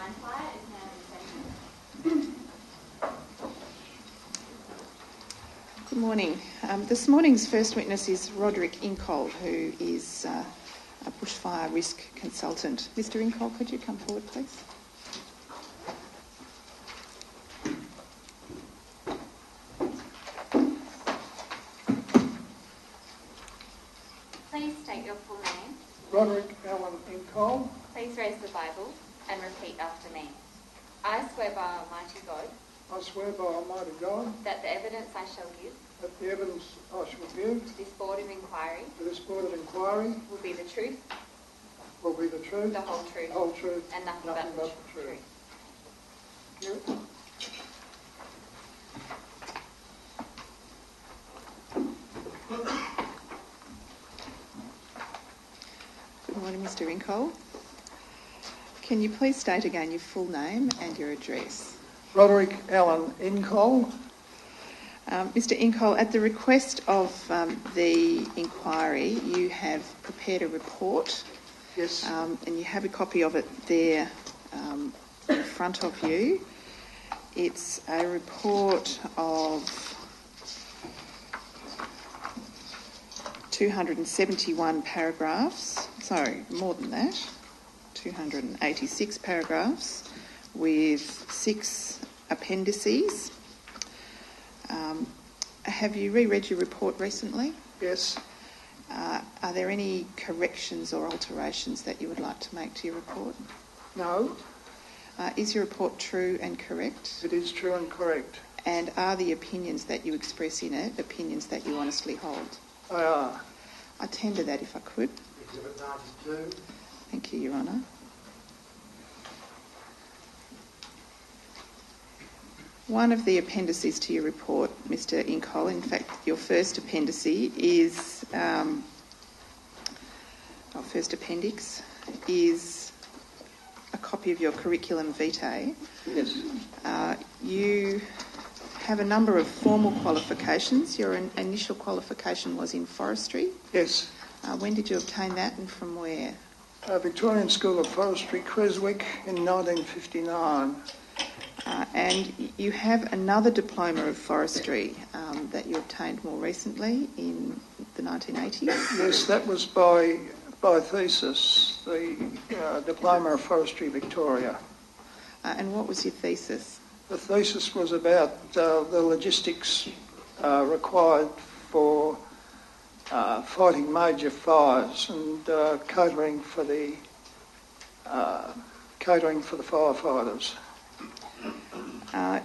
mine fire is now in session. Good morning. This morning's first witness is Roderick Incoll, who is a bushfire risk consultant. Mr. Incoll, could you come forward, please? Please state your full name. Roderick Allen Incoll. Please raise the Bible and repeat after me. I swear by Almighty God I swear by Almighty God that the evidence I shall give that the evidence I shall give to this Board of Inquiry to this Board of Inquiry will be the truth, will be the truth, the whole truth, and nothing but the truth. Thank you. Good morning, Mr. Incoll. Can you please state again your full name and your address? Roderick Allen Incoll. Mr. Incoll, at the request of the inquiry, you have prepared a report. Yes. And you have a copy of it there in front of you. It's a report of 271 paragraphs. Sorry, more than that. 286 paragraphs with 6 appendices. Have you reread your report recently? Yes. Are there any corrections or alterations that you would like to make to your report? No. Is your report true and correct? It is true and correct. And are the opinions that you express in it opinions that you honestly hold? They are. I tender that if I could. Exhibit 92. Thank you, Your Honour. One of the appendices to your report, Mr. Incoll, in fact, your first appendix is a copy of your curriculum vitae. Yes. You have a number of formal qualifications. Your initial qualification was in forestry. Yes. When did you obtain that and from where? Victorian School of Forestry, Creswick, in 1959. And you have another diploma of forestry that you obtained more recently in the 1980s? Yes, that was by thesis, the Diploma of Forestry Victoria. And what was your thesis? The thesis was about the logistics required for fighting major fires and catering for the firefighters.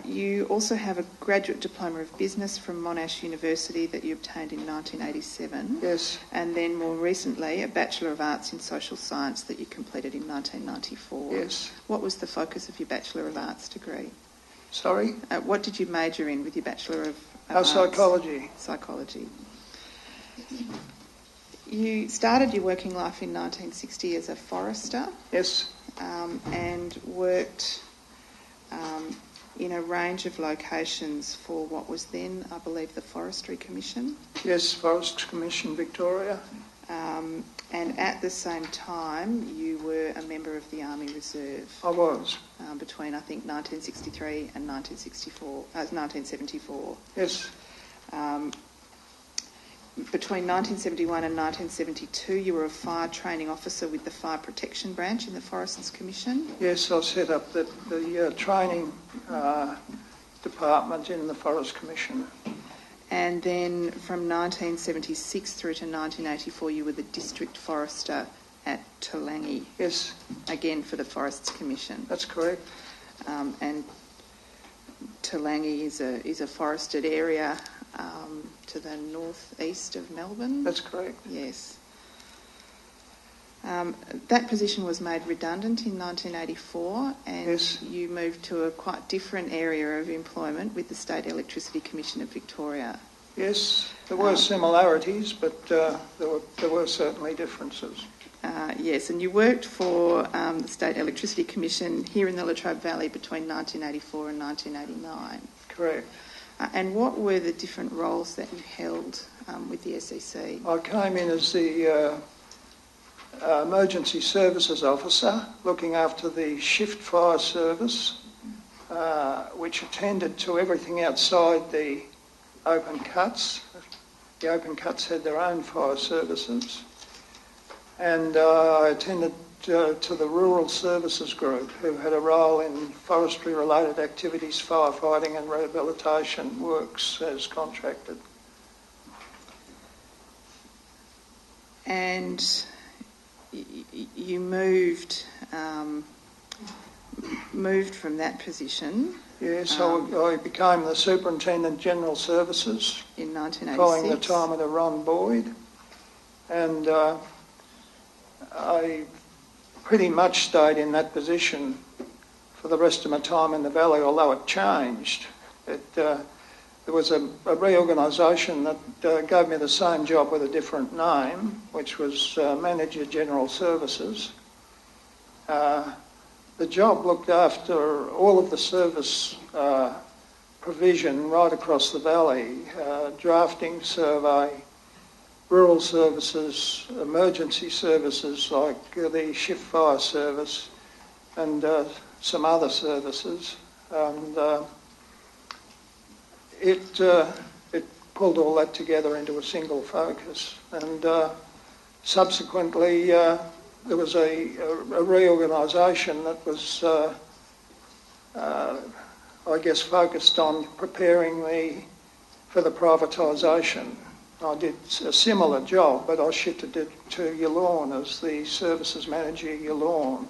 You also have a graduate diploma of business from Monash University that you obtained in 1987. Yes. And then more recently, a Bachelor of Arts in Social Science that you completed in 1994. Yes. What was the focus of your Bachelor of Arts degree? Sorry? What did you major in with your Bachelor of Arts? Psychology. Psychology. You started your working life in 1960 as a forester. Yes. And worked in a range of locations for what was then, I believe, the Forestry Commission. Yes, Forest Commission Victoria. And at the same time, you were a member of the Army Reserve. I was. Between, I think, 1963 and 1974. Yes. Between 1971 and 1972, you were a fire training officer with the Fire Protection Branch in the Forests Commission. Yes, I set up the training department in the Forest Commission. And then from 1976 through to 1984, you were the District Forester at Toolangi. Yes. Again for the Forests Commission. That's correct. And Toolangi is a forested area to the northeast of Melbourne. That's correct. Yes. That position was made redundant in 1984 and yes. You moved to a quite different area of employment with the State Electricity Commission of Victoria. Yes, there were similarities, but there were certainly differences. Yes, and you worked for the State Electricity Commission here in the Latrobe Valley between 1984 and 1989. Correct. And what were the different roles that you held with the SEC? I came in as the emergency services officer looking after the shift fire service, which attended to everything outside the open cuts. The open cuts had their own fire services. And I attended to the rural services group, who had a role in forestry-related activities, firefighting and rehabilitation works as contracted. And you moved from that position. Yes, I became the Superintendent General Services in 1986. Following the time of the Ron Boyd, and I pretty much stayed in that position for the rest of my time in the Valley, although it changed. There was a reorganisation that gave me the same job with a different name, which was Manager General Services. The job looked after all of the service provision right across the Valley, drafting, survey, rural services, emergency services like the shift fire service and some other services. And it pulled all that together into a single focus. And subsequently, there was a reorganisation that was, I guess, focused on preparing for the privatisation. I did a similar job, but I shifted it to Yallourn as the services manager at Yallourn.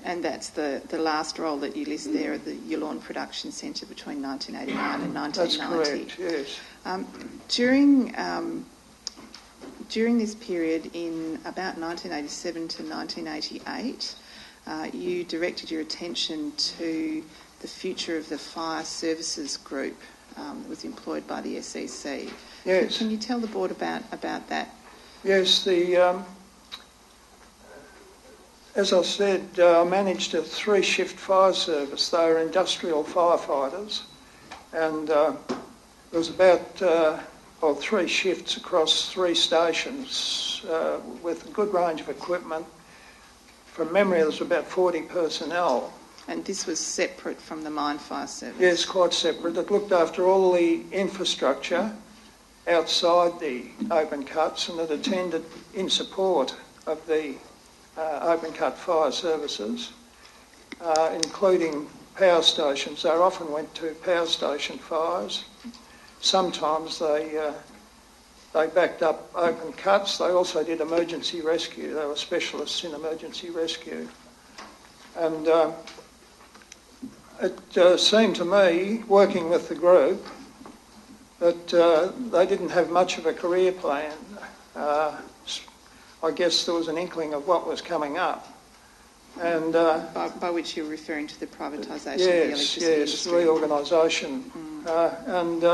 And that's the last role that you list there at the Yallourn Production Centre between 1989 and 1990. That's correct, yes. During this period, in about 1987 to 1988, you directed your attention to the future of the fire services group that was employed by the SEC. Yes. Can you tell the board about that? Yes, as I said, I managed a 3-shift fire service. They were industrial firefighters, and there was about 3 shifts across 3 stations with a good range of equipment. From memory, there was about 40 personnel. And this was separate from the mine fire service? Yes, quite separate. It looked after all the infrastructure outside the open cuts, and it attended in support of the open cut fire services, including power stations. They often went to power station fires. Sometimes they backed up open cuts. They also did emergency rescue. They were specialists in emergency rescue. And it seemed to me, working with the group, that they didn't have much of a career plan. I guess there was an inkling of what was coming up. And by which you're referring to the privatisation of the electricity industry? Yes, reorganisation. And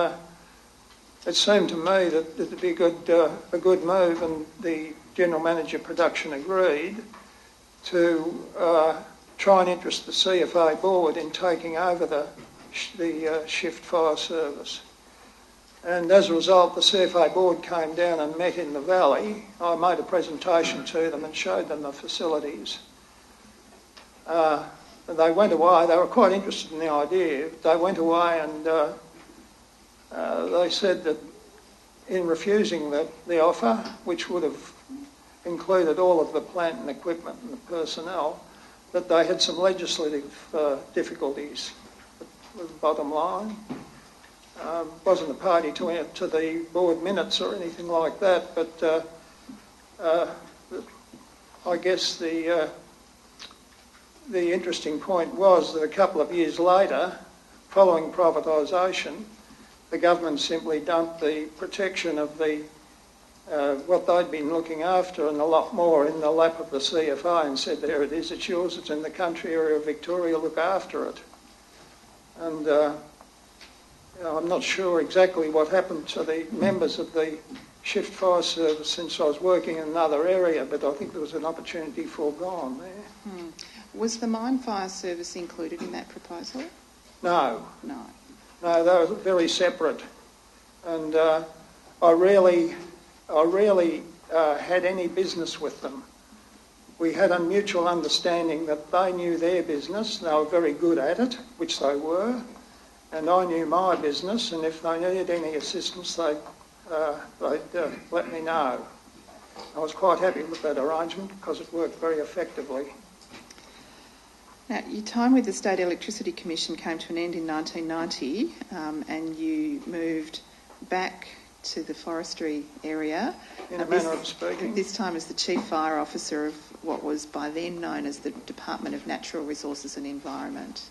it seemed to me that it'd be a good move, and the General Manager Production agreed to try and interest the CFA board in taking over the shift fire service. And as a result, the CFA board came down and met in the Valley. I made a presentation to them and showed them the facilities. They went away. They were quite interested in the idea. They went away and they said that in refusing the offer, which would have included all of the plant and equipment and the personnel, that they had some legislative difficulties. The bottom line. Wasn't a party to the board minutes or anything like that, but I guess the interesting point was that a couple of years later, following privatisation, the government simply dumped the protection of what they'd been looking after and a lot more in the lap of the CFA and said, there it is, it's yours, it's in the country area of Victoria, look after it. And I'm not sure exactly what happened to the members of the shift fire service since I was working in another area, but I think there was an opportunity foregone there. Was the mine fire service included in that proposal? No. No. No, they were very separate. And I really had any business with them. We had a mutual understanding that they knew their business, they were very good at it, which they were, and I knew my business, and if they needed any assistance, they'd let me know. I was quite happy with that arrangement because it worked very effectively. Now, your time with the State Electricity Commission came to an end in 1990 and you moved back to the forestry area. In a manner of speaking. This time as the Chief Fire Officer of what was by then known as the Department of Natural Resources and Environment.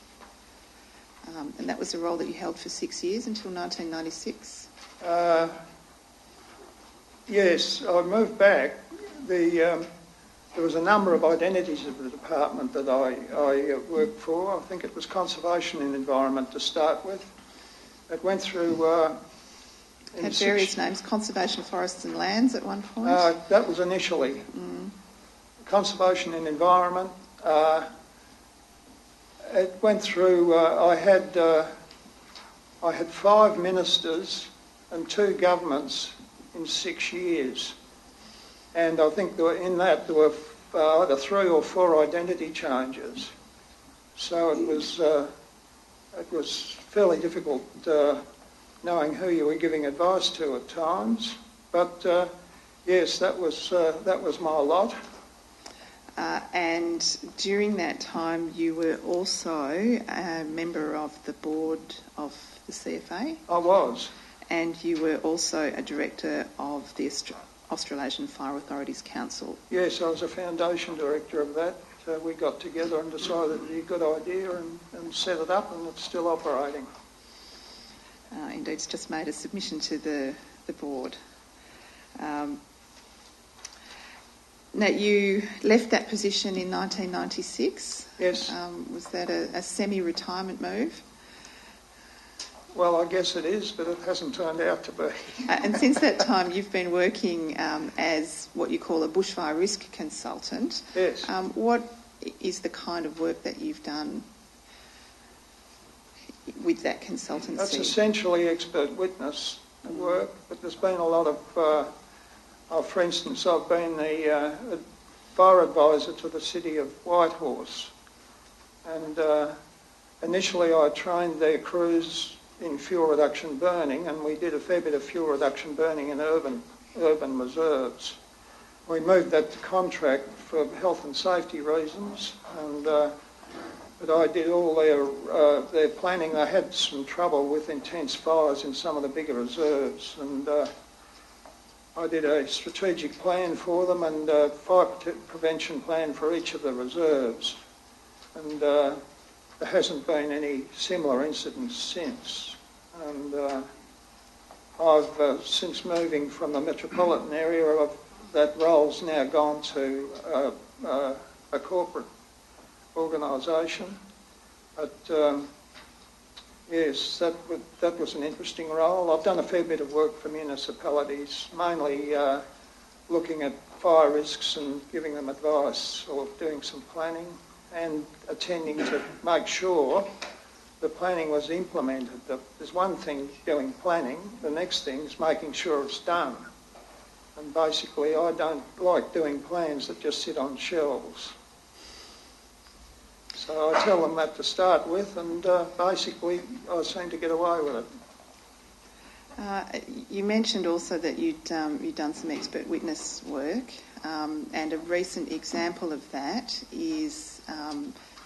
And that was a role that you held for 6 years until 1996? Yes, I moved back. There was a number of identities of the department that I worked for. I think it was Conservation and Environment to start with. It went through... had various names, Conservation, Forests and Lands at one point? That was initially. Conservation and Environment. It went through... I had 5 ministers and 2 governments in 6 years. And I think there were either 3 or 4 identity changes. So it was fairly difficult knowing who you were giving advice to at times. But yes, that was my lot. And during that time, you were also a member of the board of the CFA? I was. And you were also a director of the Australasian Fire Authorities Council. Yes, I was a foundation director of that. We got together and decided it would be a good idea and set it up, and it's still operating. Indeed, it's just made a submission to the board. Now, you left that position in 1996. Yes. Was that a semi-retirement move? Well, I guess it is, but it hasn't turned out to be. And since that time, you've been working as what you call a bushfire risk consultant. Yes. What is the kind of work that you've done with that consultancy? That's essentially expert witness work, but there's been a lot of for instance, I've been the fire advisor to the city of Whitehorse, and initially I trained their crews in fuel reduction burning, and we did a fair bit of fuel reduction burning in urban reserves. We moved that to contract for health and safety reasons, and but I did all their planning. They had some trouble with intense fires in some of the bigger reserves, and I did a strategic plan for them and a fire prevention plan for each of the reserves, and there hasn't been any similar incidents since. And I've, since moving from the metropolitan area, that role's now gone to a corporate organisation. But yes, that was an interesting role. I've done a fair bit of work for municipalities, mainly looking at fire risks and giving them advice or doing some planning, and attending to make sure the planning was implemented. There's one thing doing planning, the next thing is making sure it's done. And basically I don't like doing plans that just sit on shelves. So I tell them that to start with, and basically I seem to get away with it. You mentioned also that you'd done some expert witness work, and a recent example of that is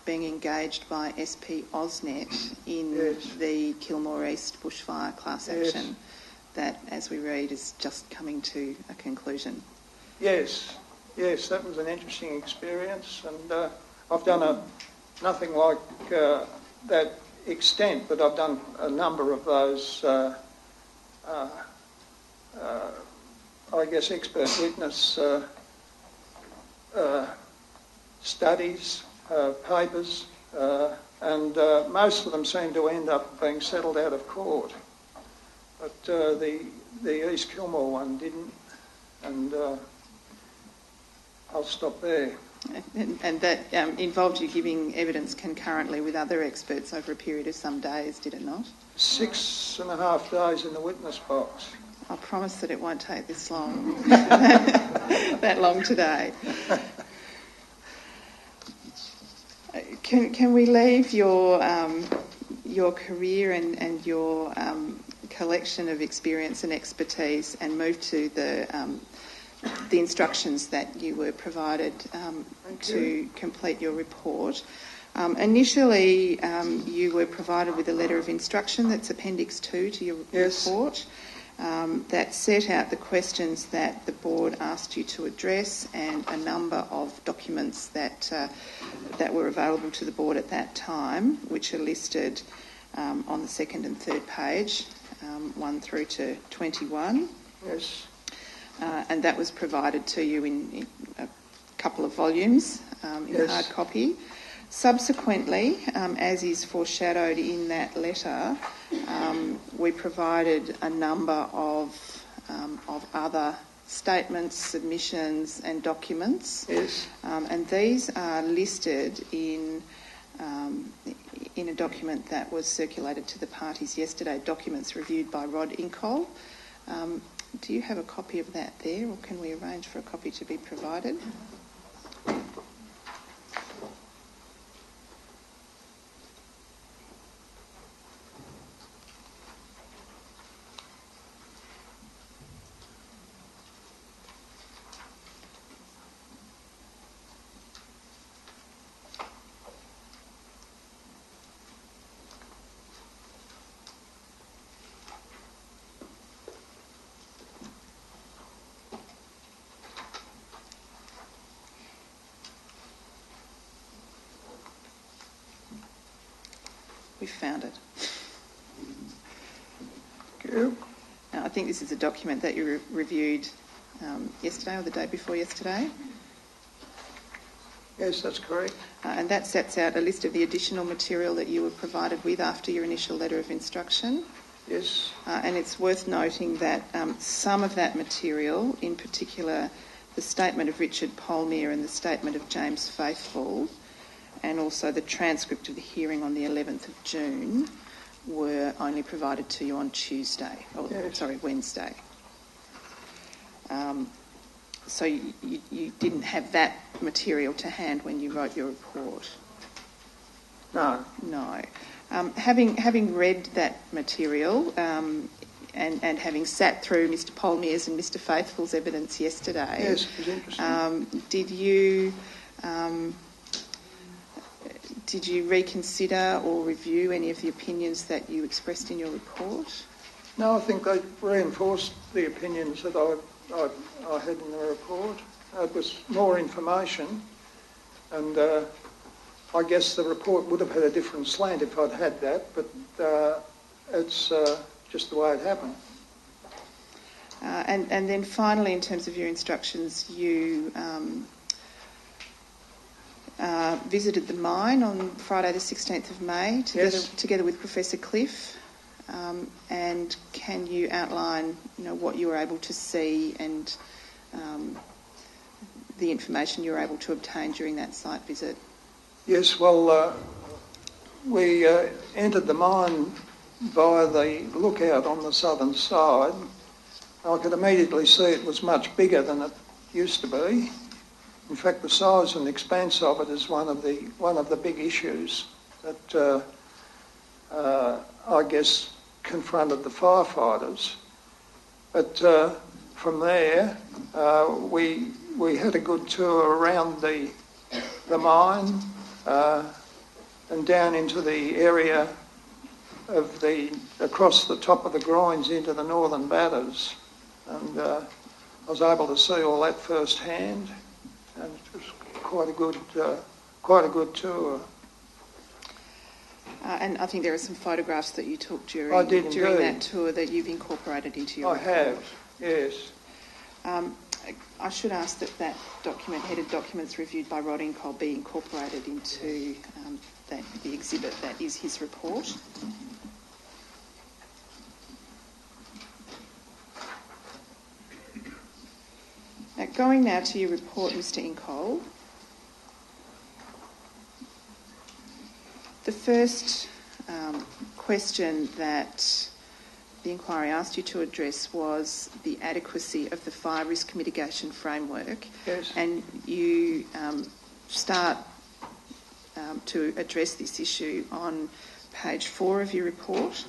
being engaged by SP AusNet in the Kilmore East bushfire class action that, as we read, is just coming to a conclusion. Yes, that was an interesting experience, and I've done nothing like that extent, but I've done a number of those I guess expert witness studies, papers, and most of them seem to end up being settled out of court. But the East Kilmore one didn't, and I'll stop there. And that involved you giving evidence concurrently with other experts over a period of some days, did it not? 6.5 days in the witness box. I promise that it won't take this long. that long today. Can we leave your career and your collection of experience and expertise and move to the instructions that you were provided to complete your report? Initially, you were provided with a letter of instruction that's Appendix 2 to your report that set out the questions that the board asked you to address and a number of documents that were available to the board at that time, which are listed on the second and third page, 1 through to 21. Yes. And that was provided to you in a couple of volumes in hard copy. Subsequently, as is foreshadowed in that letter, we provided a number of other statements, submissions and documents. Yes. And these are listed in a document that was circulated to the parties yesterday, documents reviewed by Rod Incol. Do you have a copy of that there, or can we arrange for a copy to be provided? We found it. Thank you. Now, I think this is a document that you reviewed yesterday or the day before yesterday. Yes, that's correct. And that sets out a list of the additional material that you were provided with after your initial letter of instruction. Yes. And it's worth noting that some of that material, in particular the statement of Richard Polmere and the statement of James Faithfull, and also the transcript of the hearing on the 11th of June, were only provided to you on Wednesday. So you didn't have that material to hand when you wrote your report? No. No. Having read that material and having sat through Mr Polmere's and Mr Faithfull's evidence yesterday... Yes, it was interesting. Did you reconsider or review any of the opinions that you expressed in your report? No, I think they reinforced the opinions that I had in the report. It was more information, and I guess the report would have had a different slant if I'd had that, but it's just the way it happened. And then finally, in terms of your instructions, you visited the mine on Friday the 16th of May together with Professor Cliff. And can you outline, what you were able to see and the information you were able to obtain during that site visit? Yes, well, we entered the mine via the lookout on the southern side. I could immediately see it was much bigger than it used to be. In fact, the size and expanse of it is one of the big issues that I guess confronted the firefighters. But from there, we had a good tour around the mine and down into the area of across the top of the groins into the northern batters, and I was able to see all that firsthand, and it was quite a good tour. And I think there are some photographs that you took during that tour that you've incorporated into your report. I have, yes. I should ask that document, headed documents reviewed by Rod Incol, be incorporated into the exhibit that is his report. Now, going now to your report, Mr Incol. The first question that the inquiry asked you to address was the adequacy of the fire risk mitigation framework. Yes. And you start to address this issue on page 4 of your report.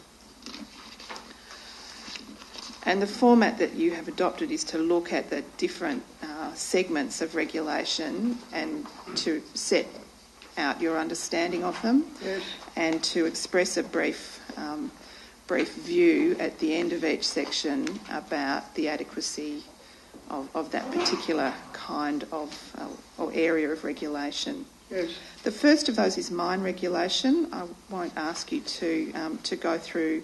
And the format that you have adopted is to look at the different segments of regulation and to set out your understanding of them. Yes. And to express a brief view at the end of each section about the adequacy of that particular kind of or area of regulation. Yes. The first of those is mine regulation. I won't ask you to go through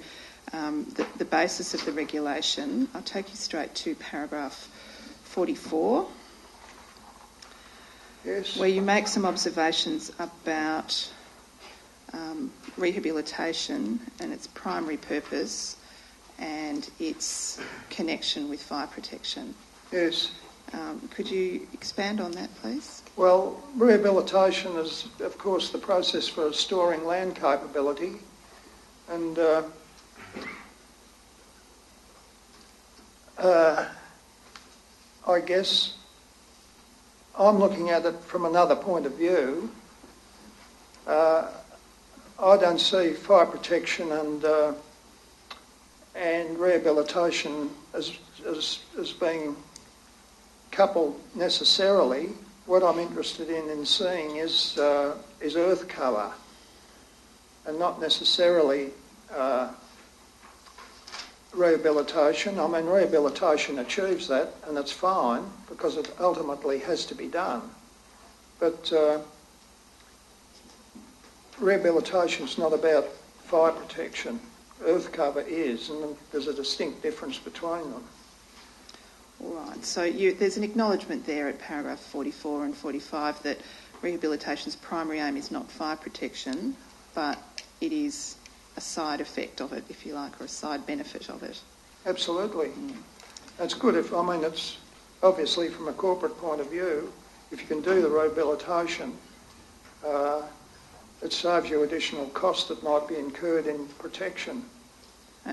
the basis of the regulation. I'll take you straight to paragraph 44. Yes. Where you make some observations about rehabilitation and its primary purpose and its connection with fire protection. Yes. Could you expand on that, please? Well, rehabilitation is, of course, the process for restoring land capability, and I guess I'm looking at it from another point of view. I don't see fire protection and rehabilitation as being coupled necessarily. What I'm interested in seeing is earth cover, and not necessarily rehabilitation. I mean, rehabilitation achieves that, and it's fine because it ultimately has to be done. But rehabilitation is not about fire protection. Earth cover is, and there's a distinct difference between them. All right, so there's an acknowledgement there at paragraph 44 and 45 that rehabilitation's primary aim is not fire protection, but it is a side effect of it, if you like, or a side benefit of it. Absolutely. That's good. It's obviously from a corporate point of view, if you can do the rehabilitation, it saves you additional cost that might be incurred in protection.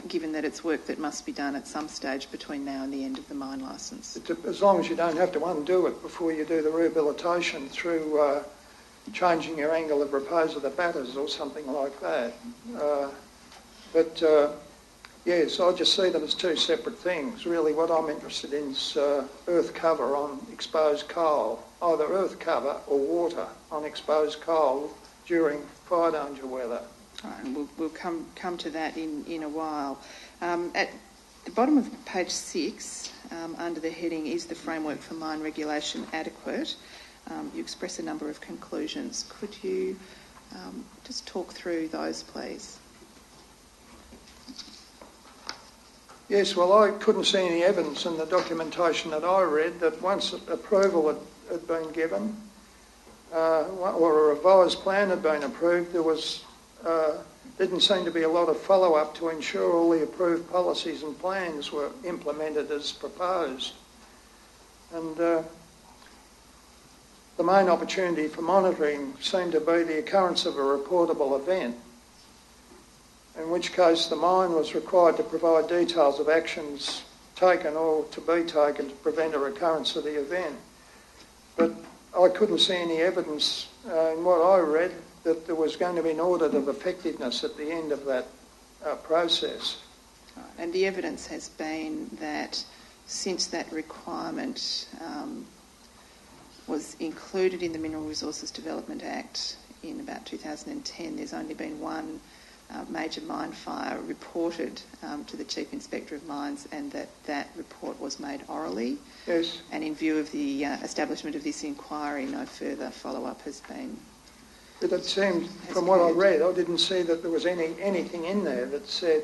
Given that it's work that must be done at some stage between now and the end of the mine licence. As long as you don't have to undo it before you do the rehabilitation through changing your angle of repose of the batters or something like that. Yes, I just see them as two separate things. Really what I'm interested in is earth cover on exposed coal, either earth cover or water on exposed coal during fire danger weather. All right, and we'll come to that in a while. At the bottom of page 6, under the heading, is the framework for mine regulation adequate? You express a number of conclusions. Could you just talk through those, please? Yes, well, I couldn't see any evidence in the documentation that I read that once approval had been given, or a revised plan had been approved, there didn't seem to be a lot of follow-up to ensure all the approved policies and plans were implemented as proposed. And the main opportunity for monitoring seemed to be the occurrence of a reportable event, in which case the mine was required to provide details of actions taken or to be taken to prevent a recurrence of the event. But I couldn't see any evidence in what I read that there was going to be an audit of effectiveness at the end of that process. Right. And the evidence has been that since that requirement was included in the Mineral Resources Development Act in about 2010, there's only been one major mine fire reported to the Chief Inspector of Mines, and that report was made orally. Yes. And in view of the establishment of this inquiry, no further follow-up has been. But it seemed, from what I read, I didn't see that there was anything in there that said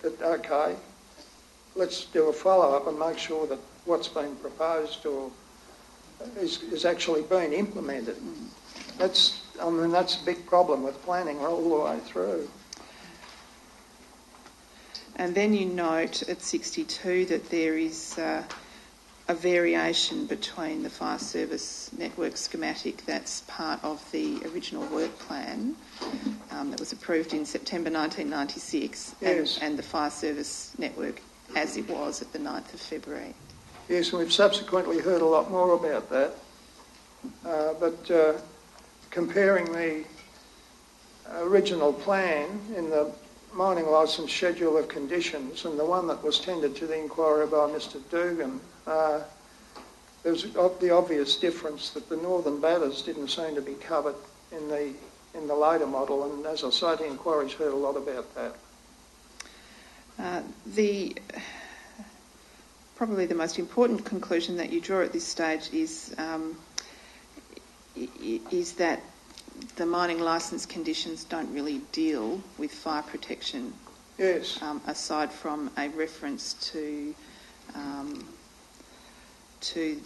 that, okay, let's do a follow-up and make sure that what's been proposed or is actually being implemented. That's a big problem with planning all the way through. And then you note at 62 that there is a variation between the fire service network schematic that's part of the original work plan that was approved in September 1996 Yes. and the fire service network as it was at the 9th of February. Yes, and we've subsequently heard a lot more about that. But comparing the original plan in the mining licence schedule of conditions and the one that was tendered to the inquiry by Mr Dugan, there's the obvious difference that the northern batters didn't seem to be covered in the later model, and as I say, the inquiry's heard a lot about that. Probably the most important conclusion that you draw at this stage is that the mining licence conditions don't really deal with fire protection. Yes. Aside from a reference to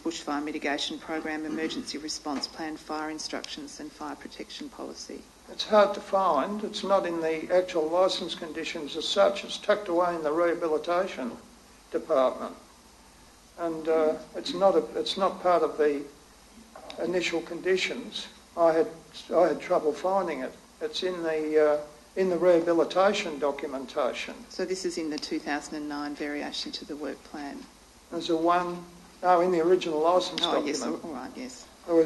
bushfire mitigation program, emergency response plan, fire instructions and fire protection policy. It's hard to find. It's not in the actual licence conditions as such. It's tucked away in the rehabilitation department, and it's not part of the initial conditions. I had trouble finding it. It's in the rehabilitation documentation. So this is in the 2009 variation to the work plan. There's in the original licence document. Yes, all right, yes. There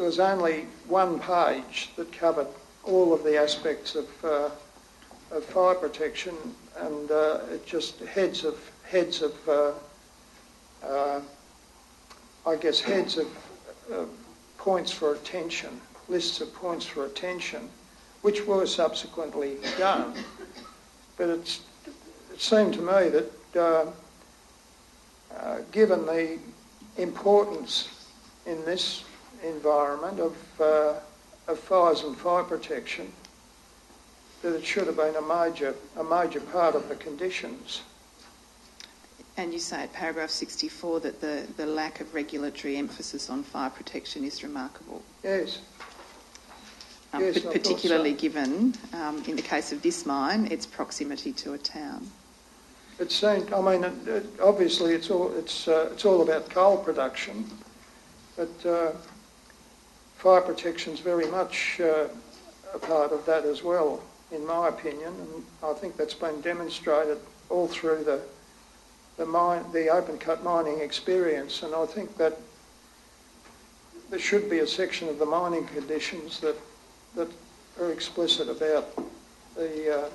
was only one page that covered all of the aspects of fire protection, and it just heads of points for attention, lists of points for attention, which were subsequently done. But it seemed to me that given the importance in this environment of fires and fire protection, that it should have been a major part of the conditions. And you say at paragraph 64 that the lack of regulatory emphasis on fire protection is remarkable. Yes. Yes, but particularly given, in the case of this mine, its proximity to a town. It seemed. I mean, obviously, it's all about coal production, but fire protection's very much a part of that as well, in my opinion, and I think that's been demonstrated all through the open cut mining experience, and I think that there should be a section of the mining conditions that are explicit about the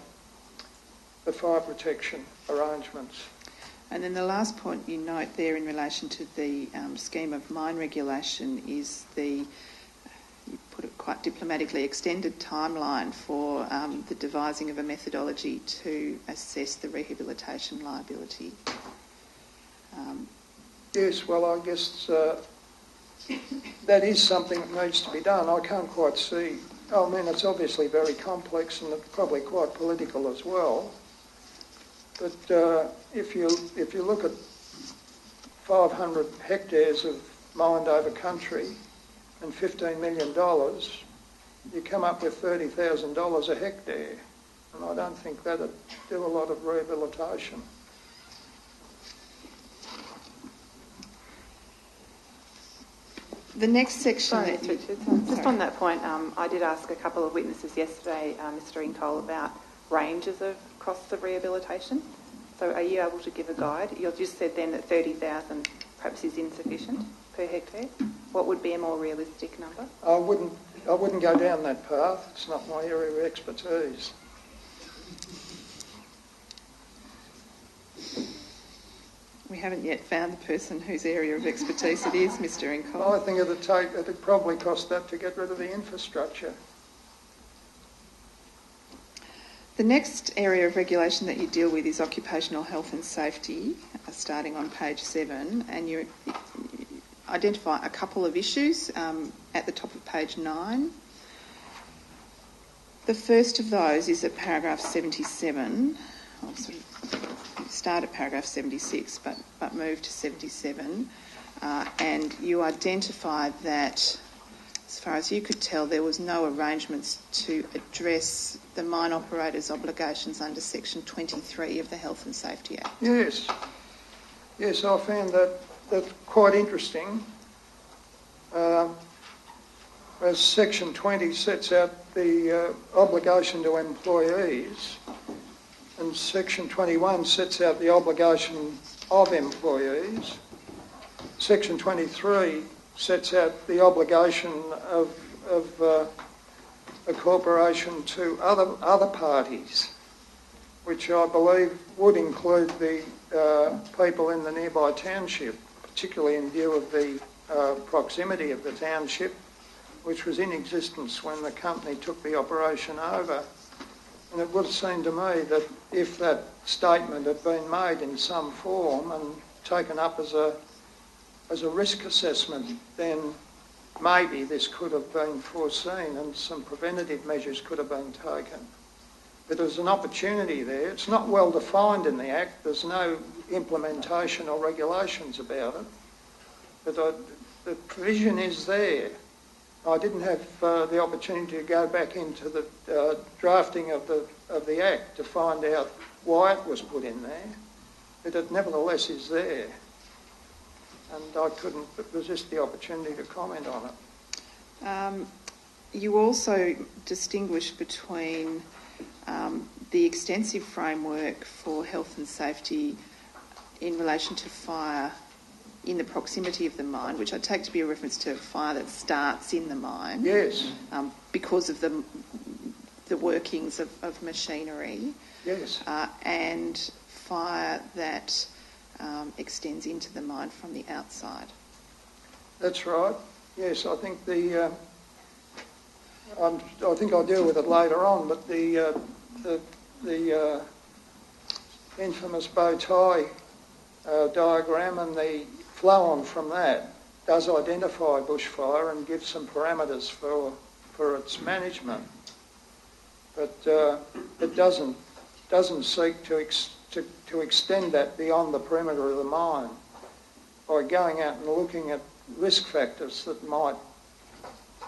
fire protection arrangements. And then the last point you note there in relation to the scheme of mine regulation is you put it quite diplomatically, extended timeline for the devising of a methodology to assess the rehabilitation liability. Yes, well, I guess that is something that needs to be done. I can't quite see. I mean, it's obviously very complex and it's probably quite political as well. But if you look at 500 hectares of mined over country and $15 million, you come up with $30,000 a hectare, and I don't think that'd do a lot of rehabilitation. The next section... Sorry, Ms. Richards. Just on that point, I did ask a couple of witnesses yesterday, Mr Incoll, about ranges of costs of rehabilitation. So are you able to give a guide? You just said then that 30,000 perhaps is insufficient per hectare. What would be a more realistic number? I wouldn't go down that path. It's not my area of expertise. We haven't yet found the person whose area of expertise it is, Mr Incoll. I think it'd probably cost that to get rid of the infrastructure. The next area of regulation that you deal with is occupational health and safety, starting on page 7, and you identify a couple of issues at the top of page 9. The first of those is at paragraph 77. I'll sort of start at paragraph 76 but move to 77, and you identify that, as far as you could tell, there was no arrangements to address the mine operator's obligations under section 23 of the Health and Safety Act. Yes, I found that that's quite interesting. As Section 20 sets out the obligation to employees, and Section 21 sets out the obligation of employees. Section 23 sets out the obligation of a corporation to other parties, which I believe would include the people in the nearby township, particularly in view of the proximity of the township, which was in existence when the company took the operation over. And it would seem to me that if that statement had been made in some form and taken up as a risk assessment, then maybe this could have been foreseen and some preventative measures could have been taken. But there's an opportunity there. It's not well defined in the Act. There's no implementation or regulations about it. But the provision is there. I didn't have the opportunity to go back into the drafting of the Act to find out why it was put in there, but it nevertheless is there. And I couldn't resist the opportunity to comment on it. You also distinguish between the extensive framework for health and safety in relation to fire in the proximity of the mine, which I take to be a reference to fire that starts in the mine. Yes. Because of the workings of machinery. Yes. And fire that extends into the mine from the outside. That's right. Yes, I think I think I'll deal with it later on, but the infamous bow tie diagram and the flow on from that does identify bushfire and give some parameters for its management, but it doesn't seek to extend that beyond the perimeter of the mine by going out and looking at risk factors that might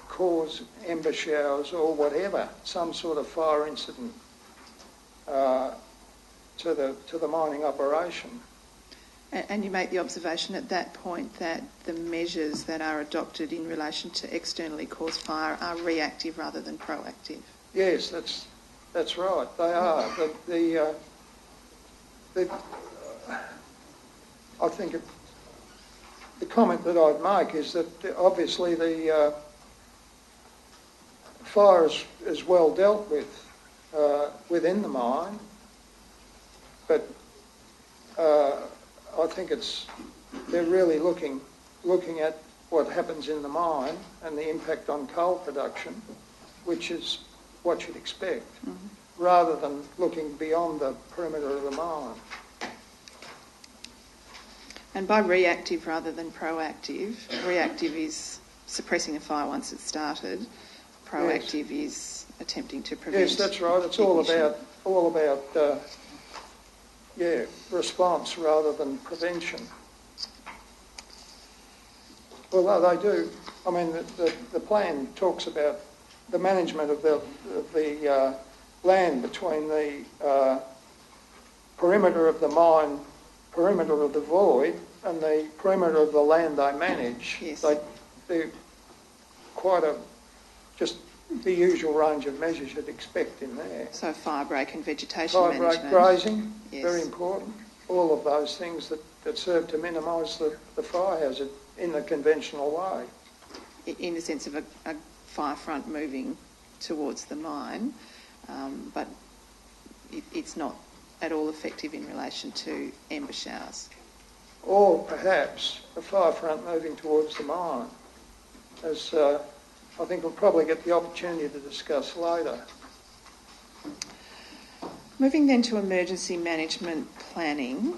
cause ember showers or whatever, some sort of fire incident to the mining operation. And you make the observation at that point that the measures that are adopted in relation to externally caused fire are reactive rather than proactive. Yes, that's right. They are. I think the comment that I'd make is that obviously the fire is well dealt with within the mine, but I think they're really looking at what happens in the mine and the impact on coal production, which is what you'd expect, rather than looking beyond the perimeter of the mine. And by reactive rather than proactive, reactive is suppressing a fire once it's started. Proactive is attempting to prevent. Yes, that's right. It's all about response rather than prevention. Although they do, I mean, the plan talks about the management of the land between the perimeter of the mine, perimeter of the void, and the perimeter of the land they manage. Yes. They're quite just the usual range of measures you'd expect in there. So fire break and vegetation management. Fire break, grazing, yes. Very important. All of those things that serve to minimise the fire hazard in the conventional way. In the sense of a fire front moving towards the mine, but it's not at all effective in relation to ember showers. Or perhaps a fire front moving towards the mine, as I think we'll probably get the opportunity to discuss later. Moving then to emergency management planning.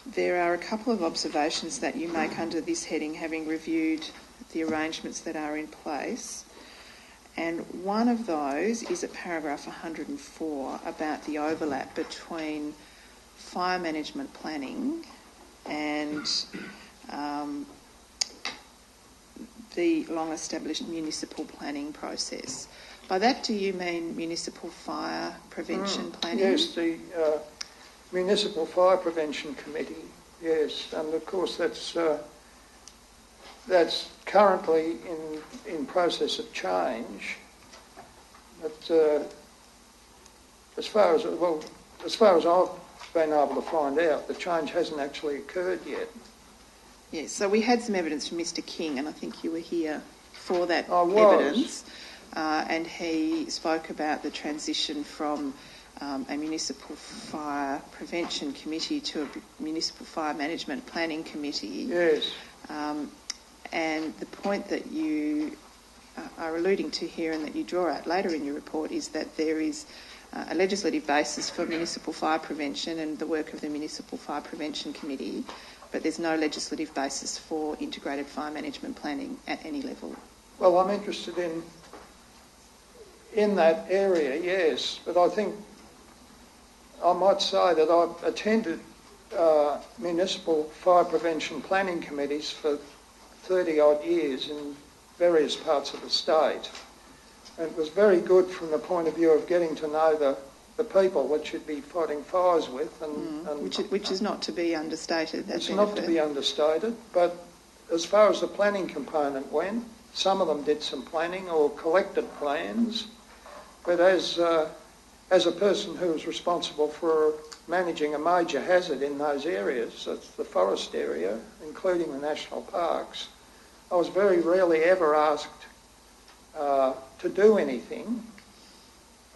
There are a couple of observations that you make under this heading, having reviewed the arrangements that are in place. And one of those is at paragraph 104 about the overlap between fire management planning and the long-established municipal planning process. By that, do you mean municipal fire prevention planning? Yes, Municipal Fire Prevention Committee, yes, and of course that's currently in process of change. But as far as I've been able to find out, the change hasn't actually occurred yet. Yes, so we had some evidence from Mr King, and I think you were here for that evidence. And he spoke about the transition from a municipal fire prevention committee to a municipal fire management planning committee. Yes. And the point that you are alluding to here and that you draw out later in your report is that there is a legislative basis for municipal fire prevention and the work of the Municipal Fire Prevention Committee, but there's no legislative basis for integrated fire management planning at any level. Well, I'm interested in that area, yes, but I think I might say that I've attended municipal fire prevention planning committees for 30 odd years in various parts of the state. And it was very good from the point of view of getting to know the people that you'd be fighting fires with. Which is not to be understated. It's not to be understated, but as far as the planning component went, some of them did some planning or collected plans, but as a person who was responsible for managing a major hazard in those areas, that's the forest area, including the national parks, I was very rarely ever asked to do anything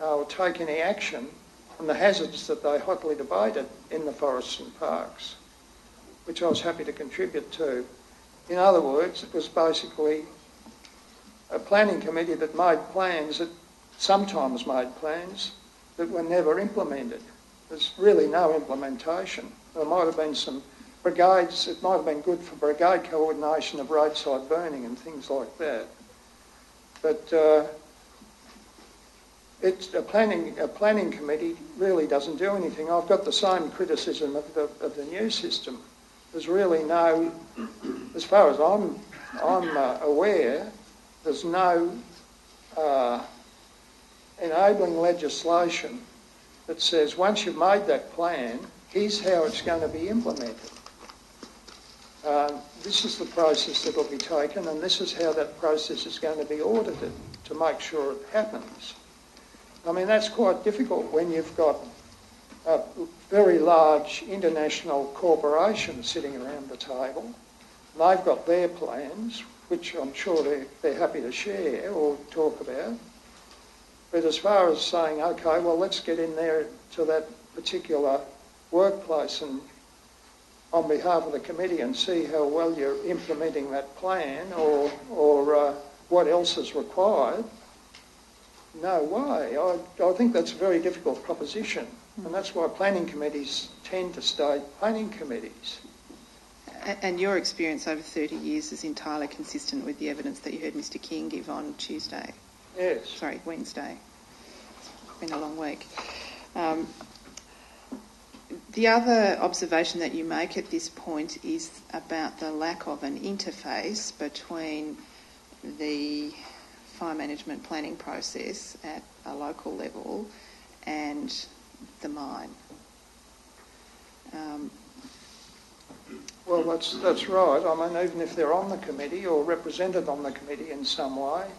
or take any action on the hazards that they hotly debated in the forests and parks, which I was happy to contribute to. In other words, it was basically a planning committee that made plans, that sometimes made plans that were never implemented. There's really no implementation. There might have been some brigades, it might have been good for brigade coordination of roadside burning and things like that. But a planning committee really doesn't do anything. I've got the same criticism of the new system. There's really no, as far as I'm aware, there's no enabling legislation that says once you've made that plan, here's how it's going to be implemented. This is the process that will be taken, and this is how that process is going to be audited to make sure it happens. I mean, that's quite difficult when you've got a very large international corporation sitting around the table. They've got their plans, which I'm sure they're happy to share or talk about. But as far as saying, okay, well, let's get in there to that particular workplace and on behalf of the committee and see how well you're implementing that plan or what else is required, no way. I think that's a very difficult proposition, and that's why planning committees tend to stay planning committees. And your experience over 30 years is entirely consistent with the evidence that you heard Mr King give on Tuesday? Yes. Sorry, Wednesday. It's been a long week. The other observation that you make at this point is about the lack of an interface between the fire management planning process at a local level and the mine. Well, that's right. I mean, even if they're on the committee or represented on the committee in some way,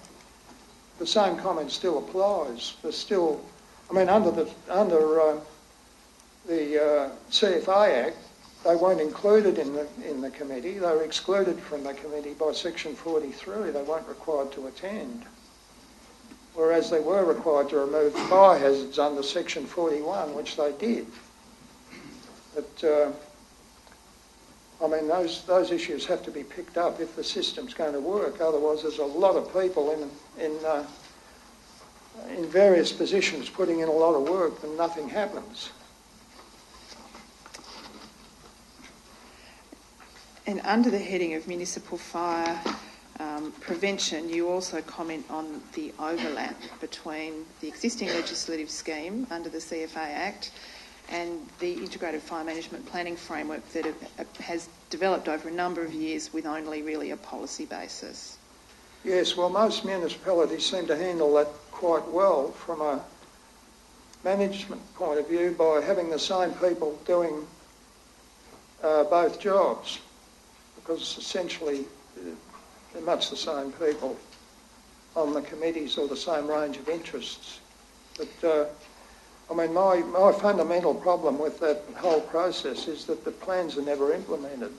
the same comment still applies. There's still, I mean, under the CFA Act, they weren't included in the committee. They were excluded from the committee by Section 43. They weren't required to attend. Whereas they were required to remove fire hazards under Section 41, which they did. But I mean, those issues have to be picked up if the system's going to work. Otherwise, there's a lot of people in various positions putting in a lot of work and nothing happens. And under the heading of municipal fire prevention, you also comment on the overlap between the existing legislative scheme under the CFA Act and the integrated fire management planning framework that has developed over a number of years with only really a policy basis. Yes, well, most municipalities seem to handle that quite well from management point of view by having the same people doing both jobs, because essentially they're much the same people on the committees or the same range of interests. But I mean, my fundamental problem with that whole process is that the plans are never implemented.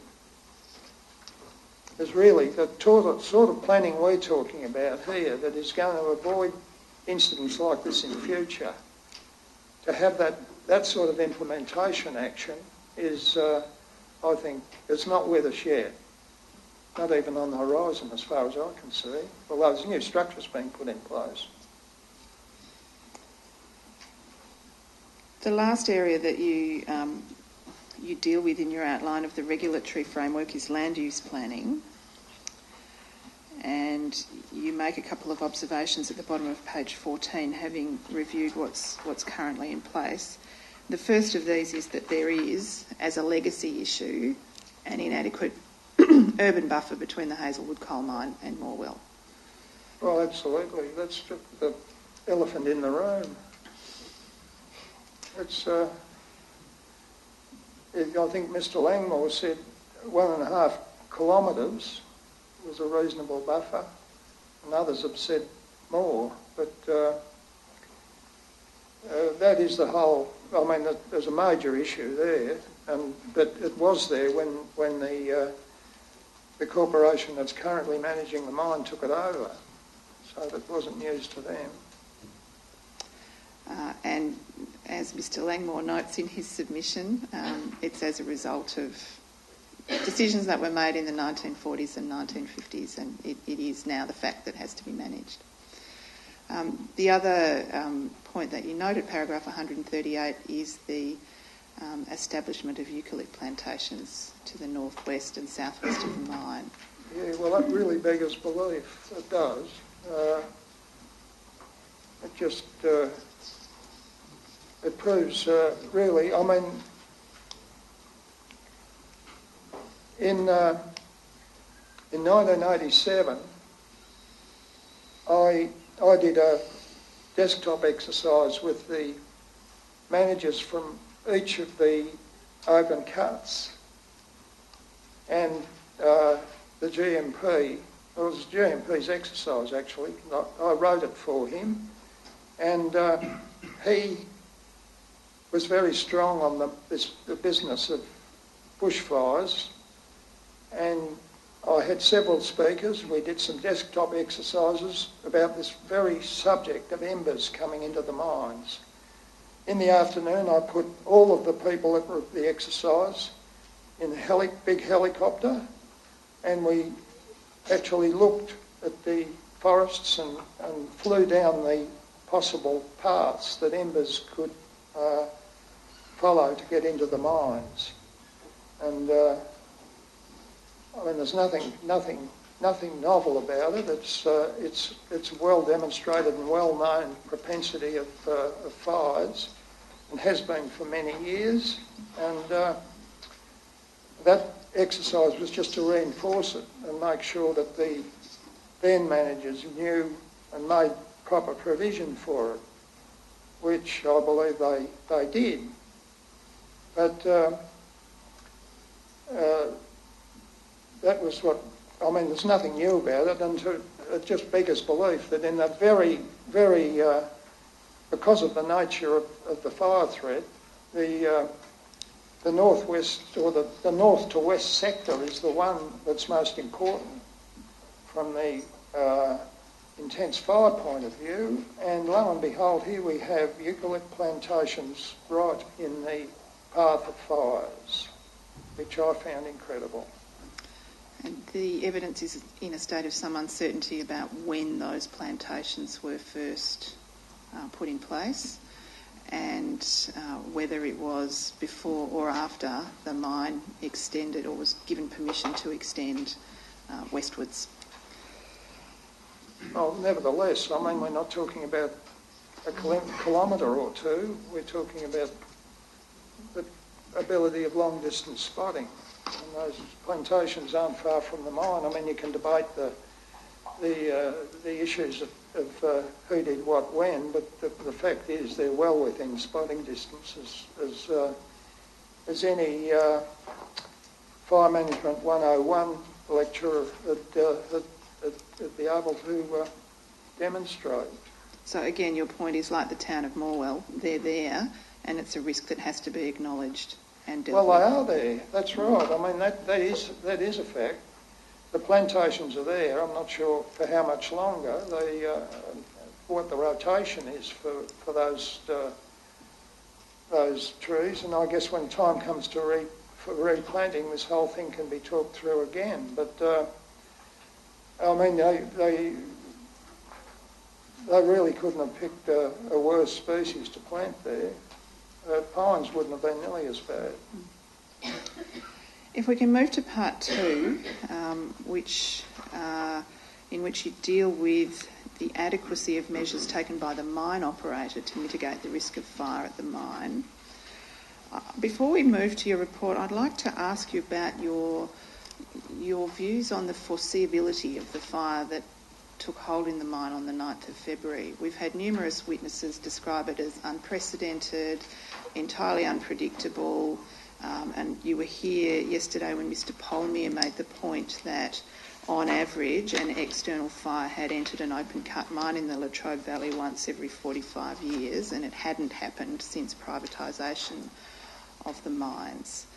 There's really the sort of planning we're talking about here that is going to avoid incidents like this in future. To have that sort of implementation action is, I think, it's not with us yet. Not even on the horizon as far as I can see, although there's new structures being put in place. The last area that you deal with in your outline of the regulatory framework is land use planning. And you make a couple of observations at the bottom of page 14, having reviewed what's currently in place. The first of these is that there is, as a legacy issue, an inadequate urban buffer between the Hazelwood coal mine and Morwell. Well, absolutely. That's the elephant in the room. It's, I think Mr Langmore said 1.5 kilometres was a reasonable buffer, and others have said more, but that is the whole. I mean, there's a major issue there, but it was there when the corporation that's currently managing the mine took it over, so that wasn't news to them. And as Mr Langmore notes in his submission, it's as a result of decisions that were made in the 1940s and 1950s, and it is now the fact that has to be managed. The other point that you noted, paragraph 138, is the establishment of eucalypt plantations to the northwest and southwest of the mine. Yeah, well, that really beggars belief. It does. It just it proves really. I mean, in 1987, I did a desktop exercise with the managers from each of the open cuts and the GMP. It was GMP's exercise, actually. I wrote it for him, and he was very strong on the business of bushfires, and I had several speakers. We did some desktop exercises about this very subject of embers coming into the mines. In the afternoon, I put all of the people that were at the exercise in a big helicopter, and we actually looked at the forests and flew down the possible paths that embers could follow to get into the mines. And I mean, there's nothing novel about it. It's a well demonstrated and well known propensity of fires, and has been for many years. And that exercise was just to reinforce it and make sure that the then managers knew and made proper provision for it, which I believe they did. But that was what, I mean, there's nothing new about it, and it just beggars belief that in the very, because of the nature of the fire threat, the northwest, or the north to west sector is the one that's most important from the intense fire point of view, and lo and behold, here we have eucalypt plantations right in the path of fires, which I found incredible. And the evidence is in a state of some uncertainty about when those plantations were first put in place, and whether it was before or after the mine extended or was given permission to extend westwards. Well, nevertheless, I mean, we're not talking about a kilometre or two. We're talking about the ability of long-distance spotting. And those plantations aren't far from the mine. I mean, you can debate the issues of who did what when, but the fact is they're well within spotting distance as any Fire Management 101 lecturer would be able to demonstrate. So again, your point is like the town of Morwell, they're there and it's a risk that has to be acknowledged and dealt Well, with. they are there, that's right. I mean, that is a fact. The plantations are there. I'm not sure for how much longer. What the rotation is for those trees, and I guess when time comes to for replanting, this whole thing can be talked through again. But I mean, they really couldn't have picked a worse species to plant there. Pines wouldn't have been nearly as bad. If we can move to part 2, in which you deal with the adequacy of measures taken by the mine operator to mitigate the risk of fire at the mine. Before we move to your report, I'd like to ask you about your views on the foreseeability of the fire that took hold in the mine on the 9th of February. We've had numerous witnesses describe it as unprecedented, entirely unpredictable, and you were here yesterday when Mr Polmier made the point that on average an external fire had entered an open cut mine in the Latrobe Valley once every 45 years, and it hadn't happened since privatisation of the mines.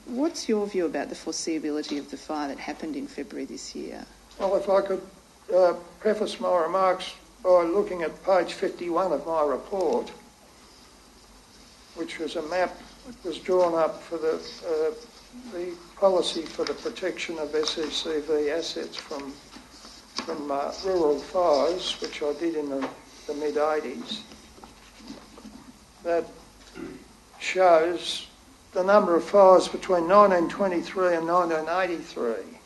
What's your view about the foreseeability of the fire that happened in February this year? Well, if I could preface my remarks by looking at page 51 of my report, which was a map that was drawn up for the policy for the protection of SECV assets from rural fires, which I did in the mid-80s. That shows the number of fires between 1923 and 1983.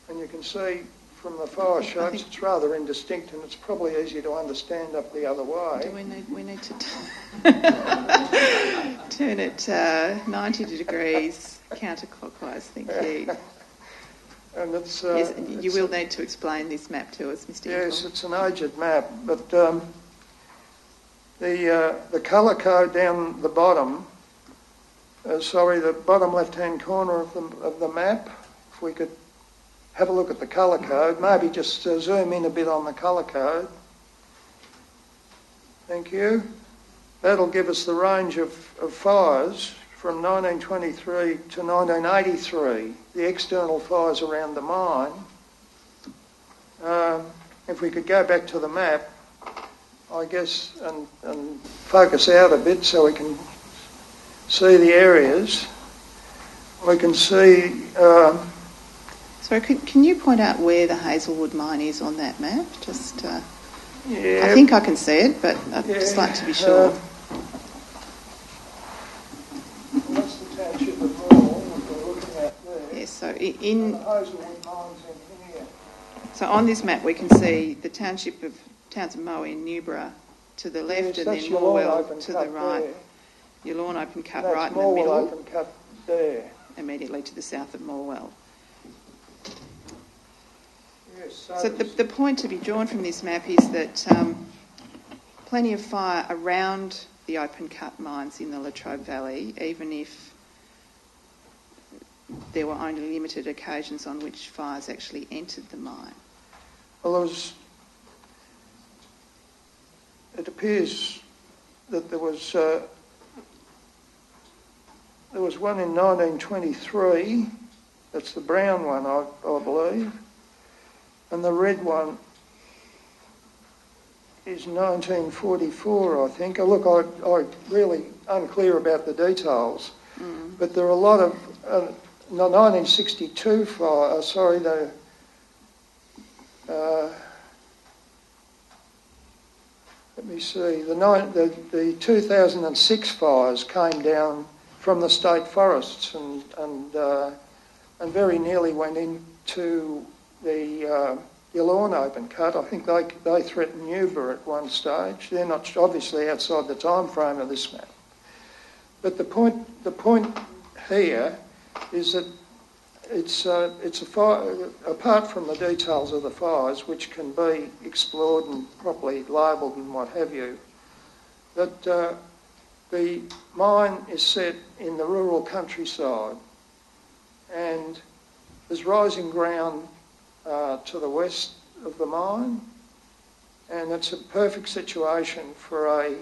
And you can see from the fire shapes it's rather indistinct, and it's probably easier to understand up the other way. We need to turn it 90 degrees counterclockwise, thank you. And it's, yes, you will need to explain this map to us, Mr. Yes, Ingle. it's an aged map, but the colour code down the bottom, the bottom left-hand corner of the map, if we could have a look at the colour code, maybe just zoom in a bit on the colour code. Thank you. That'll give us the range of fires from 1923 to 1983, the external fires around the mine. If we could go back to the map, I guess, and focus out a bit so we can see the areas, we can see... Sorry, can you point out where the Hazelwood mine is on that map? Just, yeah, I think I can see it, but I'd just like to be sure. That's the township of Morwell that we're looking at there. Yes, so The Hazelwood mine's in here. So on this map we can see the towns of Moe and Newborough to the left, Yes, and then that's your lawn Morwell open to cut the right. there. Your lawn open cut That's right in the Morwell middle, open cut there. immediately to the south of Morwell. Yes, So the point to be drawn from this map is that plenty of fire around the open cut mines in the Latrobe Valley, even if there were only limited occasions on which fires actually entered the mine. Well, it appears that there was one in 1923, that's the brown one, I believe, and the red one is 1944, I think. Look, I'm really unclear about the details, but there are a lot of... the 1962 fire, let me see, the 2006 fires came down from the state forests and very nearly went into the lawn open cut. I think they threatened Newborough at one stage. They're not obviously outside the time frame of this map. But the point here is that it's a fire, apart from the details of the fires, which can be explored and properly labelled and what have you, that the mine is set in the rural countryside, and there's rising ground to the west of the mine, and it's a perfect situation for a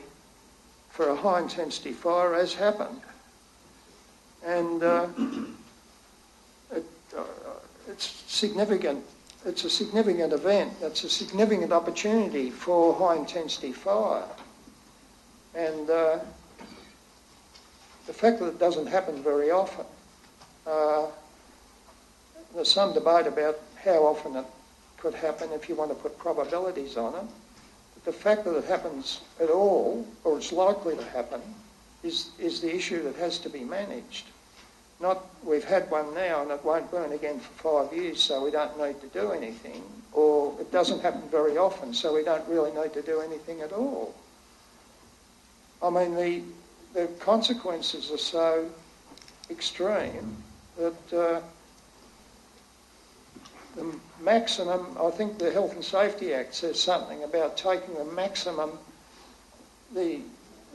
high intensity fire, as happened. And it's significant. It's a significant event. It's a significant opportunity for high intensity fire. And the fact that it doesn't happen very often, there's some debate about how often it could happen if you want to put probabilities on it. But the fact that it happens at all, or it's likely to happen, is the issue that has to be managed. Not we've had one now and it won't burn again for 5 years, so we don't need to do anything, or it doesn't happen very often, so we don't really need to do anything at all. I mean, the consequences are so extreme that the maximum, I think the Health and Safety Act says something about taking the maximum,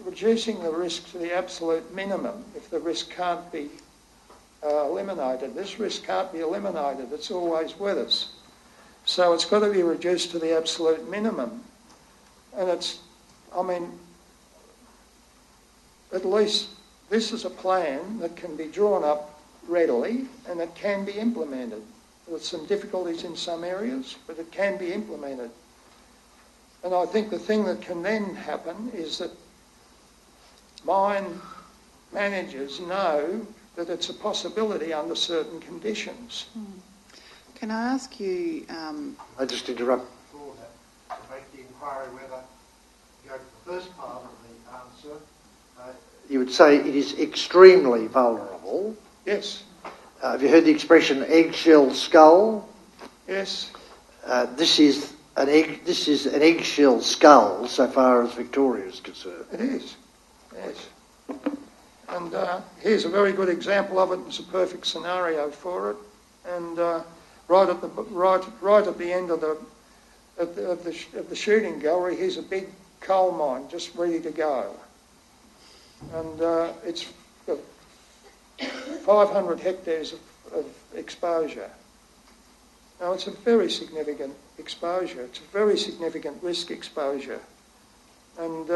reducing the risk to the absolute minimum if the risk can't be eliminated. This risk can't be eliminated, it's always with us. So it's got to be reduced to the absolute minimum. And at least this is a plan that can be drawn up readily and it can be implemented. There's some difficulties in some areas, but it can be implemented. And I think the thing that can then happen is that mine managers know that it's a possibility under certain conditions. Can I ask you... I just interrupt before that to make the inquiry whether you go to the first part of the answer. You would say it is extremely vulnerable. Yes. Have you heard the expression eggshell skull? Yes. This is an eggshell skull so far as Victoria is concerned. It is. Yes. And here's a very good example of it. It's a perfect scenario for it. And right at the end of the shooting gallery, here's a big coal mine just ready to go. And it's 500 hectares of exposure. Now, it's a very significant exposure. It's a very significant risk exposure. And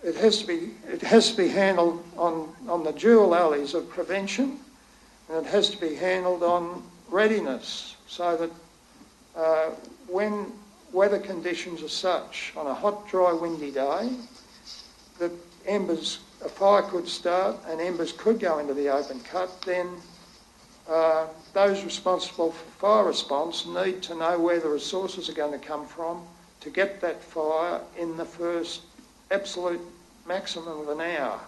it has to be handled on the dual alleys of prevention, and it has to be handled on readiness, so that when weather conditions are such, on a hot, dry, windy day, that a fire could start and embers could go into the open cut, then those responsible for fire response need to know where the resources are going to come from to get that fire in the first absolute maximum of an hour.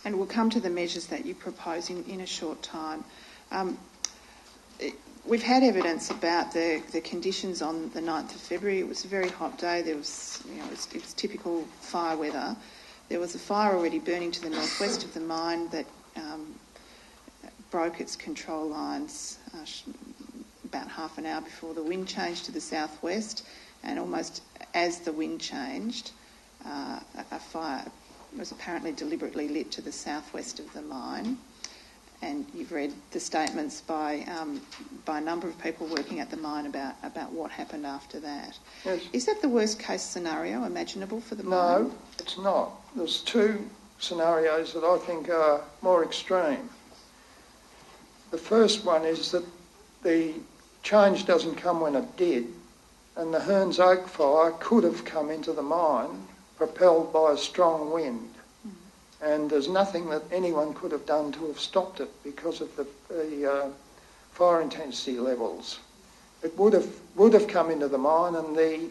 And we'll come to the measures that you propose in a short time. We've had evidence about the conditions on the 9th of February. It was a very hot day. There was, it was typical fire weather. There was a fire already burning to the northwest of the mine that broke its control lines about half an hour before the wind changed to the southwest, and almost as the wind changed, a fire was apparently deliberately lit to the southwest of the mine. And you've read the statements by a number of people working at the mine about what happened after that. Yes. Is that the worst case scenario imaginable for the mine? No, it's not. There's two scenarios that I think are more extreme. The first one is that the change doesn't come when it did, and the Hearns Oak fire could have come into the mine propelled by a strong wind. And there's nothing that anyone could have done to have stopped it because of the fire intensity levels. It would have come into the mine, and the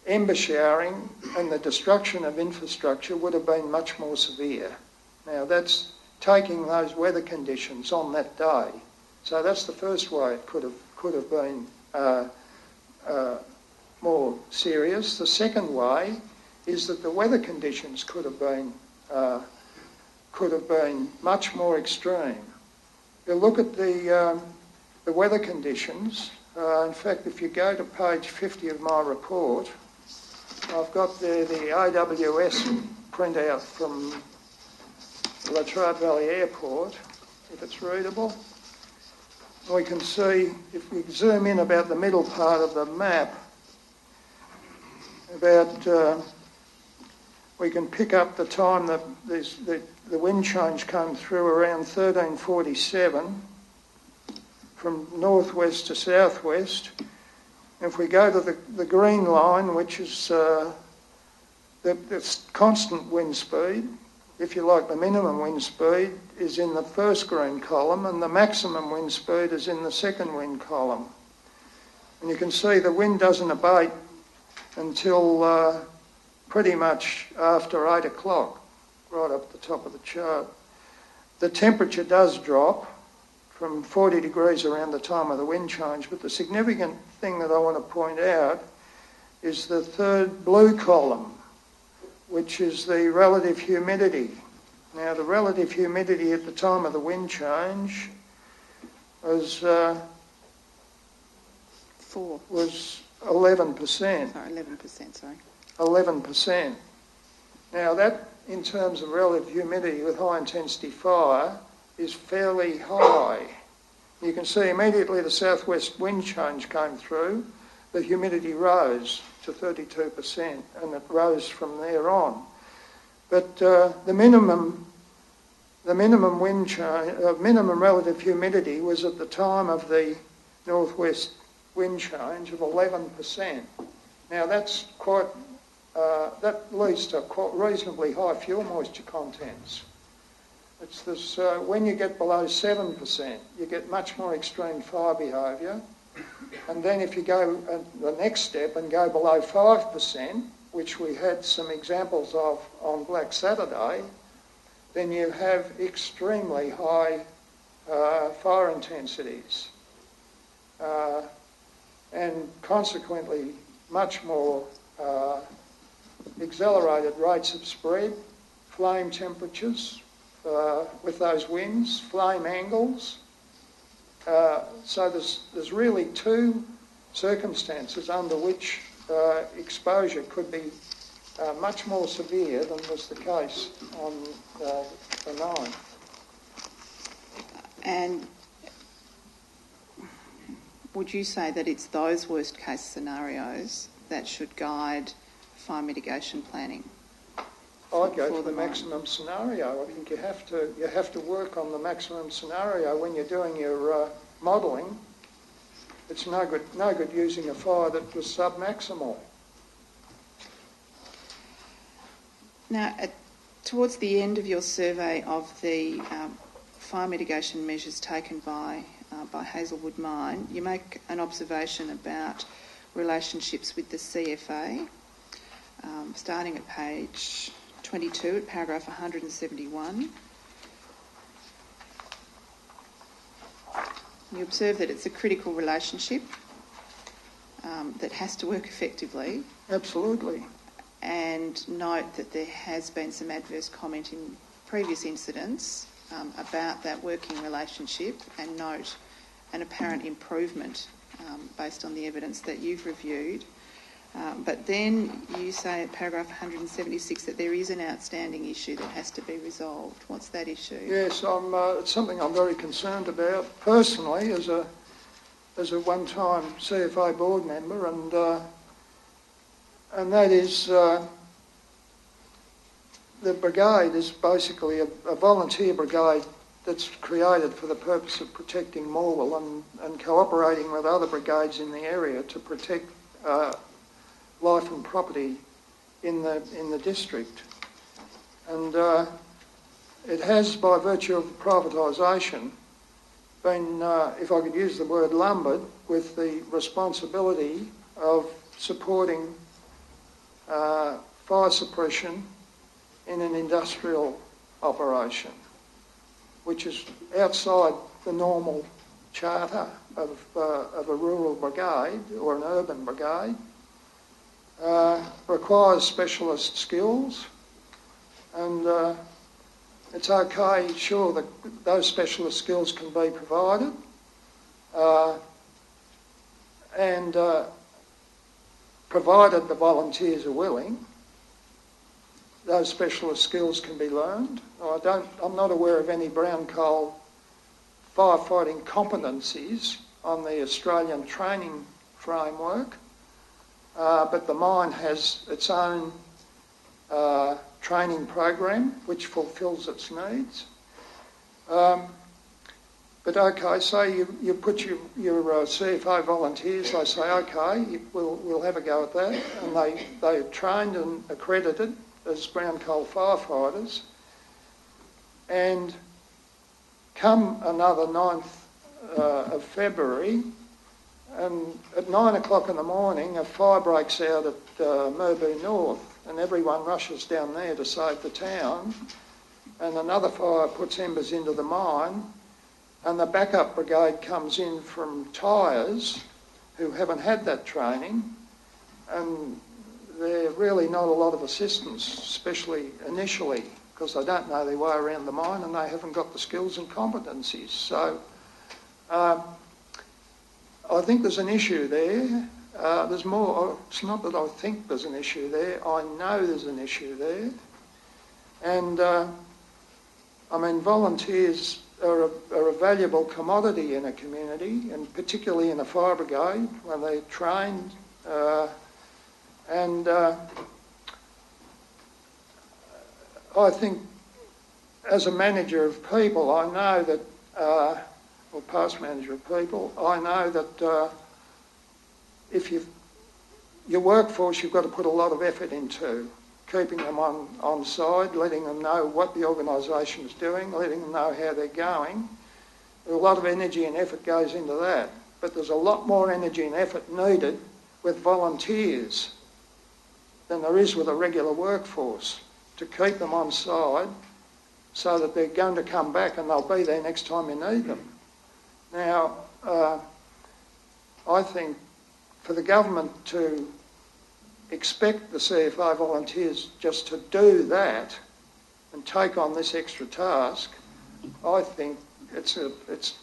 ember showering and the destruction of infrastructure would have been much more severe. Now, that's taking those weather conditions on that day. So that's the first way it could have been more serious. The second way is that the weather conditions could have been could have been much more extreme. You look at the weather conditions. In fact, if you go to page 50 of my report, I've got there the AWS printout from Latrobe Valley Airport, if it's readable. We can see, if we zoom in about the middle part of the map, we can pick up the time that the wind change came through around 1347 from northwest to southwest. If we go to the green line, which is the constant wind speed, if you like, the minimum wind speed is in the first green column and the maximum wind speed is in the second wind column. And you can see the wind doesn't abate until pretty much after 8 o'clock, right up the top of the chart. The temperature does drop from 40 degrees around the time of the wind change, but the significant thing that I want to point out is the third blue column, which is the relative humidity. Now, the relative humidity at the time of the wind change was 11%. Sorry, 11%, sorry. 11%. Now, that, in terms of relative humidity with high-intensity fire, is fairly high. You can see immediately the southwest wind change came through, the humidity rose to 32%, and it rose from there on. But the minimum wind change, minimum relative humidity was at the time of the northwest wind change of 11%. Now that's quite that leads to quite reasonably high fuel moisture contents. It's this when you get below 7%, you get much more extreme fire behaviour. And then if you go the next step and go below 5%, which we had some examples of on Black Saturday, then you have extremely high fire intensities and consequently much more accelerated rates of spread, flame temperatures with those winds, flame angles. So there's really two circumstances under which exposure could be much more severe than was the case on the 9th. And would you say that it's those worst case scenarios that should guide fire mitigation planning? I'd go for the maximum scenario. I think you have to work on the maximum scenario when you're doing your modelling. It's no good using a fire that was sub-maximal. Now, towards the end of your survey of the fire mitigation measures taken by Hazelwood Mine, you make an observation about relationships with the CFA, starting at page 22 at paragraph 171. You observe that it's a critical relationship that has to work effectively. Absolutely. And note that there has been some adverse comment in previous incidents about that working relationship, and note an apparent improvement based on the evidence that you've reviewed. But then you say at paragraph 176 that there is an outstanding issue that has to be resolved. What's that issue? Yes, it's something I'm very concerned about personally as a one-time CFA board member, and that is the brigade is basically a volunteer brigade that's created for the purpose of protecting Morwell and cooperating with other brigades in the area to protect life and property in the district. And it has, by virtue of privatisation, been, if I could use the word, lumbered with the responsibility of supporting fire suppression in an industrial operation, which is outside the normal charter of a rural brigade or an urban brigade, requires specialist skills, and it's okay, sure, that those specialist skills can be provided, and provided the volunteers are willing, those specialist skills can be learned. I'm not aware of any brown coal firefighting competencies on the Australian training framework, but the mine has its own training program which fulfills its needs. But okay, say you put your CFO volunteers, they say, okay, we'll have a go at that, and they're trained and accredited as brown coal firefighters, and come another 9th of February, and at 9 o'clock in the morning a fire breaks out at Morwell North, and everyone rushes down there to save the town, and another fire puts embers into the mine, and the backup brigade comes in from Tyres, who haven't had that training, and they're really not a lot of assistance, especially initially, because they don't know their way around the mine and they haven't got the skills and competencies. So I think there's an issue there. There's more. It's not that I think there's an issue there. I know there's an issue there. And, I mean, volunteers are a valuable commodity in a community, and particularly in a fire brigade when they're trained. I think as a manager of people, I know that, or past manager of people, I know that if your workforce, you've got to put a lot of effort into keeping them on side, letting them know what the organisation is doing, letting them know how they're going. A lot of energy and effort goes into that, but there's a lot more energy and effort needed with volunteers than there is with a regular workforce to keep them on side so that they're going to come back and they'll be there next time you need them. Now, I think for the government to expect the CFA volunteers just to do that and take on this extra task, I think it's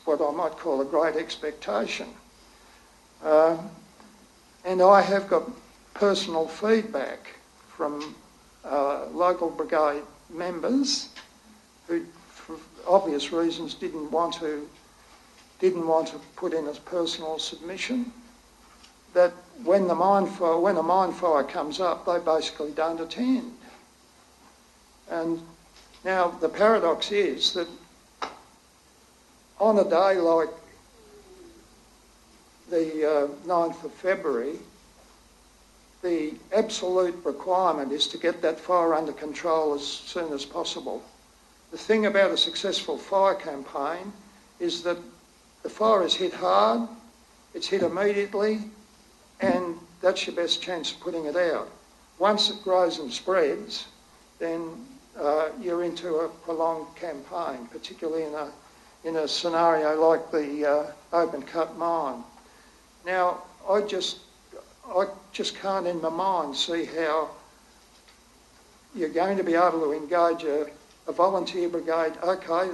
what I might call a great expectation. And I have got personal feedback from local brigade members who, for obvious reasons, didn't want to put in a personal submission, that when a mine fire comes up, they basically don't attend. And now the paradox is that on a day like the 9th of February, the absolute requirement is to get that fire under control as soon as possible. The thing about a successful fire campaign is that the fire is hit hard, it's hit immediately, and that's your best chance of putting it out. Once it grows and spreads, then you're into a prolonged campaign, particularly in a scenario like the open cut mine. Now, I just can't in my mind see how you're going to be able to engage a volunteer brigade. Okay,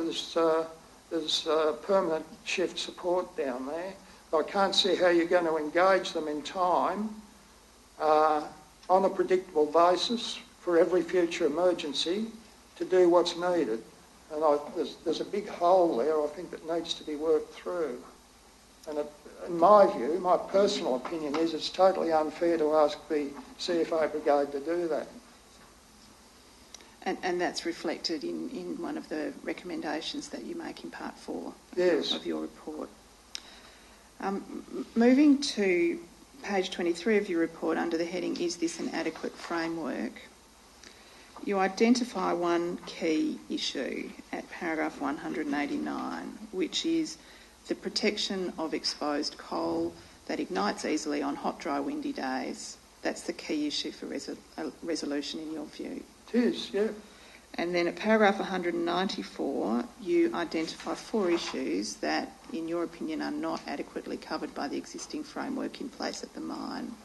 there's permanent shift support down there. I can't see how you're going to engage them in time on a predictable basis for every future emergency to do what's needed. And there's a big hole there, I think, that needs to be worked through. And in my view, my personal opinion is it's totally unfair to ask the CFA brigade to do that. And that's reflected in one of the recommendations that you make in part 4 of your report. Moving to page 23 of your report under the heading, Is this an adequate framework? You identify one key issue at paragraph 189, which is the protection of exposed coal that ignites easily on hot, dry, windy days. That's the key issue for resolution in your view. It is, yeah. And then at paragraph 194, you identify 4 issues that, in your opinion, are not adequately covered by the existing framework in place at the mine.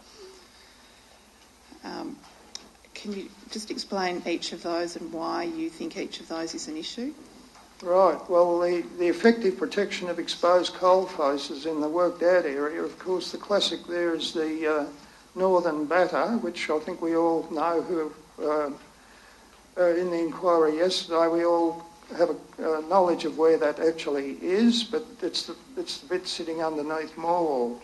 can you just explain each of those and why you think each of those is an issue? Right. Well, the effective protection of exposed coal faces in the worked out area, of course, the classic there is the northern batter, which I think we all know who in the inquiry yesterday, we all have a knowledge of where that actually is, but it's the bit sitting underneath Morwell.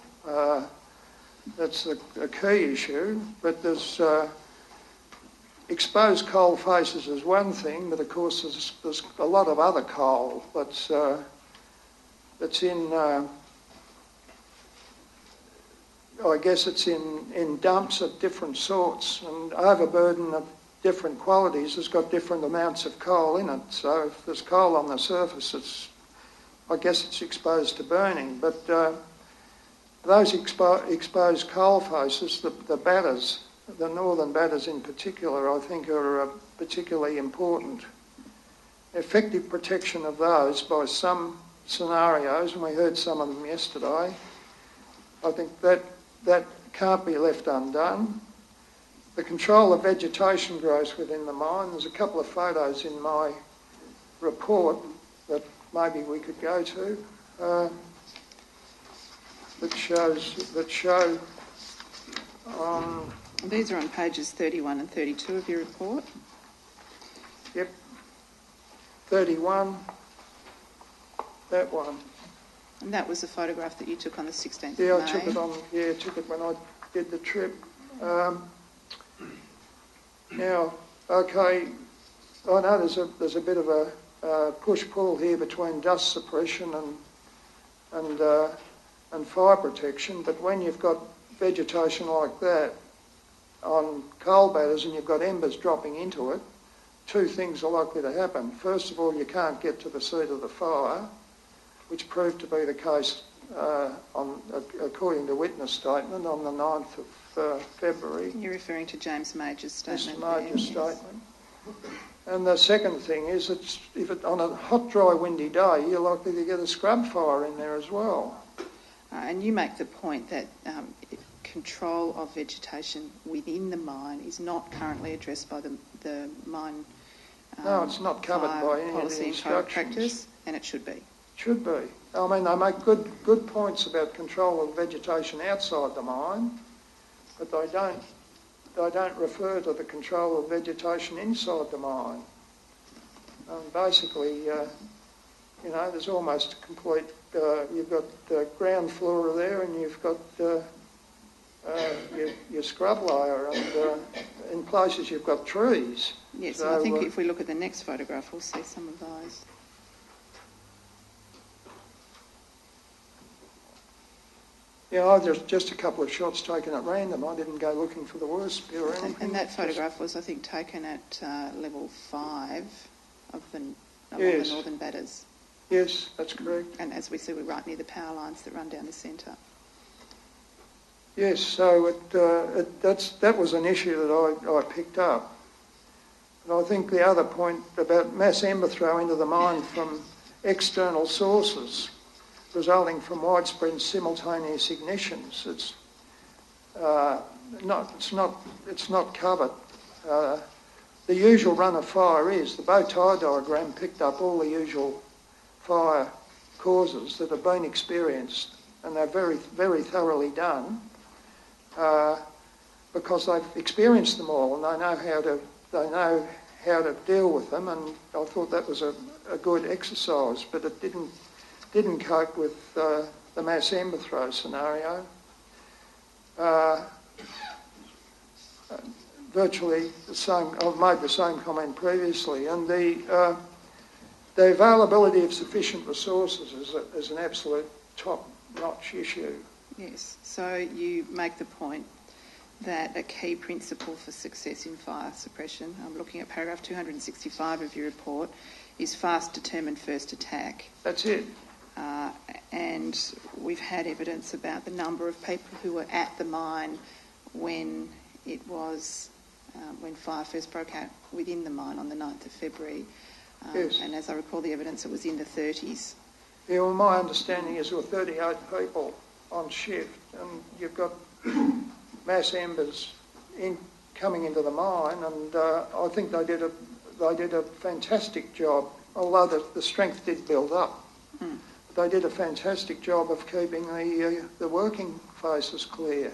That's a key issue, but there's exposed coal faces is one thing, but of course there's a lot of other coal that's in, I guess it's in dumps of different sorts, and overburden of different qualities has got different amounts of coal in it. So if there's coal on the surface, I guess it's exposed to burning. But those exposed coal faces, the batters, the northern batters in particular, I think are particularly important. Effective protection of those by some scenarios, and we heard some of them yesterday, I think that can't be left undone. The control of vegetation growth within the mine, there's a couple of photos in my report that maybe we could go to that show These are on pages 31 and 32 of your report. Yep. 31, that one. And that was a photograph that you took on the 16th Yeah, of May. I took it when I did the trip. Now, okay, I know there's a bit of a push-pull here between dust suppression and fire protection, but when you've got vegetation like that on coal batters and you've got embers dropping into it, two things are likely to happen. First of all, you can't get to the seat of the fire, which proved to be the case according to witness statement on the 9th of February. You're referring to James Major's statement. Mr. Major's statement. And the second thing is that on a hot, dry, windy day, you're likely to get a scrub fire in there as well. And you make the point that control of vegetation within the mine is not currently addressed by the mine No, it's not covered by any of the policy and code of practice, instructions. and it should be. Should be. I mean, they make good points about control of vegetation outside the mine, but they don't refer to the control of vegetation inside the mine. Basically, there's almost a complete. You've got ground flora there, and you've got your scrub layer, and in places you've got trees. Yes, so, and I think if we look at the next photograph, we'll see some of those. Yeah, there's just a couple of shots taken at random. I didn't go looking for the worst bit or anything. And that photograph was, I think, taken at level 5 of the northern batters. Yes, that's correct. And as we see, we're right near the power lines that run down the centre. Yes, so that was an issue that I picked up. And I think the other point about mass ember throw into the mine from external sources resulting from widespread simultaneous ignitions, it's not covered. The usual run of fire is the bow tie diagram picked up all the usual fire causes that have been experienced, and they're very, very thoroughly done because they've experienced them all and they know how to deal with them. And I thought that was a good exercise, but it didn't cope with the mass ember throw scenario. Virtually the same. I've made the same comment previously, and the availability of sufficient resources is an absolute top-notch issue. Yes, so you make the point that a key principle for success in fire suppression, I'm looking at paragraph 265 of your report, is fast, determined, first attack. That's it. And we've had evidence about the number of people who were at the mine when it was, when fire first broke out within the mine on the 9th of February. Yes. And as I recall the evidence, it was in the 30s. Yeah, well, my understanding is there were 38 people on shift, and you've got mass embers coming into the mine, and I think they did a fantastic job, although the strength did build up. Mm. They did a fantastic job of keeping the working faces clear.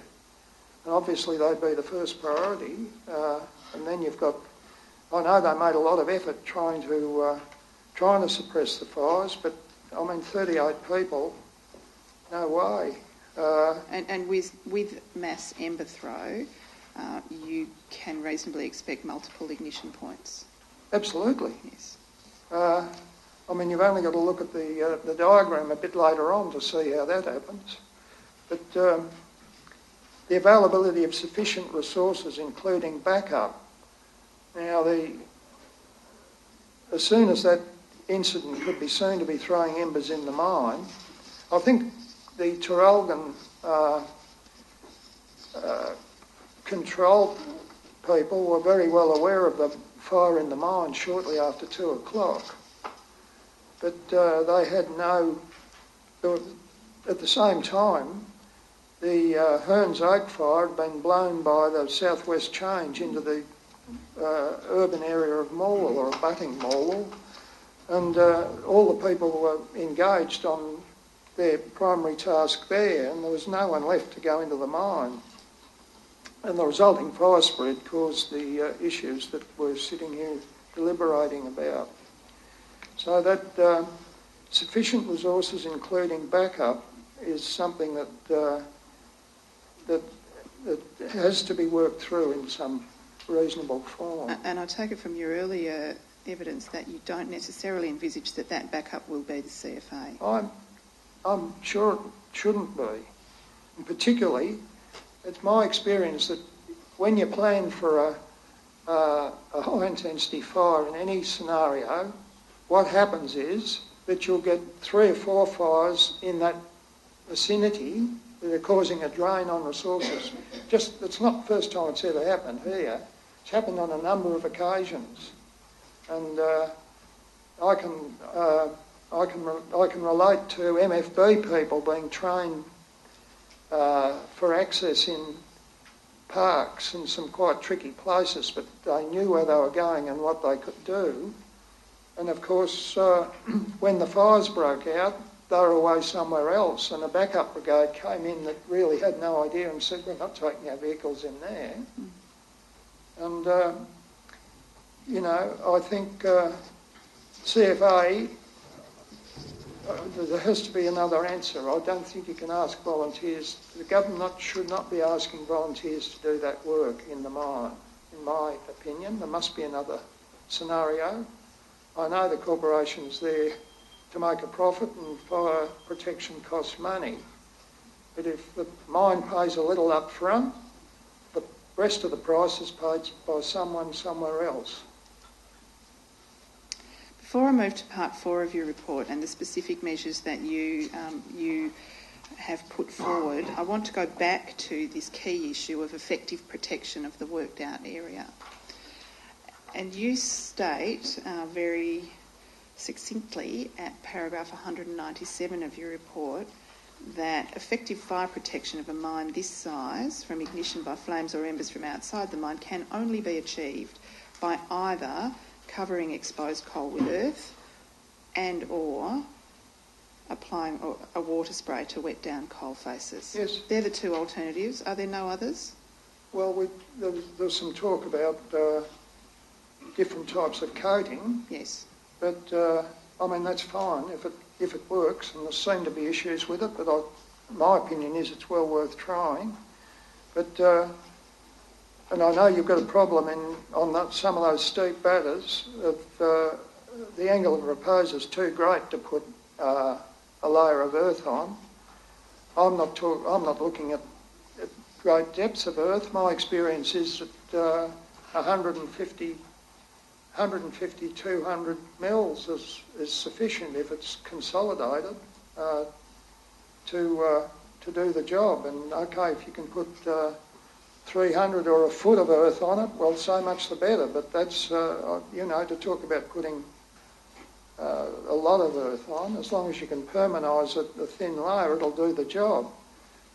And obviously they'd be the first priority. And then you've got, I know they made a lot of effort trying to suppress the fires, but I mean 38 people, no way. And with mass ember throw, you can reasonably expect multiple ignition points. Absolutely. Yes. I mean, you've only got to look at the diagram a bit later on to see how that happens. But the availability of sufficient resources, including backup. Now, as soon as that incident could be seen to be throwing embers in the mine, I think the Traralgon control people were very well aware of the fire in the mine shortly after 2 o'clock. But they had at the same time, the Hearns Oak fire had been blown by the southwest change into the urban area of Morwell, or abutting Morwell, and all the people were engaged on their primary task there, and there was no one left to go into the mine. And the resulting fire spread caused the issues that we're sitting here deliberating about. So that sufficient resources, including backup, is something that has to be worked through in some reasonable form. And I take it from your earlier evidence that you don't necessarily envisage that backup will be the CFA. I'm sure it shouldn't be. And particularly, it's my experience that when you plan for a high-intensity fire in any scenario, what happens is that you'll get 3 or 4 fires in that vicinity that are causing a drain on resources. It's not the first time it's ever happened here. It's happened on a number of occasions. And I can relate to MFB people being trained for access in parks in some quite tricky places, but they knew where they were going and what they could do. And of course, when the fires broke out, they were away somewhere else, and a backup brigade came in that really had no idea and said, we're not taking our vehicles in there. And, I think CFA, there has to be another answer. I don't think you can ask volunteers. The government should not be asking volunteers to do that work in the mine, in my opinion. There must be another scenario. I know the corporation's there to make a profit and fire protection costs money. But if the mine pays a little up front, the rest of the price is paid by someone somewhere else. Before I move to part 4 of your report and the specific measures that you have put forward, I want to go back to this key issue of effective protection of the worked out area. And you state very succinctly at paragraph 197 of your report that effective fire protection of a mine this size from ignition by flames or embers from outside the mine can only be achieved by either covering exposed coal with earth and or applying a water spray to wet down coal faces. Yes. They're the 2 alternatives. Are there no others? Well, there's some talk about different types of coating. Yes. But, that's fine if it works, and there seem to be issues with it, but my opinion is it's well worth trying. But, and I know you've got a problem on some of those steep batters of the angle of repose is too great to put a layer of earth on. I'm not looking at great depths of earth. My experience is that 150, 200 mils is sufficient if it's consolidated to do the job. And okay, if you can put 300 or a foot of earth on it, well, so much the better. But that's, to talk about putting a lot of earth on, as long as you can permanise a thin layer, it'll do the job.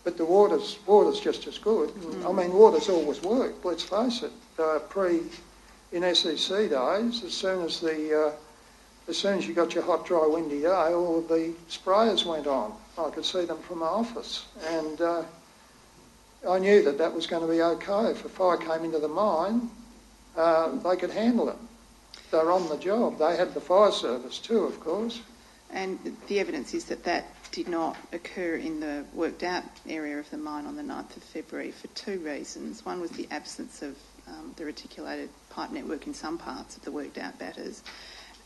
but the water's just as good. I mean, water's always worked, let's face it. In SEC days, as soon as you got your hot, dry, windy day, all of the sprayers went on. I could see them from my office, and I knew that was going to be okay. If a fire came into the mine, they could handle it. They were on the job. They had the fire service too, of course. And the evidence is that did not occur in the worked out area of the mine on the 9th of February for two reasons. One was the absence of the reticulated pipe network in some parts of the worked out batters,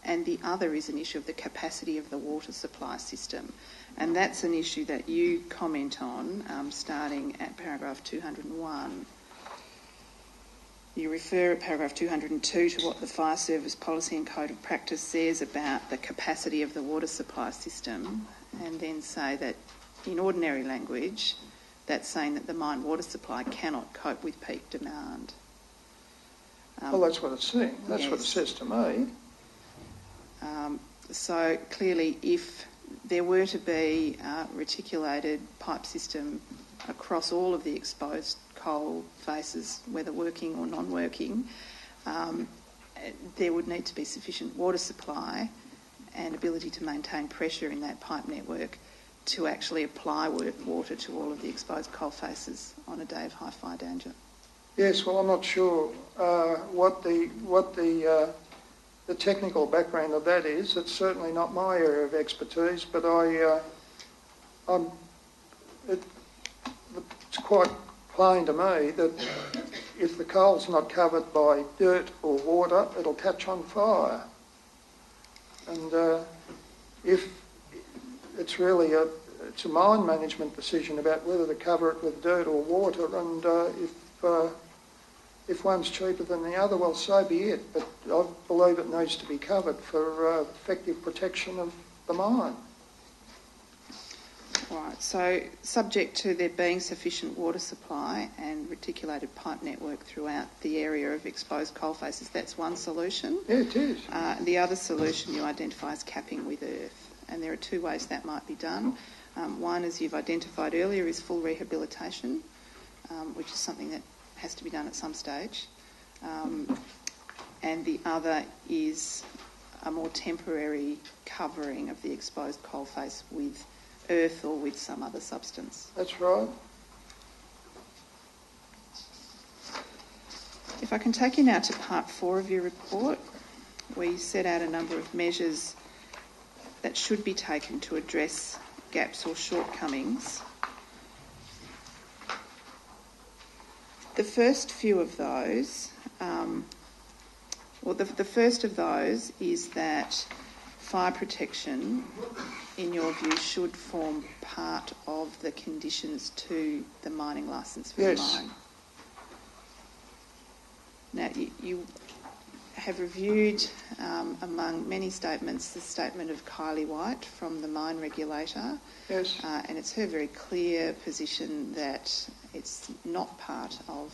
and the other is an issue of the capacity of the water supply system. And that's an issue that you comment on starting at paragraph 201. You refer at paragraph 202 to what the Fire Service Policy and Code of Practice says about the capacity of the water supply system, and then say that in ordinary language, that's saying that the mine water supply cannot cope with peak demand. Well, that's what it's saying. That's what it says to me. So clearly, if there were to be a reticulated pipe system across all of the exposed coal faces, whether working or non-working, there would need to be sufficient water supply and ability to maintain pressure in that pipe network to actually apply water to all of the exposed coal faces on a day of high fire danger. Yes, well, I'm not sure what the technical background of that is. It's certainly not my area of expertise, but it's quite plain to me that if the coal's not covered by dirt or water, it'll catch on fire. And if it's really it's a mine management decision about whether to cover it with dirt or water, and if one's cheaper than the other, well, so be it. But I believe it needs to be covered for effective protection of the mine. Right, so subject to there being sufficient water supply and reticulated pipe network throughout the area of exposed coal faces, that's one solution. Yeah, it is. The other solution you identify is capping with earth, and there are two ways that might be done. One, as you've identified earlier, is full rehabilitation, which is something that has to be done at some stage. And the other is a more temporary covering of the exposed coal face with earth or with some other substance. That's right. If I can take you now to part 4 of your report, where you set out a number of measures that should be taken to address gaps or shortcomings. The first few of those, the first of those is that fire protection, in your view, should form part of the conditions to the mining licence for the mine. Now, you have reviewed, among many statements, the statement of Kylie White from the mine regulator. Yes. And it's her very clear position that it's not part of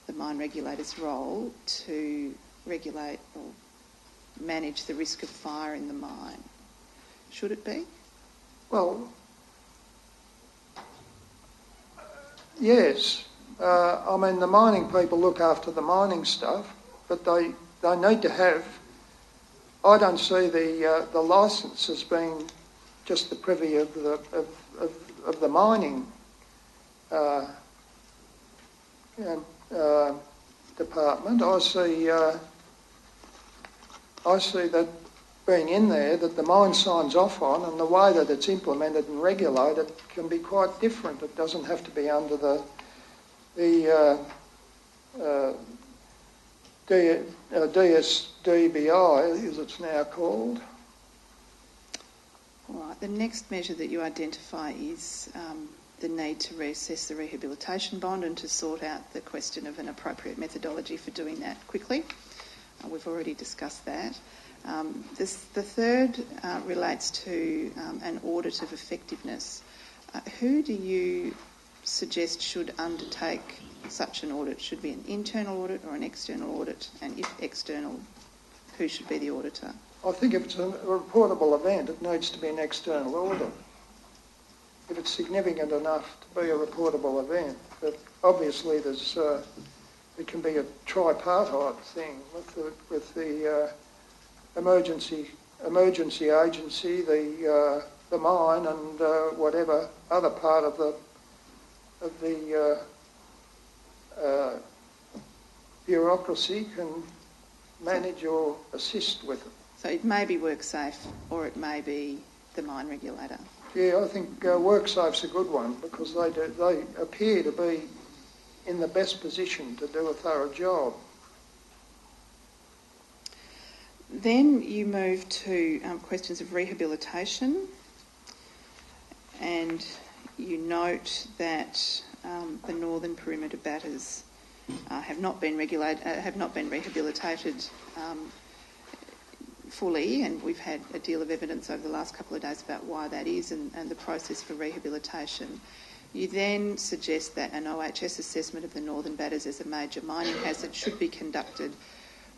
the mine regulator's role to regulate or manage the risk of fire in the mine. Should it be? Well, yes. I mean, the mining people look after the mining stuff, but they need to have. I don't see the licence as being just the privy of the mining department. I see that being in there, that the mine signs off on, and the way that it's implemented and regulated can be quite different. It doesn't have to be under the DSDBI, as it's now called. All right. The next measure that you identify is the need to reassess the rehabilitation bond and to sort out the question of an appropriate methodology for doing that quickly. We've already discussed that. The third relates to an audit of effectiveness. Who do you suggest should undertake such an audit? Should it be an internal audit or an external audit? And if external, who should be the auditor? I think if it's a reportable event, it needs to be an external audit. if it's significant enough to be a reportable event. But obviously it can be a tripartite thing with the emergency agency, the mine, and whatever other part of the bureaucracy can manage or assist with it. So it may be WorkSafe or it may be the mine regulator. Yeah, I think WorkSafe's a good one because they appear to be in the best position to do a thorough job. Then you move to questions of rehabilitation, and you note that the northern perimeter batters have not been rehabilitated fully, and we've had a deal of evidence over the last couple of days about why that is and the process for rehabilitation. You then suggest that an OHS assessment of the northern batters as a major mining hazard should be conducted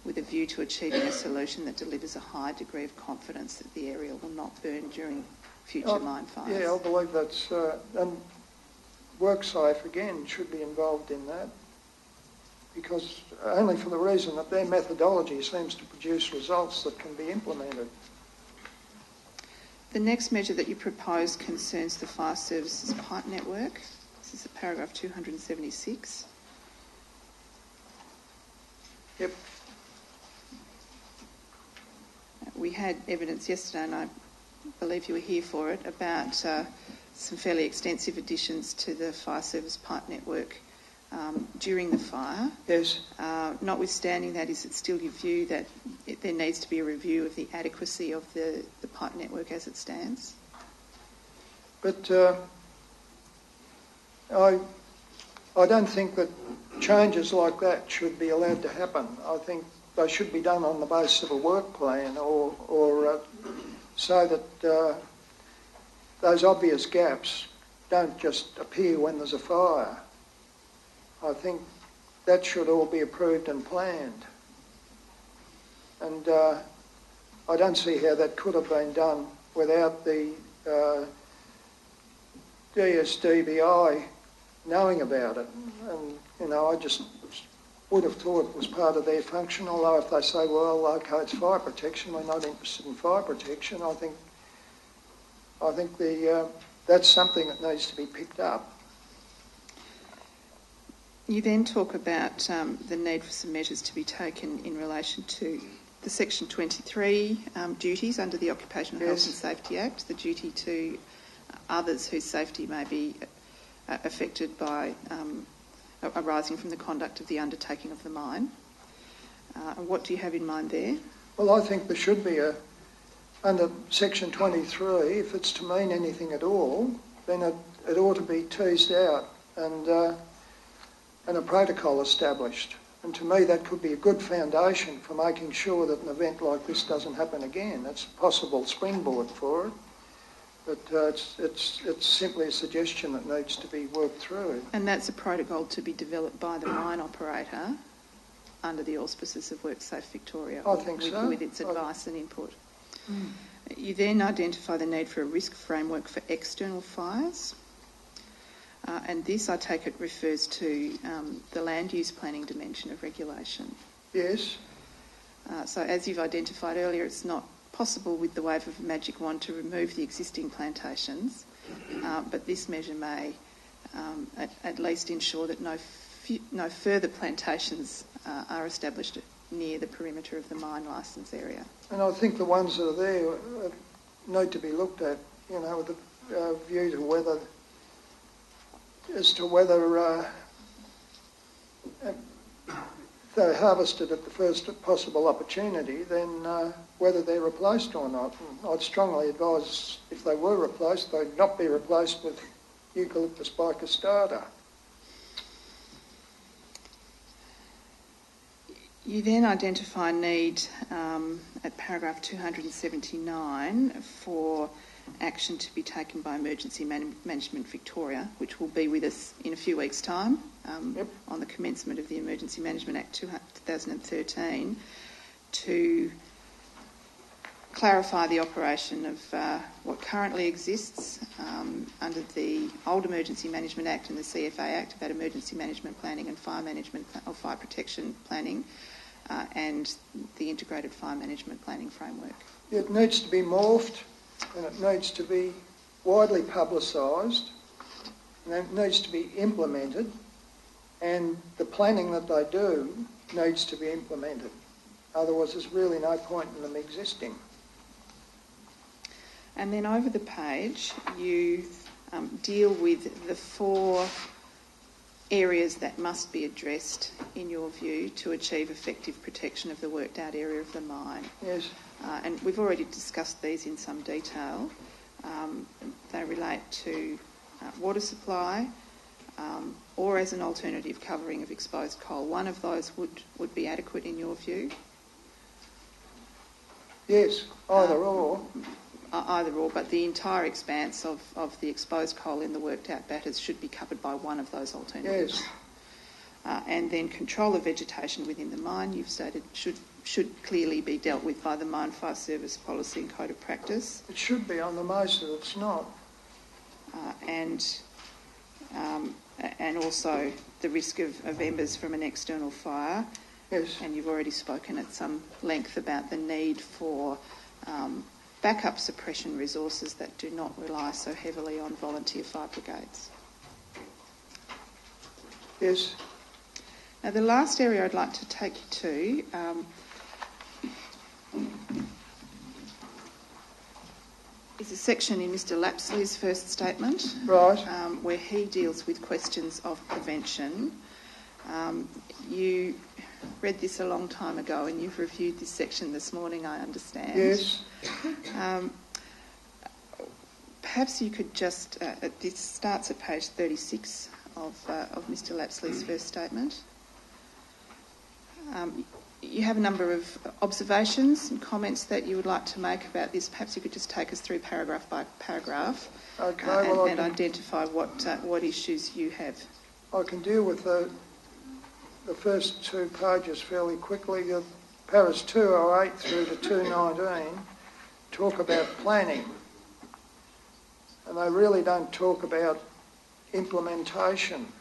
with a view to achieving a solution that delivers a high degree of confidence that the area will not burn during future mine fires. Yeah, I believe that's... and WorkSafe, again, should be involved in that because only for the reason that their methodology seems to produce results that can be implemented. The next measure that you propose concerns the fire services pipe network. This is paragraph 276. Yep. We had evidence yesterday, and I believe you were here for it, about some fairly extensive additions to the fire service pipe network during the fire. Yes. Notwithstanding that, is it still your view that there needs to be a review of the adequacy of the pipe network as it stands? But I don't think that changes like that should be allowed to happen. I think they should be done on the basis of a work plan or so that those obvious gaps don't just appear when there's a fire. I think that should all be approved and planned. And I don't see how that could have been done without the DSDBI knowing about it. And, I just would have thought it was part of their function, although if they say, well, OK, it's fire protection, we're not interested in fire protection, I think that's something that needs to be picked up. You then talk about the need for some measures to be taken in relation to the Section 23 duties under the Occupational Health and Safety Act, the duty to others whose safety may be affected by arising from the conduct of the undertaking of the mine. What do you have in mind there? Well, I think there should be under Section 23, if it's to mean anything at all, then it ought to be teased out and a protocol established. And to me, that could be a good foundation for making sure that an event like this doesn't happen again. It's a possible springboard for it, but it's simply a suggestion that needs to be worked through. And that's a protocol to be developed by the mine operator under the auspices of WorkSafe Victoria. I think so. With its advice and input. You then identify the need for a risk framework for external fires. And this, I take it, refers to the land use planning dimension of regulation. Yes. So as you've identified earlier, it's not possible with the wave of a magic wand to remove the existing plantations, but this measure may at least ensure that no further plantations are established near the perimeter of the mine licence area. And I think the ones that are there need to be looked at, with a view to whether they're harvested at the first possible opportunity, then whether they're replaced or not. And I'd strongly advise if they were replaced, they'd not be replaced with Eucalyptus bicastata. You then identify a need at paragraph 279 for action to be taken by Emergency Management Victoria, which will be with us in a few weeks' time on the commencement of the Emergency Management Act 2013, to clarify the operation of what currently exists under the old Emergency Management Act and the CFA Act about emergency management planning and fire management or fire protection planning and the integrated fire management planning framework. It needs to be morphed and it needs to be widely publicised and it needs to be implemented, and the planning that they do needs to be implemented. Otherwise there's really no point in them existing. And then over the page, you deal with the 4 areas that must be addressed, in your view, to achieve effective protection of the worked out area of the mine. Yes. And we've already discussed these in some detail. They relate to water supply or as an alternative covering of exposed coal. One of those would be adequate in your view? Yes, either or. Either or, but the entire expanse of the exposed coal in the worked out batters should be covered by one of those alternatives. Yes. And then control of vegetation within the mine, you've stated, should clearly be dealt with by the Mine Fire Service Policy and Code of Practice. It should be, on the most of it's not. And also the risk of embers from an external fire. Yes. And you've already spoken at some length about the need for backup suppression resources that do not rely so heavily on volunteer fire brigades. Yes. Now, the last area I'd like to take you to is a section in Mr Lapsley's first statement, Right. where he deals with questions of prevention. You read this a long time ago and you've reviewed this section this morning, I understand. Yes. Perhaps you could just, this starts at page 36 of Mr Lapsley's first statement. You have a number of observations and comments that you would like to make about this. Perhaps you could just take us through paragraph by paragraph and identify what issues you have. I can deal with the first 2 pages fairly quickly. Paras 208 through to 219 talk about planning, and they really don't talk about implementation.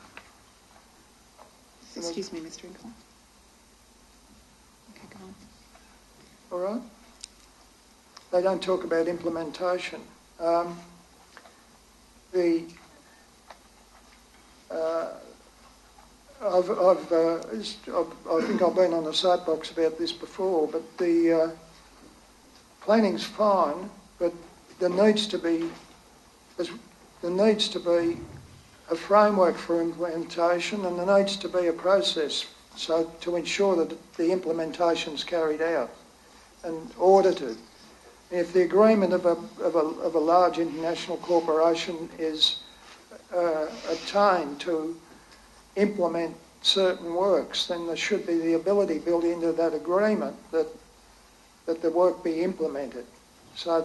Excuse me, Mr Inkle. Okay, go on. All right? They don't talk about implementation. I think I've been on the soapbox about this before, but the planning's fine, but there needs to be a framework for implementation, and there needs to be a process so to ensure that the implementation's carried out and audited. If the agreement of a large international corporation is obtained to implement certain works, then there should be the ability built into that agreement that the work be implemented, so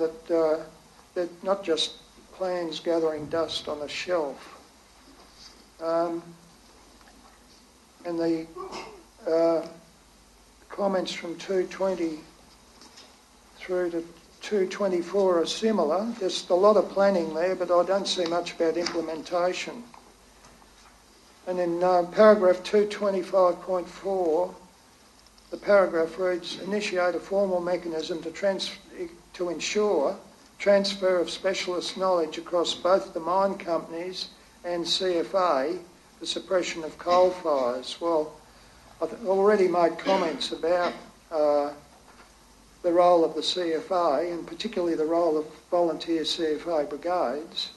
that not just plans gathering dust on a shelf. And the comments from 220 through to 224 are similar. There's a lot of planning there, but I don't see much about implementation. And in paragraph 225.4, the paragraph reads, initiate a formal mechanism to ensure transfer of specialist knowledge across both the mine companies and CFA for suppression of coal fires. Well, I've already made comments about the role of the CFA, and particularly the role of volunteer CFA brigades,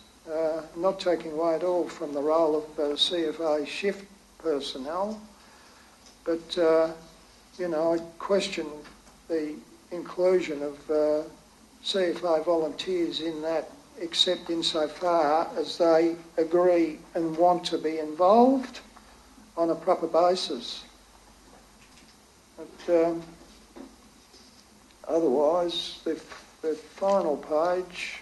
not taking away at all from the role of CFA shift personnel, but, I question the inclusion of CFA volunteers in that, except insofar as they agree and want to be involved on a proper basis. But otherwise, the final page,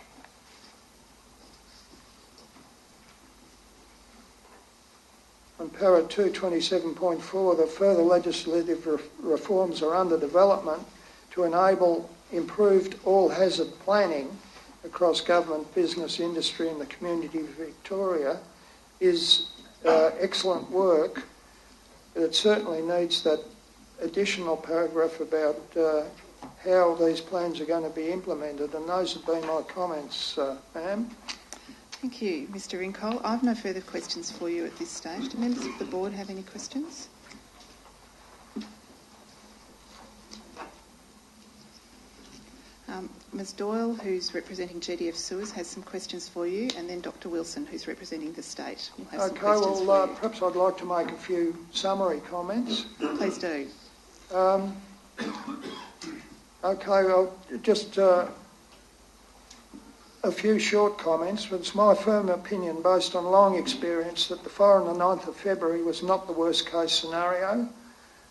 on para 227.4, the further legislative reforms are under development to enable improved all hazard planning across government, business, industry and the community of Victoria is excellent work. It certainly needs that additional paragraph about how these plans are going to be implemented, and those have been my comments, ma'am. Thank you, Mr Incoll. I've no further questions for you at this stage. Do members of the board have any questions? Ms Doyle, who's representing GDF Sewers, has some questions for you, and then Dr Wilson, who's representing the state, will have some questions for you. Perhaps I'd like to make a few summary comments. Please do. Just a few short comments. But it's my firm opinion, based on long experience, that the fire on the 9th of February was not the worst case scenario.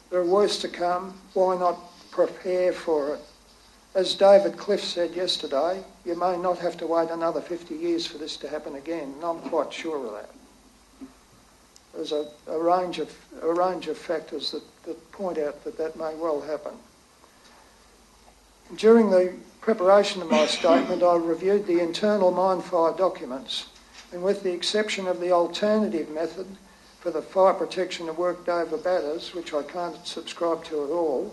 There are worse to come. Why not prepare for it? As David Cliff said yesterday, you may not have to wait another 50 years for this to happen again, and I'm quite sure of that. There's a range of factors that point out that may well happen. During the preparation of my statement, I reviewed the internal mine fire documents, and with the exception of the alternative method for the fire protection of worked over batters, which I can't subscribe to at all,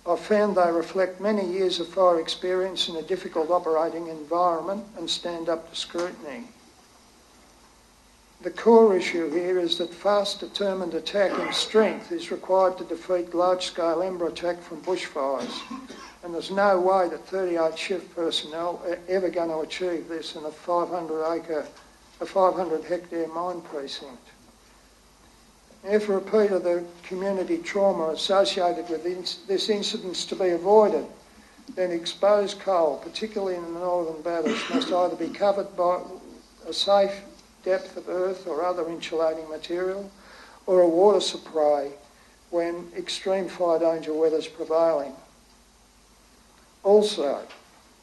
I found they reflect many years of fire experience in a difficult operating environment and stand up to scrutiny. The core issue here is that fast, determined attack in strength is required to defeat large-scale ember attack from bushfires, and there's no way that 38 shift personnel are ever going to achieve this in a 500-hectare mine precinct. If a repeat of the community trauma associated with this incident is to be avoided, then exposed coal, particularly in the northern batters, must either be covered by a safe depth of earth or other insulating material, or a water supply when extreme fire danger weather is prevailing. Also,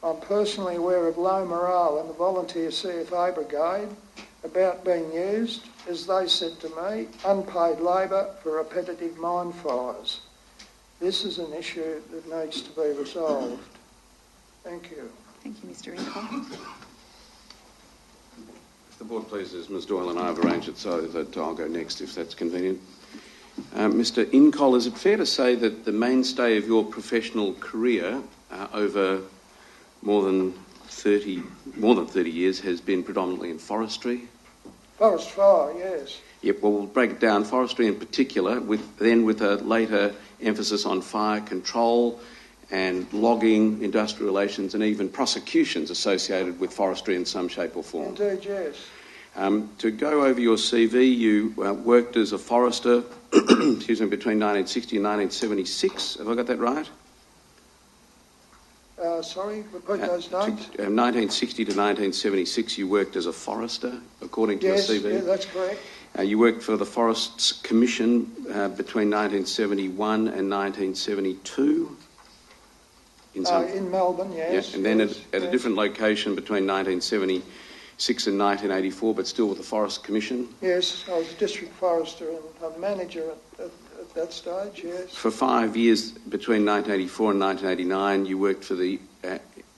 I'm personally aware of low morale in the volunteer CFA brigade about being used, as they said to me, unpaid labour for repetitive mine fires. This is an issue that needs to be resolved. Thank you. Thank you, Mr Incoll. If the board pleases, Ms Doyle and I have arranged it so that I'll go next if that's convenient. Mr Incoll, is it fair to say that the mainstay of your professional career over more than 30 years has been predominantly in forestry? Forest fire, yes. Yep, well, we'll break it down. Forestry in particular, with a later emphasis on fire control and logging, industrial relations, and even prosecutions associated with forestry in some shape or form. Indeed, yes. To go over your CV, you worked as a forester between 1960 and 1976. Have I got that right? Sorry, repeat those dates. 1960 to 1976, you worked as a forester, according to your CV. Yes, that's correct. You worked for the Forests Commission between 1971 and 1972. In Melbourne, yes. Yeah, and then yes, at a different location between 1976 and 1984, but still with the Forest Commission. Yes, I was a district forester and a manager at that stage, yes. For 5 years, between 1984 and 1989, you worked for the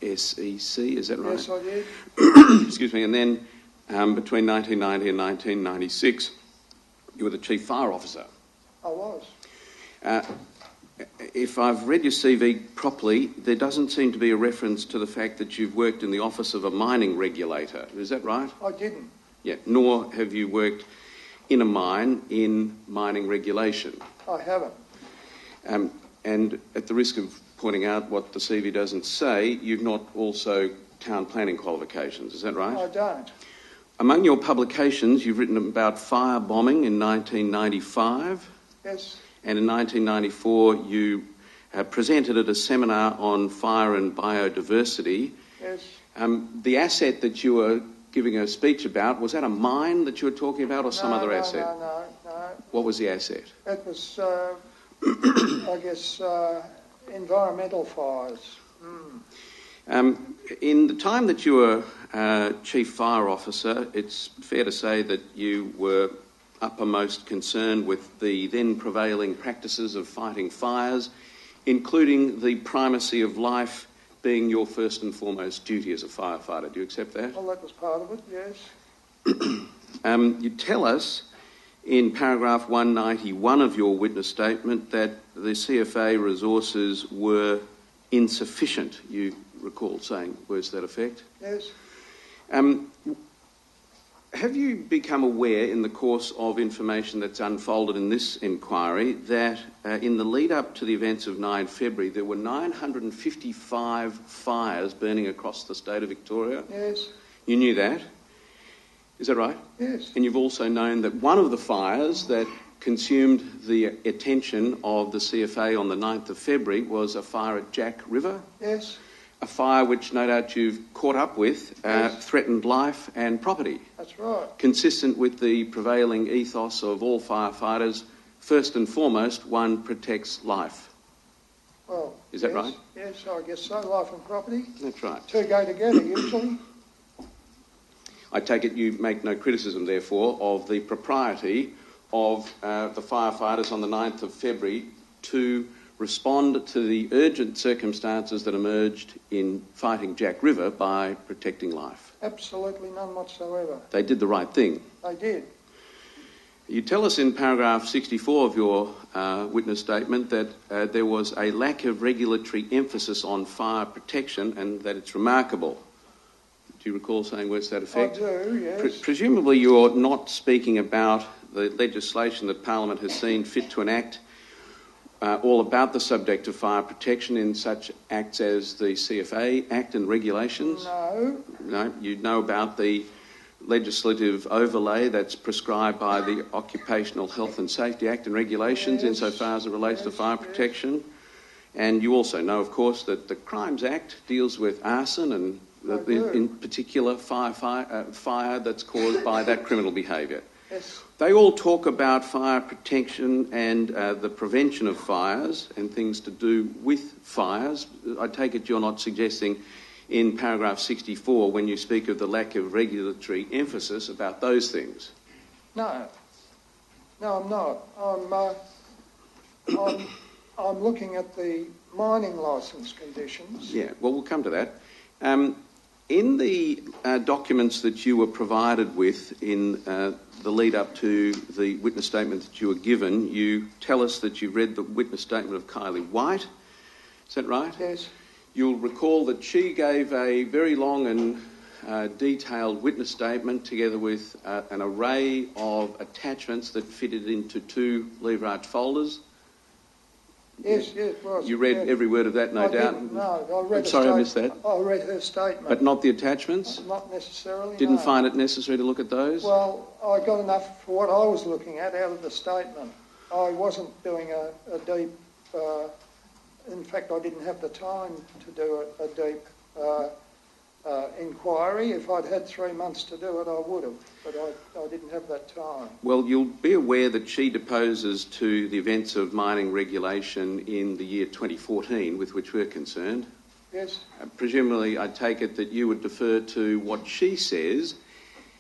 SEC, is that right? Yes, I did. Excuse me. And then between 1990 and 1996, you were the Chief Fire Officer. I was. If I've read your CV properly, there doesn't seem to be a reference to the fact that you've worked in the office of a mining regulator. Is that right? I didn't. Yeah, nor have you worked in a mine in mining regulation. I haven't. And at the risk of pointing out what the CV doesn't say, you've not also town planning qualifications. Is that right? I don't. Among your publications, you've written about fire bombing in 1995. Yes. And in 1994, you presented at a seminar on fire and biodiversity. Yes. The asset that you were giving a speech about, was that a mine that you were talking about or some other asset? No. What was the asset? It was, I guess, environmental fires. In the time that you were Chief Fire Officer, it's fair to say that you were uppermost concerned with the then prevailing practices of fighting fires, including the primacy of life being your first and foremost duty as a firefighter. Do you accept that? Well, that was part of it, yes. You tell us in paragraph 191 of your witness statement that the CFA resources were insufficient. You recall saying words to that effect? Yes. Have you become aware in the course of information that's unfolded in this inquiry that in the lead up to the events of 9 February there were 955 fires burning across the state of Victoria? Yes. You knew that? Is that right? Yes. And you've also known that one of the fires that consumed the attention of the CFA on the 9th of February was a fire at Jack River? Yes. A fire which no doubt you've caught up with, Yes. threatened life and property. That's right. Consistent with the prevailing ethos of all firefighters, first and foremost, one protects life. Well, Is that yes, right? Yes, I guess so. Life and property. That's right. Two go together usually. I take it you make no criticism, therefore, of the propriety of the firefighters on the 9th of February to respond to the urgent circumstances that emerged in fighting Jack River by protecting life. Absolutely none whatsoever. They did the right thing. They did. You tell us in paragraph 64 of your witness statement that there was a lack of regulatory emphasis on fire protection and that it's remarkable. Do you recall saying words to that effect? I do, yes. Presumably you're not speaking about the legislation that Parliament has seen fit to enact all about the subject of fire protection in such acts as the CFA Act and regulations? No. No, you know about the legislative overlay that's prescribed by the Occupational Health and Safety Act and regulations Yes. insofar as it relates to Yes, fire yes. protection. And you also know, of course, that the Crimes Act deals with arson and I do. in particular fire that's caused by that criminal behaviour. Yes. They all talk about fire protection and the prevention of fires and things to do with fires. I take it you're not suggesting in paragraph 64 when you speak of the lack of regulatory emphasis about those things. No. No, I'm not. I'm looking at the mining licence conditions. Yeah, well, we'll come to that. In the documents that you were provided with in the lead up to the witness statement that you were given, you tell us that you read the witness statement of Kylie White. Is that right? Yes. You'll recall that she gave a very long and detailed witness statement together with an array of attachments that fitted into 2 lever arch folders. Yes, it was. You read yes. every word of that, no I doubt? didn't, no, I read I'm sorry, I missed that. I read her statement. But not the attachments? Not necessarily, Didn't no. find it necessary to look at those? Well, I got enough for what I was looking at out of the statement. I wasn't doing a deep... in fact, I didn't have the time to do a deep inquiry. If I'd had 3 months to do it, I would have, but I didn't have that time. Well, you'll be aware that she deposes to the events of mining regulation in the year 2014 with which we're concerned. Yes. Presumably, I take it that you would defer to what she says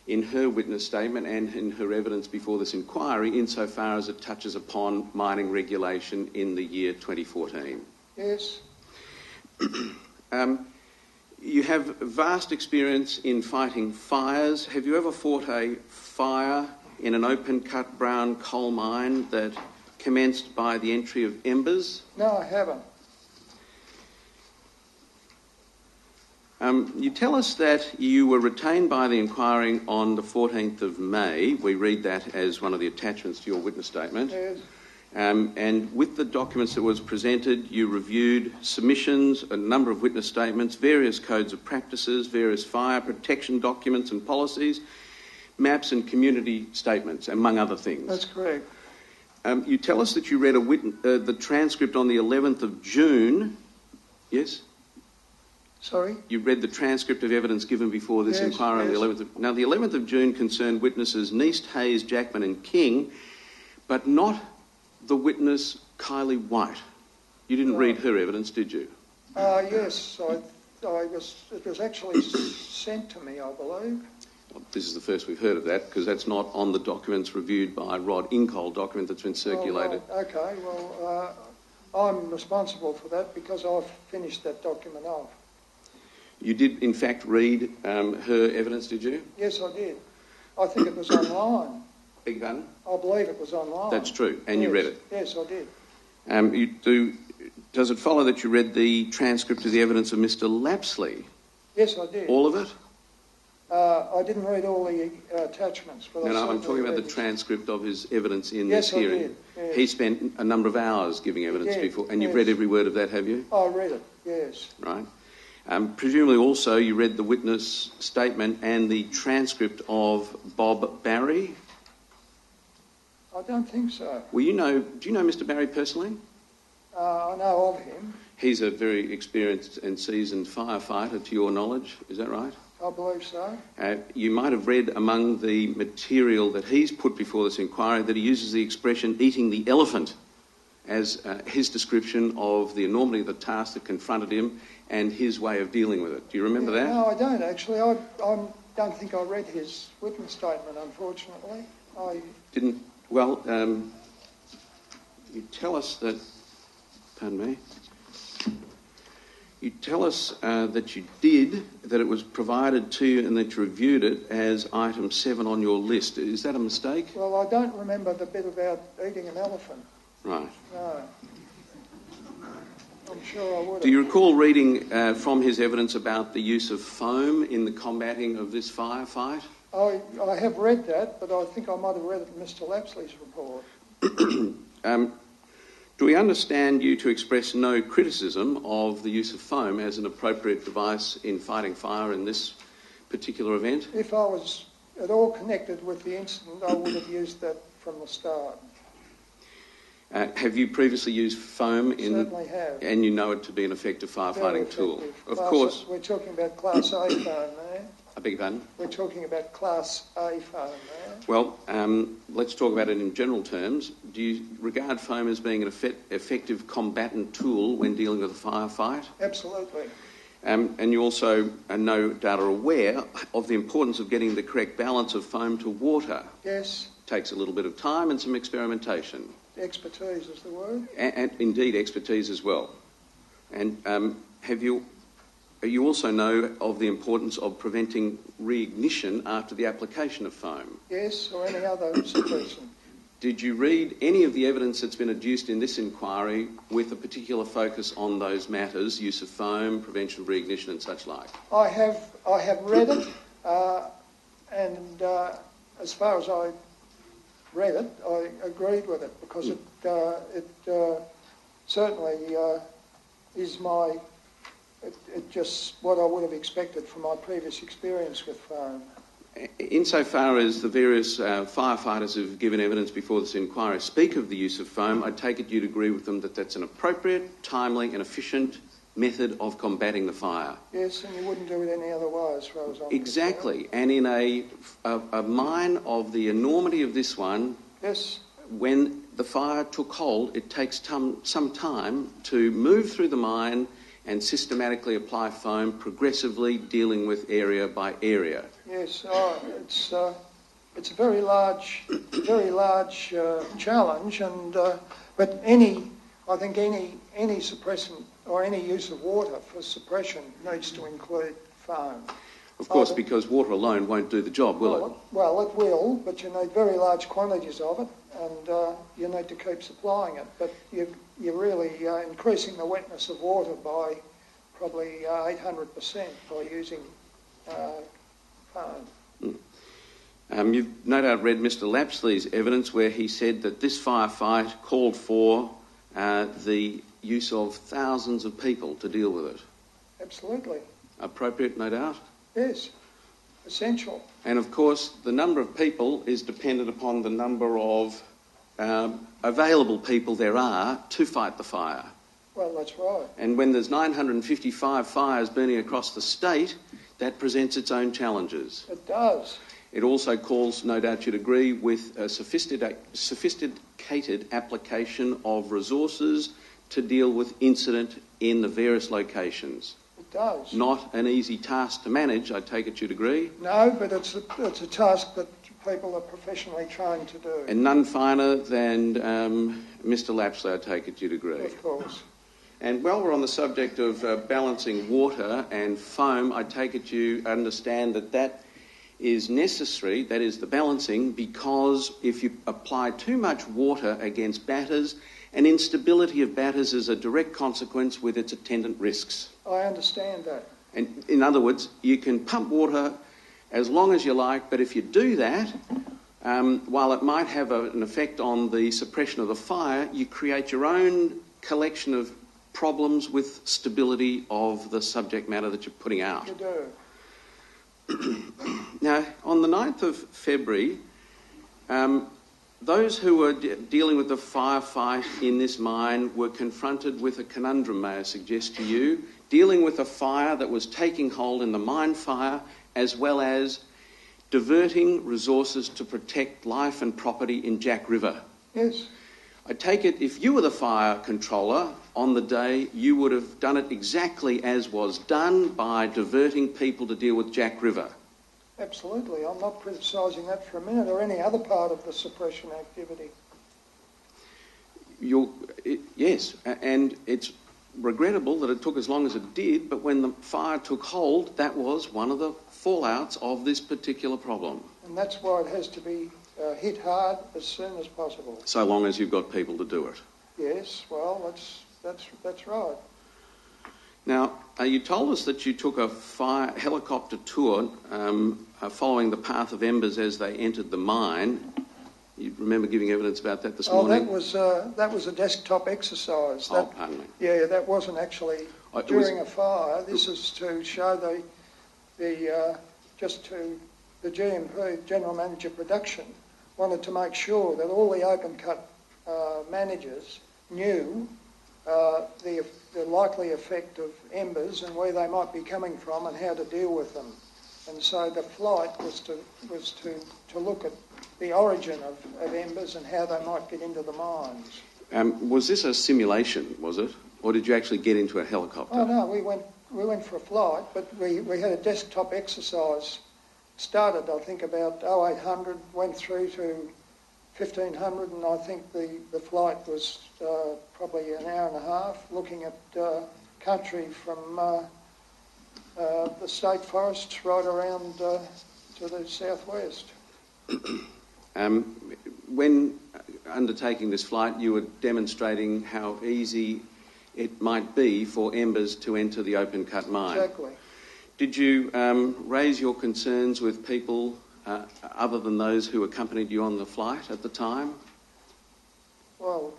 in her witness statement and in her evidence before this inquiry insofar as it touches upon mining regulation in the year 2014. Yes. You have vast experience in fighting fires. Have you ever fought a fire in an open-cut brown coal mine that commenced by the entry of embers? No, I haven't. You tell us that you were retained by the inquiry on the 14th of May. We read that as one of the attachments to your witness statement. Yes. And with the documents that was presented, you reviewed submissions, a number of witness statements, various codes of practices, various fire protection documents and policies, maps and community statements, among other things. That's correct. You tell us that you read the transcript on the 11th of June. Yes? Sorry? You read the transcript of evidence given before this Yes, inquiry on the yes. 11th of... Now, the 11th of June concerned witnesses Neist, Hayes, Jackman and King, but not the witness Kylie White. You didn't read her evidence, did you? Yes, it was actually sent to me, I believe. Well, this is the first we've heard of that, because that's not on the documents reviewed by Rod Incoll document that's been circulated. Oh, right. Okay, well, I'm responsible for that because I've finished that document off. You did, in fact, read her evidence, did you? Yes, I did. I think it was online. Beg your pardon? I believe it was online. That's true, and you read it? Yes, I did. Does it follow that you read the transcript of the evidence of Mr. Lapsley? Yes, I did. All of it? I didn't read all the attachments. But No, I'm talking about the transcript of his evidence in this hearing. Yes, I did. Yes. He spent a number of hours giving evidence before, and you've read every word of that, have you? I read it, yes. Right. Presumably also you read the witness statement and the transcript of Bob Barry? I don't think so. Well, do you know Mr. Barry personally? I know of him. He's a very experienced and seasoned firefighter, to your knowledge, is that right? I believe so. You might have read among the material that he's put before this inquiry that he uses the expression eating the elephant as his description of the enormity of the task that confronted him and his way of dealing with it. Do you remember that? No, I don't actually. I don't think I read his witness statement, unfortunately. Didn't... Well, you tell us that... Pardon me. You tell us that you did, that it was provided to you and that you reviewed it as item 7 on your list. Is that a mistake? Well, I don't remember the bit about eating an elephant. Right. No. I'm sure I would have. Do you recall reading from his evidence about the use of foam in the combating of this firefight? I have read that, but I think I might have read it in Mr. Lapsley's report. Do we understand you to express no criticism of the use of foam as an appropriate device in fighting fire in this particular event? If I was at all connected with the incident, I would have used that from the start. Have you previously used foam? Certainly have. And you know it to be an effective firefighting tool? Of course. We're talking about Class A foam there. I beg your pardon? We're talking about Class A foam there. Well, let's talk about it in general terms. Do you regard foam as being an effective combatant tool when dealing with a firefight? Absolutely. And you also no doubt are aware of the importance of getting the correct balance of foam to water. Yes. Takes a little bit of time and some experimentation. Expertise is the word. And indeed expertise as well. And you also know of the importance of preventing reignition after the application of foam. Yes, or any other suppression. Did you read any of the evidence that's been adduced in this inquiry with a particular focus on those matters, use of foam, prevention of reignition and such like? I have read it, and as far as I read it, I agreed with it because it certainly is just what I would have expected from my previous experience with foam. Insofar as the various firefighters who've given evidence before this inquiry speak of the use of foam, I take it you'd agree with them that that's an appropriate, timely and efficient method of combating the fire. Yes, and you wouldn't do it any other way as far as I'm concerned. Exactly, and in a mine of the enormity of this one, yes, when the fire took hold, it takes some time to move through the mine and systematically apply foam, progressively dealing with area by area. Yes, it's a very large challenge, and but I think any suppressant or any use of water for suppression needs to include foam. Of course, because water alone won't do the job, will it? Well, it will, but you need very large quantities of it, and you need to keep supplying it. But you're really increasing the wetness of water by probably 800% by using foam. You've no doubt read Mr. Lapsley's evidence where he said that this firefight called for the use of thousands of people to deal with it. Absolutely. Appropriate, no doubt? Yes. Essential. And of course, the number of people is dependent upon the number of available people there are to fight the fire. Well, that's right. And when there's 955 fires burning across the state, that presents its own challenges. It does. It also calls, no doubt you'd agree, with a sophisticated application of resources to deal with incident in the various locations. It does. Not an easy task to manage, I take it you'd agree? No, but it's a task that people are professionally trained to do. And none finer than Mr. Lapsley, I take it you'd agree? Of course. And while we're on the subject of balancing water and foam, I take it you understand that that is necessary, that is the balancing, because if you apply too much water against batters, an instability of batters is a direct consequence with its attendant risks. I understand that. And in other words, you can pump water as long as you like, but if you do that, while it might have an effect on the suppression of the fire, you create your own collection of problems with stability of the subject matter that you're putting out. You do. Now, on the 9th of February, those who were dealing with the firefight in this mine were confronted with a conundrum, may I suggest to you, dealing with a fire that was taking hold in the mine fire, as well as diverting resources to protect life and property in Jack River. Yes. I take it if you were the fire controller on the day, you would have done it exactly as was done by diverting people to deal with Jack River. Absolutely. I'm not criticising that for a minute or any other part of the suppression activity. Yes, and it's regrettable that it took as long as it did, but when the fire took hold, that was one of the fallouts of this particular problem. And that's why it has to be hit hard as soon as possible. So long as you've got people to do it. Yes, well, that's right. Now, you told us that you took a fire helicopter tour following the path of embers as they entered the mine. You remember giving evidence about that this morning? That was a desktop exercise. Pardon me. Yeah, that wasn't actually during a fire. This is to show the GMP, General Manager Production, wanted to make sure that all the open cut managers knew the likely effect of embers and where they might be coming from and how to deal with them. And so the flight was to look at the origin of embers and how they might get into the mines. Was this a simulation, was it? Or did you actually get into a helicopter? Oh no, we went for a flight, but we had a desktop exercise. Started, I think, about 0800, went through to 1500, and I think the flight was probably an hour and a half, looking at country from the state forests right around to the southwest. When undertaking this flight, you were demonstrating how easy it might be for embers to enter the open cut mine. Exactly. Did you raise your concerns with people other than those who accompanied you on the flight at the time? Well,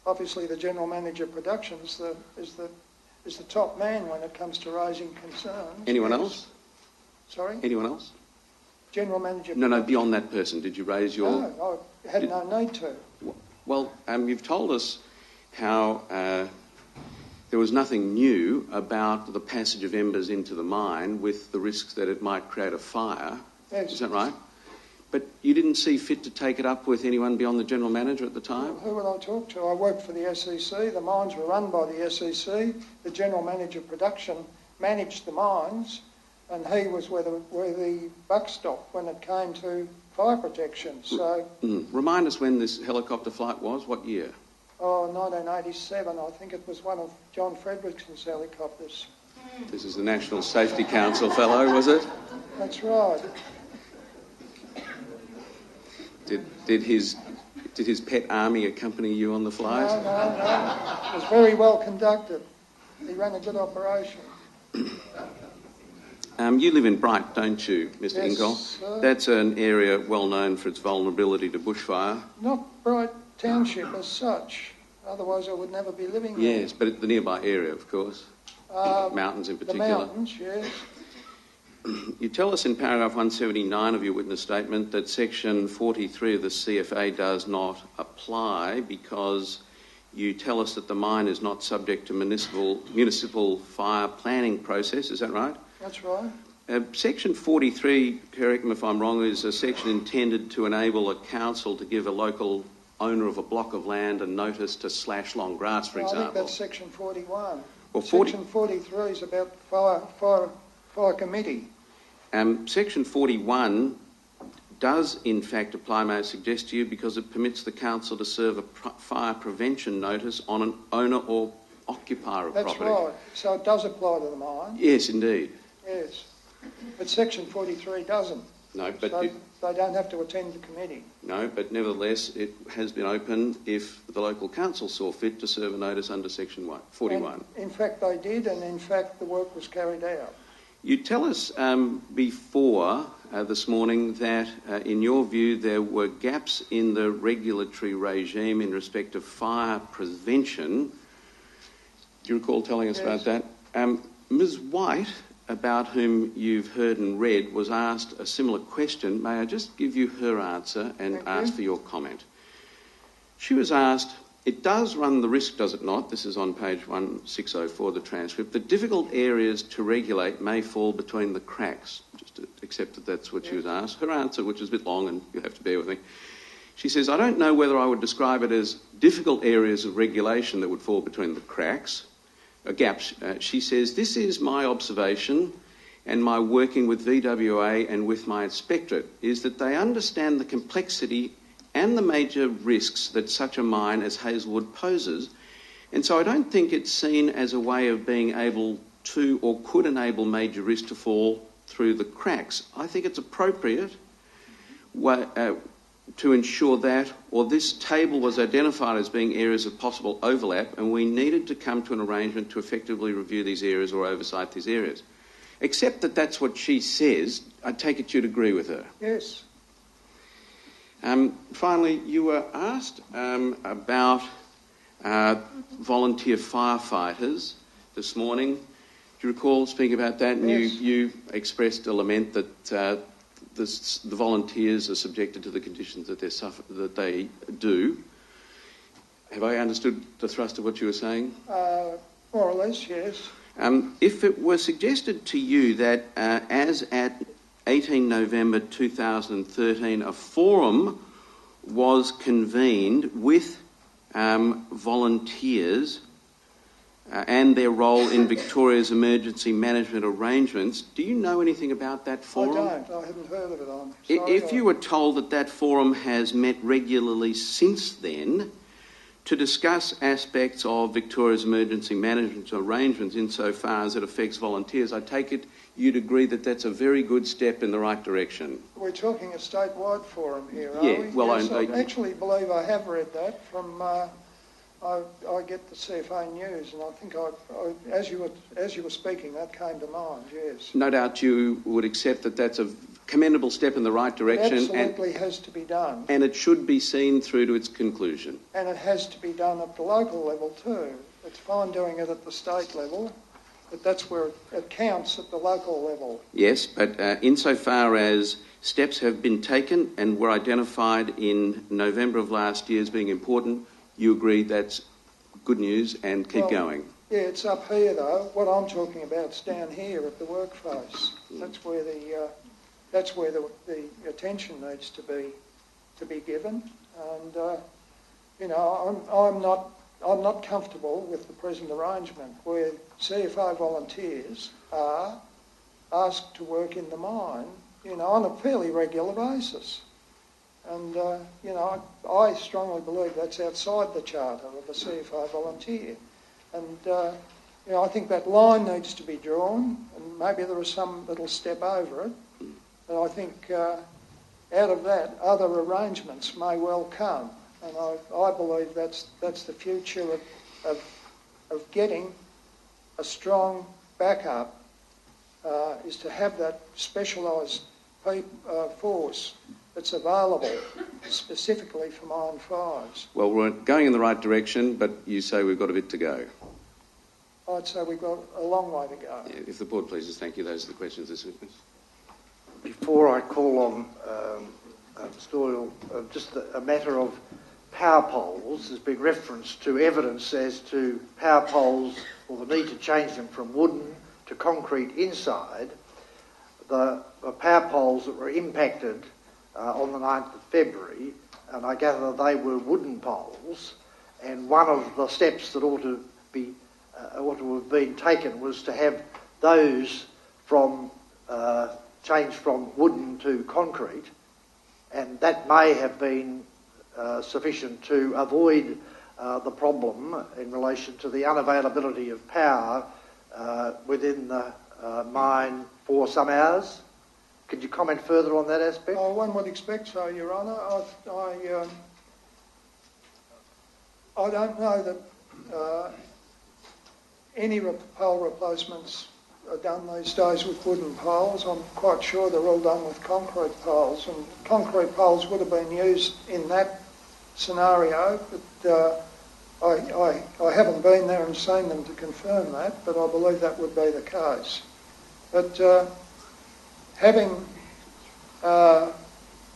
obviously the General Manager of Production is the top man when it comes to raising concerns. Anyone else? Sorry? Anyone else? General Manager... No, beyond that person. Did you raise your... No, I had no need to. Well, you've told us how there was nothing new about the passage of embers into the mine with the risks that it might create a fire. Yes. Is that right? But you didn't see fit to take it up with anyone beyond the General Manager at the time? Who would I talk to? I worked for the SEC. The mines were run by the SEC. The General Manager of Production managed the mines, and he was where the buck stopped when it came to fire protection. So, Remind us when this helicopter flight was. What year? 1987. I think it was one of John Fredrickson's helicopters. This is the National Safety Council fellow, was it? That's right. Did his pet army accompany you on the flight? No. It was very well conducted. He ran a good operation. You live in Bright, don't you, Mr. Yes, Incoll? sir. That's an area well known for its vulnerability to bushfire. Not Bright Township as such. Otherwise I would never be living there. Yes, but the nearby area, of course. Mountains in particular. The mountains, yes. You tell us in paragraph 179 of your witness statement that section 43 of the CFA does not apply because you tell us that the mine is not subject to municipal fire planning process. Is that right? That's right. Section 43, correct me if I'm wrong, is a section intended to enable a council to give a local owner of a block of land a notice to slash long grass, for example. I think that's section 41. Well, section 43 is about fire committee. Section 41 does in fact apply, may I suggest to you, because it permits the council to serve a fire prevention notice on an owner occupier of That's property. right. So it does apply to the mine. Yes, indeed. Yes. But Section 43 doesn't. No, but So they don't have to attend the committee. no, but nevertheless, it has been open if the local council saw fit to serve a notice under Section 41. And in fact, they did, and in fact, the work was carried out. You tell us before this morning that, in your view, there were gaps in the regulatory regime in respect of fire prevention. Do you recall telling us about that? Ms White, about whom you've heard and read, was asked a similar question. May I just give you her answer and ask for your comment? She was asked, it does run the risk, does it not, this is on page 1604 of the transcript, that difficult areas to regulate may fall between the cracks. Just to accept that that's what she was asked. Her answer, which is a bit long and you have to bear with me, she says, I don't know whether I would describe it as difficult areas of regulation that would fall between the cracks, gaps. She says, this is my observation and my working with VWA and with my inspectorate, is that they understand the complexity and the major risks that such a mine as Hazelwood poses. And so I don't think it's seen as a way of being able to or could enable major risk to fall through the cracks. I think it's appropriate to ensure that, or this table was identified as being areas of possible overlap, and we needed to come to an arrangement to effectively review these areas or oversight these areas. Except that that's what she says. I take it you'd agree with her. Yes. Finally, you were asked about volunteer firefighters this morning. Do you recall speaking about that? And yes. you expressed a lament that the volunteers are subjected to the conditions that they do. Have I understood the thrust of what you were saying? More or less, yes. If it were suggested to you that as at 18 November 2013 a forum was convened with volunteers and their role in Victoria's emergency management arrangements, do you know anything about that forum? I don't. I haven't heard of it. I'm sorry. If you were told that that forum has met regularly since then to discuss aspects of Victoria's emergency management arrangements insofar as it affects volunteers, I take it you'd agree that that's a very good step in the right direction. We're talking a statewide forum here, are Yeah, we? well, yes, I I actually believe I have read that from... I get the CFA news, and I think as you were speaking, that came to mind. Yes. No doubt you would accept that that's a commendable step in the right direction. It absolutely has to be done, and it should be seen through to its conclusion. and it has to be done at the local level too. It's fine doing it at the state level, but that's where it counts at the local level. Yes, but insofar as steps have been taken and were identified in November of last year as being important, you agree that's good news and keep going? Yeah, it's up here though. What I'm talking about is down here at the workplace. That's where the attention needs to be given. And I'm not comfortable with the present arrangement where CFO volunteers are asked to work in the mine, on a fairly regular basis. And, I strongly believe that's outside the charter of a CFO volunteer. And, I think that line needs to be drawn, and maybe there is some little step over it. But I think out of that, other arrangements may well come. And I believe that's the future of getting a strong backup, is to have that specialised force that's available specifically for mine fires. Well, we're going in the right direction, but you say we've got a bit to go. I'd say we've got a long way to go. Yeah, if the board pleases, thank you. Those are the questions this witness. Before I call on Mr Doyle, just a matter of power poles. There's been reference to evidence as to power poles or the need to change them from wooden to concrete inside. The power poles that were impacted on the 9th of February, and I gather they were wooden poles, and one of the steps that ought to have been taken was to have those changed from wooden to concrete, and that may have been sufficient to avoid the problem in relation to the unavailability of power within the mine for some hours. Could you comment further on that aspect? Oh, one would expect so, Your Honour. I don't know that any pole replacements are done these days with wooden poles. I'm quite sure they're all done with concrete poles, and concrete poles would have been used in that scenario, but I haven't been there and seen them to confirm that, but I believe that would be the case. But having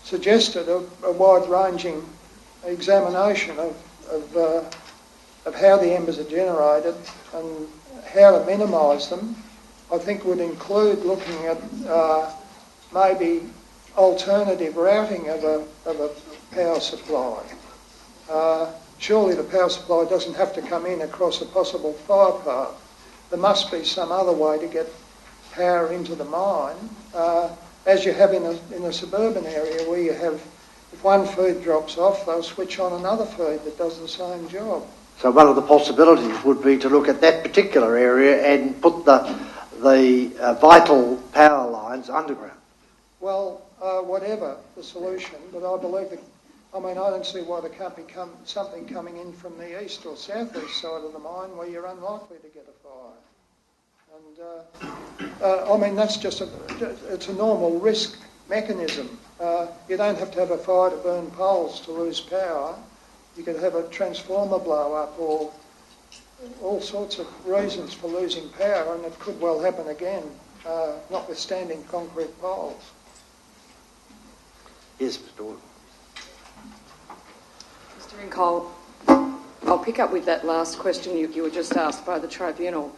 suggested a wide-ranging examination of how the embers are generated and how to minimise them, I think would include looking at maybe alternative routing of a power supply. Surely the power supply doesn't have to come in across a possible fire path. There must be some other way to get power into the mine, as you have in a suburban area where you have, if one feed drops off, they'll switch on another feed that does the same job. So one of the possibilities would be to look at that particular area and put the vital power lines underground. Well, whatever the solution, but I believe I don't see why there can't be something coming in from the east or southeast side of the mine where you're unlikely to get a fire. And that's just it's a normal risk mechanism. You don't have to have a fire to burn poles to lose power. You could have a transformer blow up or all sorts of reasons for losing power, and it could well happen again, notwithstanding concrete poles. Yes, Mr. Orton. Mr. Incoll, I'll pick up with that last question you were just asked by the tribunal.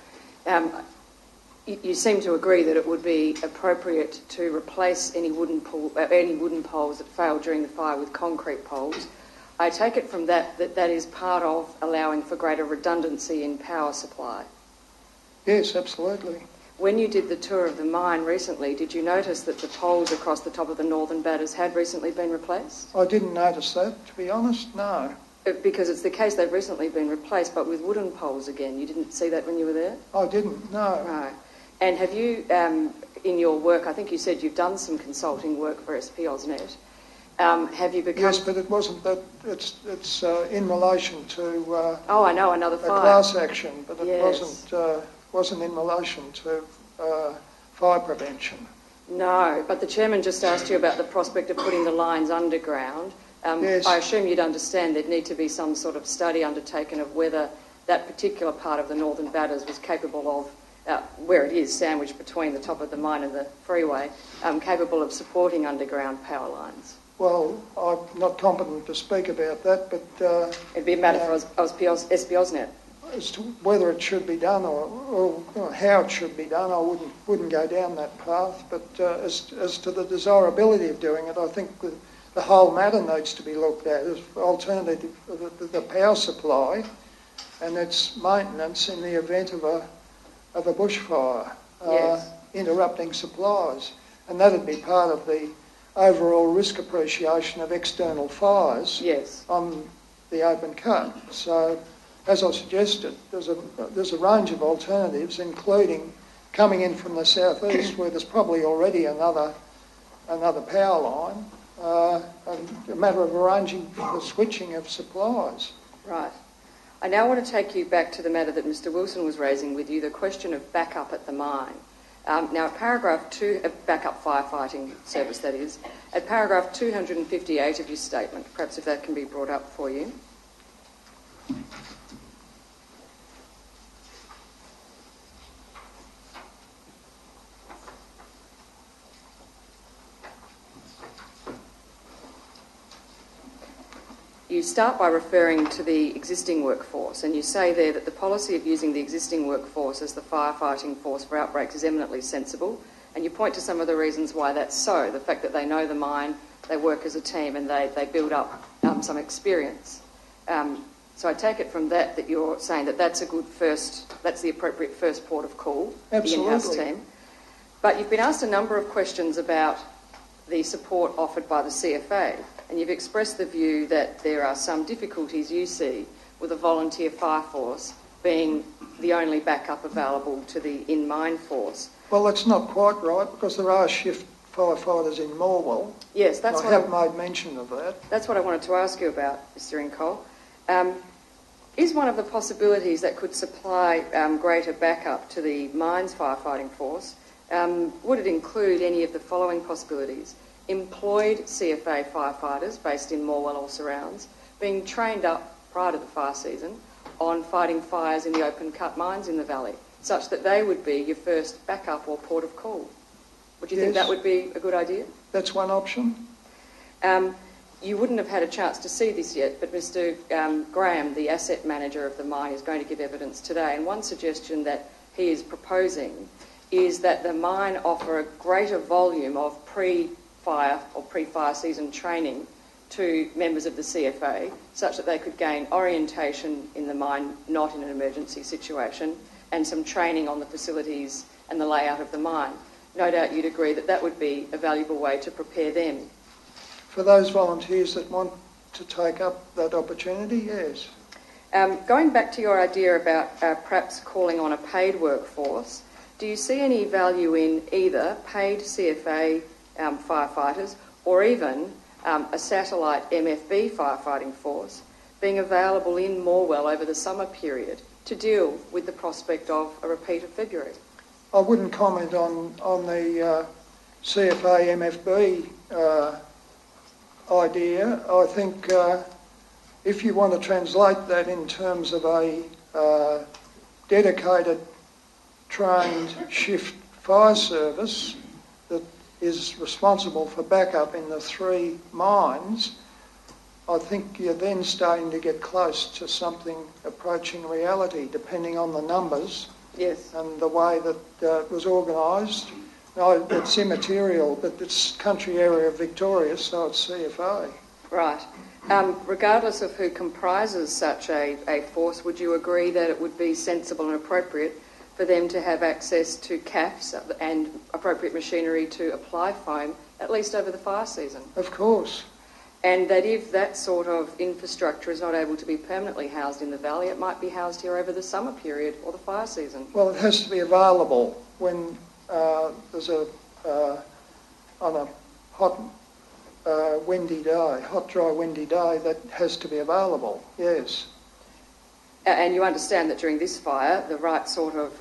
You seem to agree that it would be appropriate to replace any wooden poles that failed during the fire with concrete poles. I take it from that is part of allowing for greater redundancy in power supply. Yes, absolutely. When you did the tour of the mine recently, did you notice that the poles across the top of the northern batters had recently been replaced? I didn't notice that, to be honest, no. Because it's the case they've recently been replaced, but with wooden poles again. You didn't see that when you were there? I didn't, no. Right. And have you, in your work, I think you said you've done some consulting work for SP-AusNet. Have you become... Yes, but it wasn't that. It's in relation to... I know, another fire. A class action, but it Yes. wasn't in relation to fire prevention. No, but the chairman just asked you about the prospect of putting the lines underground. Yes. I assume you'd understand there'd need to be some sort of study undertaken of whether that particular part of the northern batters was capable of, where it is sandwiched between the top of the mine and the freeway, capable of supporting underground power lines. Well, I'm not competent to speak about that, but... It'd be a matter for SP-AusNet. As to whether it should be done or how it should be done, I wouldn't go down that path. But as to the desirability of doing it, I think the whole matter needs to be looked at as alternative the power supply and its maintenance in the event of a bushfire, Yes. interrupting supplies, and that'd be part of the overall risk appreciation of external fires. Yes. On the open cut. So, as I suggested, there's a range of alternatives, including coming in from the southeast, where there's probably already another power line, and a matter of arranging the switching of supplies. Right. I now want to take you back to the matter that Mr. Wilson was raising with you, the question of backup at the mine. Now, paragraph 2, backup firefighting service, that is, at paragraph 258 of your statement, perhaps if that can be brought up for you. You start by referring to the existing workforce, and you say there that the policy of using the existing workforce as the firefighting force for outbreaks is eminently sensible, and you point to some of the reasons why that's so, the fact that they know the mine, they work as a team, and they build up some experience. So I take it from that you're saying that that's the appropriate first port of call, Absolutely. the in-house team. But you've been asked a number of questions about the support offered by the CFA, and you've expressed the view that there are some difficulties you see with a volunteer fire force being the only backup available to the in-mine force. Well, that's not quite right, because there are shift firefighters in Morwell. Yes, that's I have made mention of that. That's what I wanted to ask you about, Mr. Incole. Is one of the possibilities that could supply greater backup to the mines firefighting force, would it include any of the following possibilities? Employed CFA firefighters based in Morwell or surrounds being trained up prior to the fire season on fighting fires in the open cut mines in the valley, such that they would be your first backup or port of call. Would you think that would be a good idea? That's one option. You wouldn't have had a chance to see this yet, but Mr. Graham, the asset manager of the mine, is going to give evidence today. And one suggestion that he is proposing is that the mine offer a greater volume of pre-fire or pre-fire season training to members of the CFA, such that they could gain orientation in the mine, not in an emergency situation, and some training on the facilities and the layout of the mine. No doubt you'd agree that that would be a valuable way to prepare them. For those volunteers that want to take up that opportunity, yes. Going back to your idea about perhaps calling on a paid workforce, do you see any value in either paid CFA firefighters or even a satellite MFB firefighting force being available in Morwell over the summer period to deal with the prospect of a repeat of February? I wouldn't comment on the CFA MFB idea. I think if you want to translate that in terms of a dedicated, trained shift fire service that is responsible for backup in the three mines, I think you're then starting to get close to something approaching reality, depending on the numbers. Yes. And the way that it was organised. No, it's immaterial, but it's country area of Victoria, so it's CFA. Right. Regardless of who comprises such a force, would you agree that it would be sensible and appropriate for them to have access to CAFs and appropriate machinery to apply foam, at least over the fire season? Of course. And that if that sort of infrastructure is not able to be permanently housed in the valley, it might be housed here over the summer period or the fire season? Well, it has to be available when there's on a hot, windy day, hot, dry, windy day, that has to be available, yes. And you understand that during this fire, the right sort of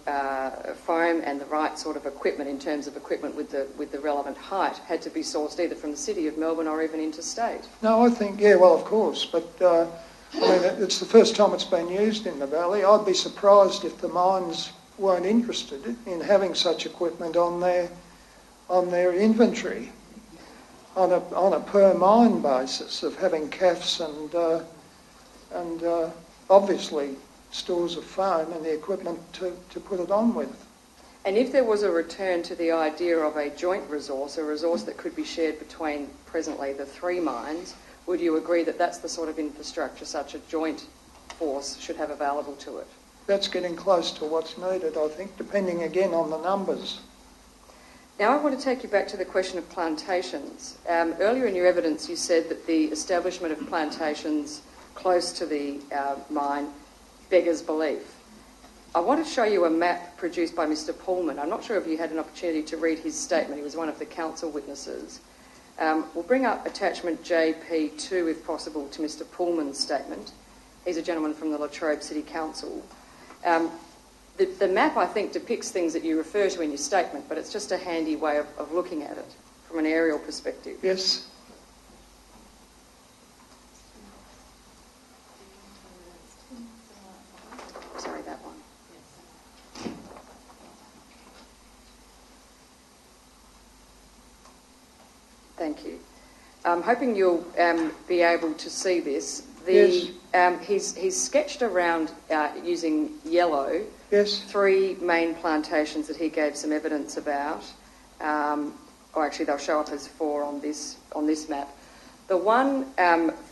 foam and the right sort of equipment, in terms of equipment with the relevant height, had to be sourced either from the City of Melbourne or even interstate. No, I think, yeah, well, of course, but I mean, it's the first time it's been used in the valley. I'd be surprised if the mines weren't interested in having such equipment on their inventory on a per mine basis, of having CAFs and obviously stores of foam and the equipment to put it on with. And if there was a return to the idea of a joint resource, a resource that could be shared between presently the three mines, would you agree that that's the sort of infrastructure such a joint force should have available to it? That's getting close to what's needed, I think, depending again on the numbers. Now I want to take you back to the question of plantations. Earlier in your evidence you said that the establishment of plantations close to the mine beggars belief. I want to show you a map produced by Mr. Pullman. I'm not sure if you had an opportunity to read his statement. He was one of the council witnesses. We'll bring up attachment JP2, if possible, to Mr. Pullman's statement. He's a gentleman from the Latrobe City Council. The map, I think, depicts things that you refer to in your statement, but it's just a handy way of looking at it from an aerial perspective. Yes. Sorry, that one. Thank you. I'm hoping you'll be able to see this. Yes. He's sketched around using yellow. Yes. Three main plantations that he gave some evidence about. Or actually, they'll show up as four on this map. The one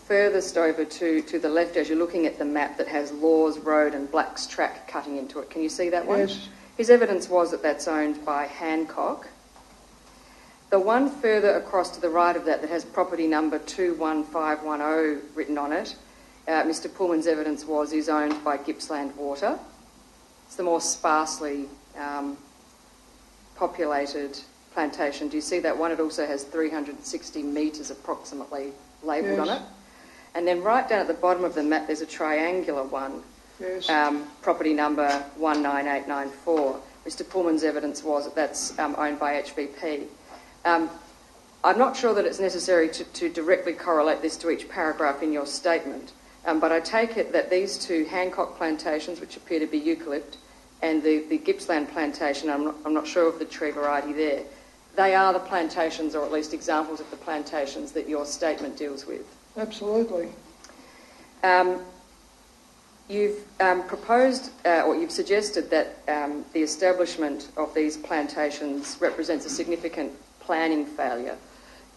furthest over to the left, as you're looking at the map, that has Laws Road and Black's Track cutting into it. Can you see that one? Yes. His evidence was that that's owned by Hancock. The one further across to the right of that has property number 21510 written on it Mr Pullman's evidence was is owned by Gippsland Water. It's the more sparsely populated plantation. Do you see that one? It also has 360 metres approximately labelled on it. And then right down at the bottom of the map there's a triangular one, property number 19894. Mr Pullman's evidence was that that's owned by HVP. I'm not sure that it's necessary to directly correlate this to each paragraph in your statement, but I take it that these two Hancock plantations, which appear to be eucalypt, and the Gippsland plantation, I'm not sure of the tree variety there, they are the plantations, or at least examples of the plantations that your statement deals with. Absolutely. You've proposed, or you've suggested that the establishment of these plantations represents a significant planning failure.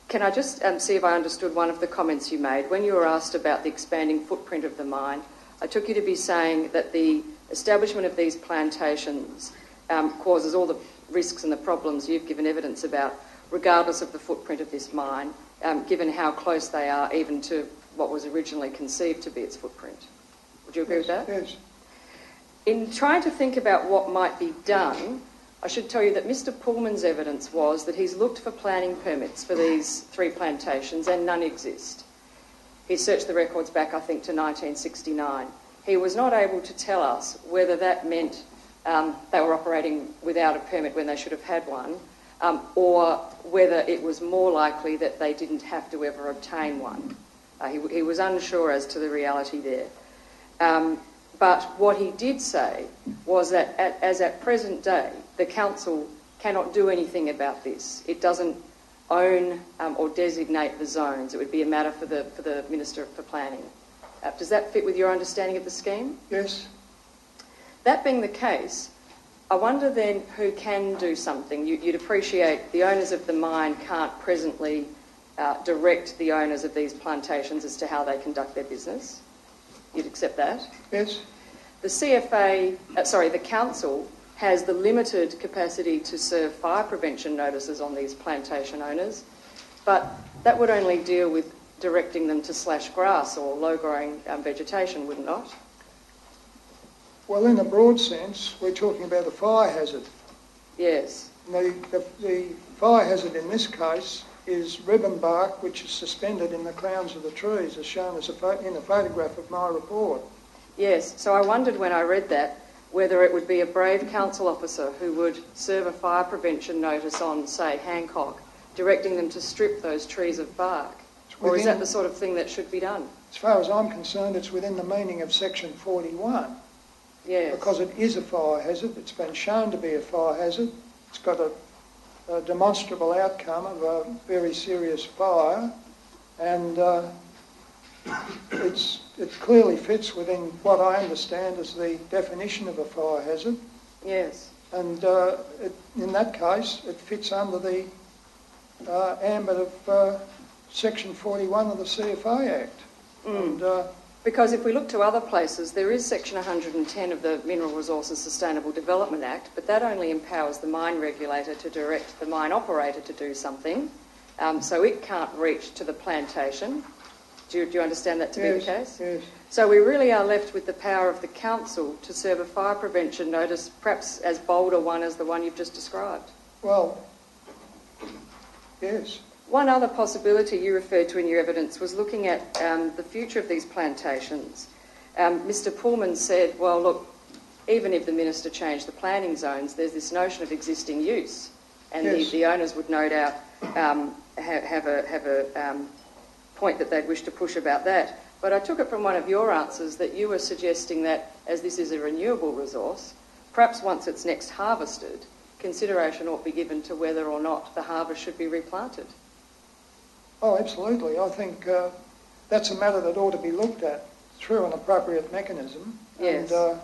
Can I just see if I understood one of the comments you made? When you were asked about the expanding footprint of the mine, I took you to be saying that the establishment of these plantations causes all the risks and the problems you've given evidence about, regardless of the footprint of this mine, given how close they are even to what was originally conceived to be its footprint. Would you agree with that? Yes. In trying to think about what might be done, I should tell you that Mr Pullman's evidence was that he's looked for planning permits for these three plantations and none exist. He searched the records back, I think, to 1969. He was not able to tell us whether that meant they were operating without a permit when they should have had one, or whether it was more likely that they didn't have to ever obtain one. He was unsure as to the reality there. But what he did say was that as at present day, the council cannot do anything about this. It doesn't own or designate the zones. It would be a matter for the Minister for Planning. Does that fit with your understanding of the scheme? Yes. That being the case, I wonder then who can do something. You'd appreciate the owners of the mine can't presently direct the owners of these plantations as to how they conduct their business. You'd accept that? Yes. The the council has the limited capacity to serve fire prevention notices on these plantation owners, but that would only deal with directing them to slash grass or low-growing vegetation, would it not? Well, in a broad sense, we're talking about a fire hazard. Yes. The fire hazard in this case is ribbon bark which is suspended in the crowns of the trees, as shown as in a photograph of my report. Yes, so I wondered when I read that whether it would be a brave council officer who would serve a fire prevention notice on, say, Hancock, directing them to strip those trees of bark. Or is that the sort of thing that should be done? As far as I'm concerned, it's within the meaning of Section 41. Yes. Because it is a fire hazard. It's been shown to be a fire hazard. It's got a demonstrable outcome of a very serious fire, and it clearly fits within what I understand as the definition of a fire hazard. Yes. And in that case, it fits under the ambit of Section 41 of the CFA Act. And, because if we look to other places, there is Section 110 of the Mineral Resources Sustainable Development Act, but that only empowers the mine regulator to direct the mine operator to do something, so it can't reach to the plantation. Do you understand that to be the case? Yes. So we really are left with the power of the council to serve a fire prevention notice, perhaps as bold a one as the one you've just described. Well, yes. One other possibility you referred to in your evidence was looking at the future of these plantations. Mr Pullman said, well, look, even if the minister changed the planning zones, there's this notion of existing use, and yes. the owners would no doubt have a point that they'd wish to push about that. But I took it from one of your answers that you were suggesting that, as this is a renewable resource, perhaps once it's next harvested, consideration ought to be given to whether or not the harvest should be replanted. Oh, absolutely. I think that's a matter that ought to be looked at through an appropriate mechanism. Yes. And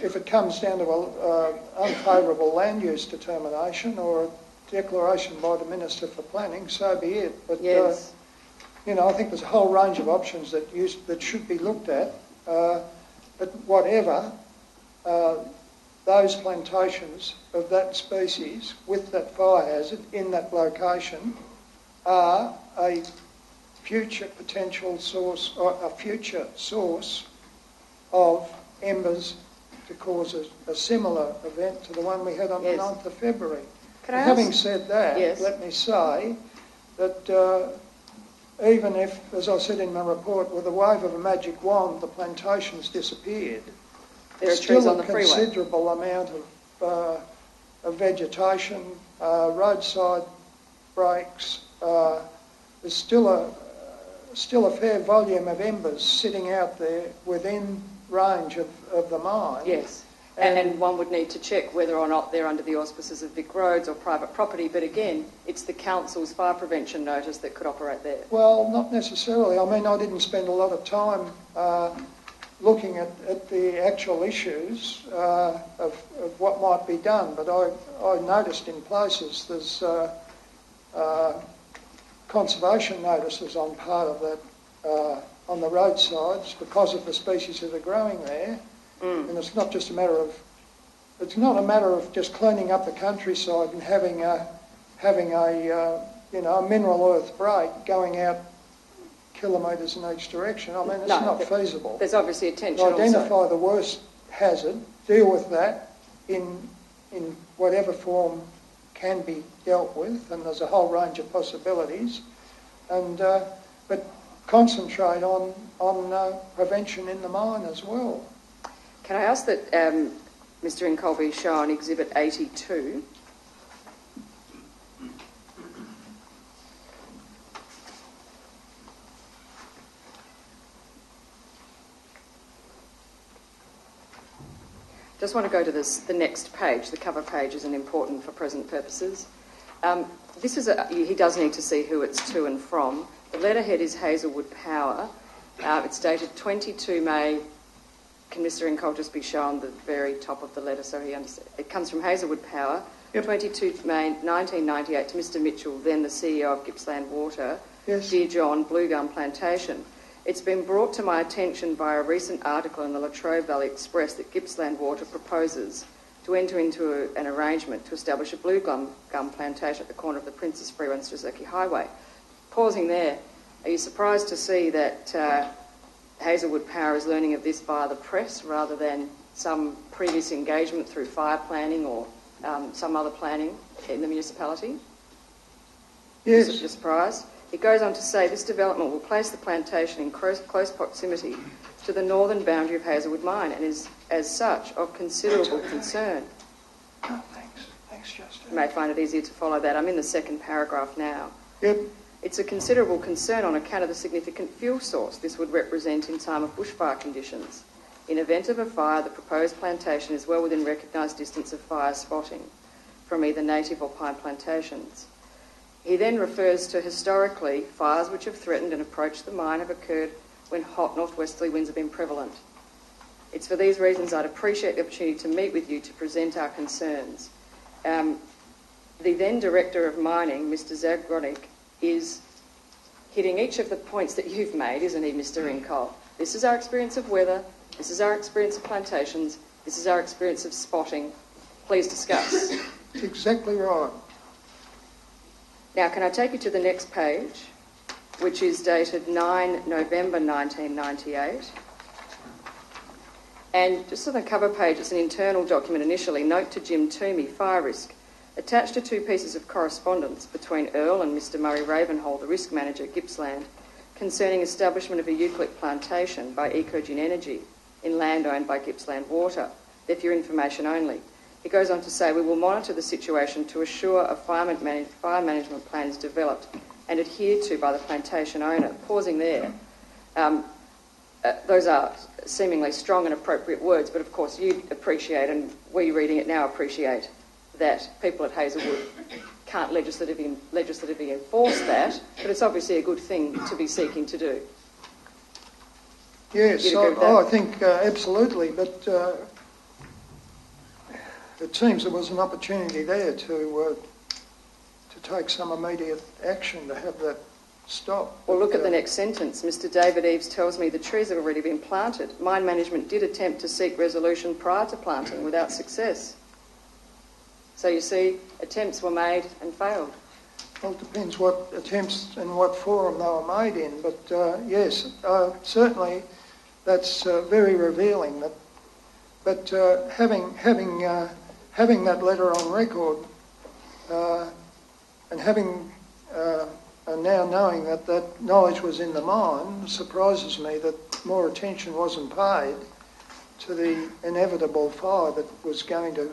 if it comes down to an unfavourable land use determination or a declaration by the Minister for Planning, so be it. But, yes. I think there's a whole range of options that should be looked at. But whatever, those plantations of that species with that fire hazard in that location are a future potential source, or a future source of embers to cause a similar event to the one we had on Yes. the 9th of February. Can I Having ask- said that, Yes. let me say that even if, as I said in my report, with a wave of a magic wand, the plantations disappeared, There are still trees on a the freeway. considerable amount of vegetation, roadside breaks. There's still a fair volume of embers sitting out there within range of the mine. Yes. And one would need to check whether or not they're under the auspices of Vic Roads or private property, but again, it's the council's fire prevention notice that could operate there. Well, not necessarily. I mean, I didn't spend a lot of time looking at the actual issues of what might be done, but I noticed in places there's conservation notices on part of that, on the roadsides because of the species that are growing there. And it's not just a matter of just cleaning up the countryside and having a mineral earth break going out kilometres in each direction. I mean, it's not feasible. There's obviously a tension also. Identify the worst hazard, deal with that in whatever form can be dealt with, and there's a whole range of possibilities, and but concentrate on prevention in the mine as well. Can I ask that Mr. Incoll be shown Exhibit 82? Just want to go to the next page. The cover page isn't important for present purposes. He does need to see who it's to and from. The letterhead is Hazelwood Power. It's dated 22 May. Can Mr. Incoll just be shown the very top of the letter so he understands? It comes from Hazelwood Power, 22 May 1998 to Mr. Mitchell, then the CEO of Gippsland Water. Yes. Dear John, Blue Gum Plantation. It's been brought to my attention by a recent article in the Latrobe Valley Express that Gippsland Water proposes to enter into an arrangement to establish a blue gum plantation at the corner of the Princess Freeway and Strzelecki Highway. Pausing there, are you surprised to see that Hazelwood Power is learning of this via the press rather than some previous engagement through fire planning or some other planning in the municipality? Yes. Is it a surprise? It goes on to say this development will place the plantation in close proximity to the northern boundary of Hazelwood Mine and is, as such, of considerable concern. Oh, thanks, Justin. You may find it easier to follow that. I'm in the second paragraph now. Yep. It's a considerable concern on account of the significant fuel source this would represent in time of bushfire conditions. In event of a fire, the proposed plantation is well within recognised distance of fire spotting from either native or pine plantations. He then refers to historically, fires which have threatened and approached the mine have occurred when hot northwesterly winds have been prevalent. It's for these reasons I'd appreciate the opportunity to meet with you to present our concerns. The then Director of Mining, Mr. Zagronik, is hitting each of the points that you've made, isn't he, Mr. Incoll? This is our experience of weather, this is our experience of plantations, this is our experience of spotting. Please discuss. Exactly right. Now, can I take you to the next page, which is dated 9 November 1998. And just on the cover page, it's an internal document initially. Note to Jim Toomey, fire risk. Attached to two pieces of correspondence between Earl and Mr. Murray Ravenhall, the risk manager at Gippsland, concerning establishment of a eucalypt plantation by Ecogen Energy in land owned by Gippsland Water. They're for your information only. He goes on to say, we will monitor the situation to assure a fire management plan is developed and adhered to by the plantation owner. Pausing there. Those are seemingly strong and appropriate words, but of course you appreciate, and we reading it now appreciate, that people at Hazelwood can't legislatively enforce that, but it's obviously a good thing to be seeking to do. Yes, I think absolutely, but it seems there was an opportunity there to take some immediate action to have that stop. Well, look at the next sentence. Mr. David Eves tells me the trees have already been planted. Mine management did attempt to seek resolution prior to planting without success. So you see, attempts were made and failed. Well, it depends what attempts and what forum they were made in, but yes, certainly that's very revealing. But having that letter on record and having and now knowing that knowledge was in the mine surprises me that more attention wasn't paid to the inevitable fire that was going to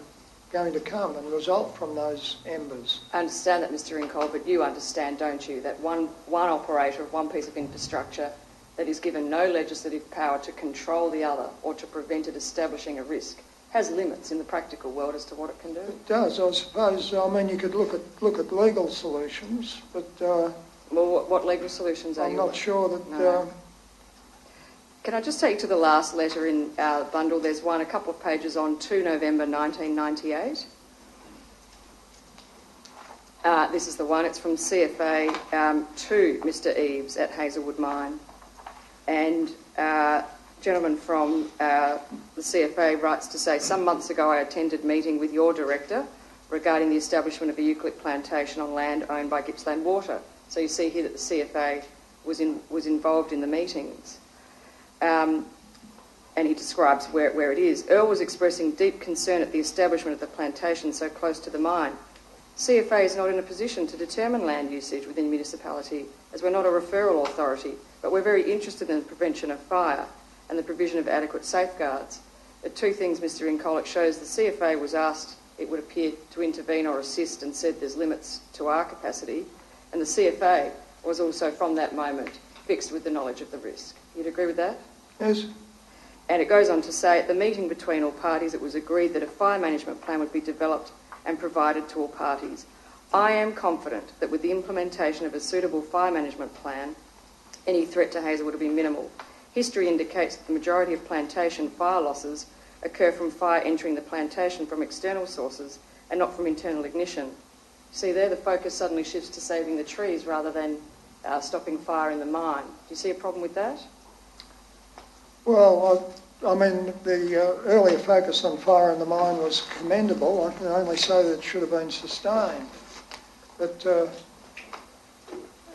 come and result from those embers. I understand that, Mr. Incoll, but you understand, don't you, that one operator of one piece of infrastructure that is given no legislative power to control the other or to prevent it establishing a risk has limits in the practical world as to what it can do? It does, I suppose. I mean, you could look at legal solutions, but well, what legal solutions are I'm you? not sure that. No. Can I just take you to the last letter in our bundle? There's one, a couple of pages on 2 November 1998. This is the one. It's from CFA to Mr. Eaves at Hazelwood Mine. And a gentleman from the CFA writes to say, some months ago I attended a meeting with your director regarding the establishment of a eucalypt plantation on land owned by Gippsland Water. So you see here that the CFA was involved in the meetings. And he describes where it is. Earl was expressing deep concern at the establishment of the plantation so close to the mine. CFA is not in a position to determine land usage within the municipality, as we're not a referral authority, but we're very interested in the prevention of fire and the provision of adequate safeguards. The two things, Mr. Incoll, it shows the CFA was asked, it would appear, to intervene or assist and said there's limits to our capacity, and the CFA was also, from that moment, fixed with the knowledge of the risk. You'd agree with that? Yes. And it goes on to say, at the meeting between all parties, it was agreed that a fire management plan would be developed and provided to all parties. I am confident that with the implementation of a suitable fire management plan, any threat to Hazelwood will be minimal. History indicates that the majority of plantation fire losses occur from fire entering the plantation from external sources and not from internal ignition. See there, the focus suddenly shifts to saving the trees rather than stopping fire in the mine. Do you see a problem with that? Well, I mean, the earlier focus on fire in the mine was commendable. I can only say that it should have been sustained. But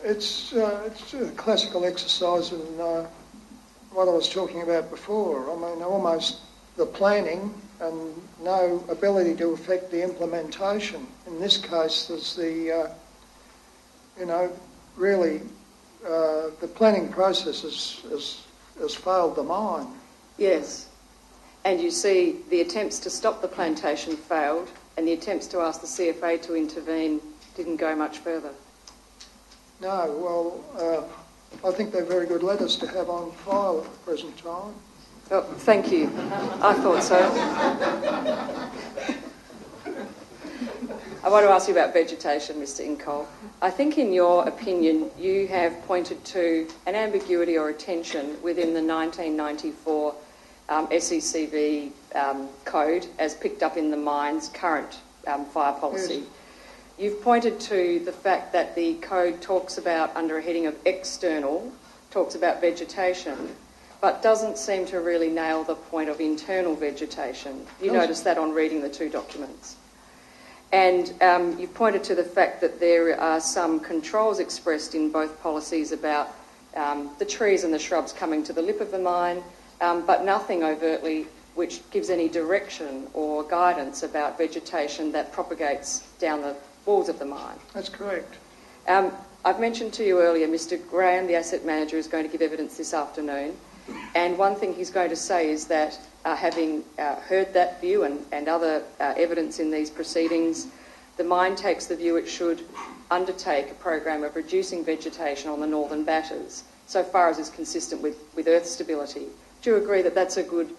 it's a classical exercise in what I was talking about before. I mean, almost the planning and no ability to affect the implementation. In this case, there's the, really the planning process has failed the mine. Yes. And you see the attempts to stop the plantation failed and the attempts to ask the CFA to intervene didn't go much further. No, well, I think they're very good letters to have on file at the present time. Oh, thank you. I thought so. I want to ask you about vegetation, Mr. Incoll. I think in your opinion you have pointed to an ambiguity or a tension within the 1994 SECV code as picked up in the mine's current fire policy. Yes. You've pointed to the fact that the code talks about, under a heading of external, talks about vegetation, but doesn't seem to really nail the point of internal vegetation. You noticed that on reading the two documents. And you've pointed to the fact that there are some controls expressed in both policies about the trees and the shrubs coming to the lip of the mine, but nothing overtly which gives any direction or guidance about vegetation that propagates down the walls of the mine. That's correct. I've mentioned to you earlier, Mr. Graham, the asset manager, is going to give evidence this afternoon. And one thing he's going to say is that having heard that view and other evidence in these proceedings, the mine takes the view it should undertake a program of reducing vegetation on the northern batters, so far as is consistent with earth stability. Do you agree that that's a good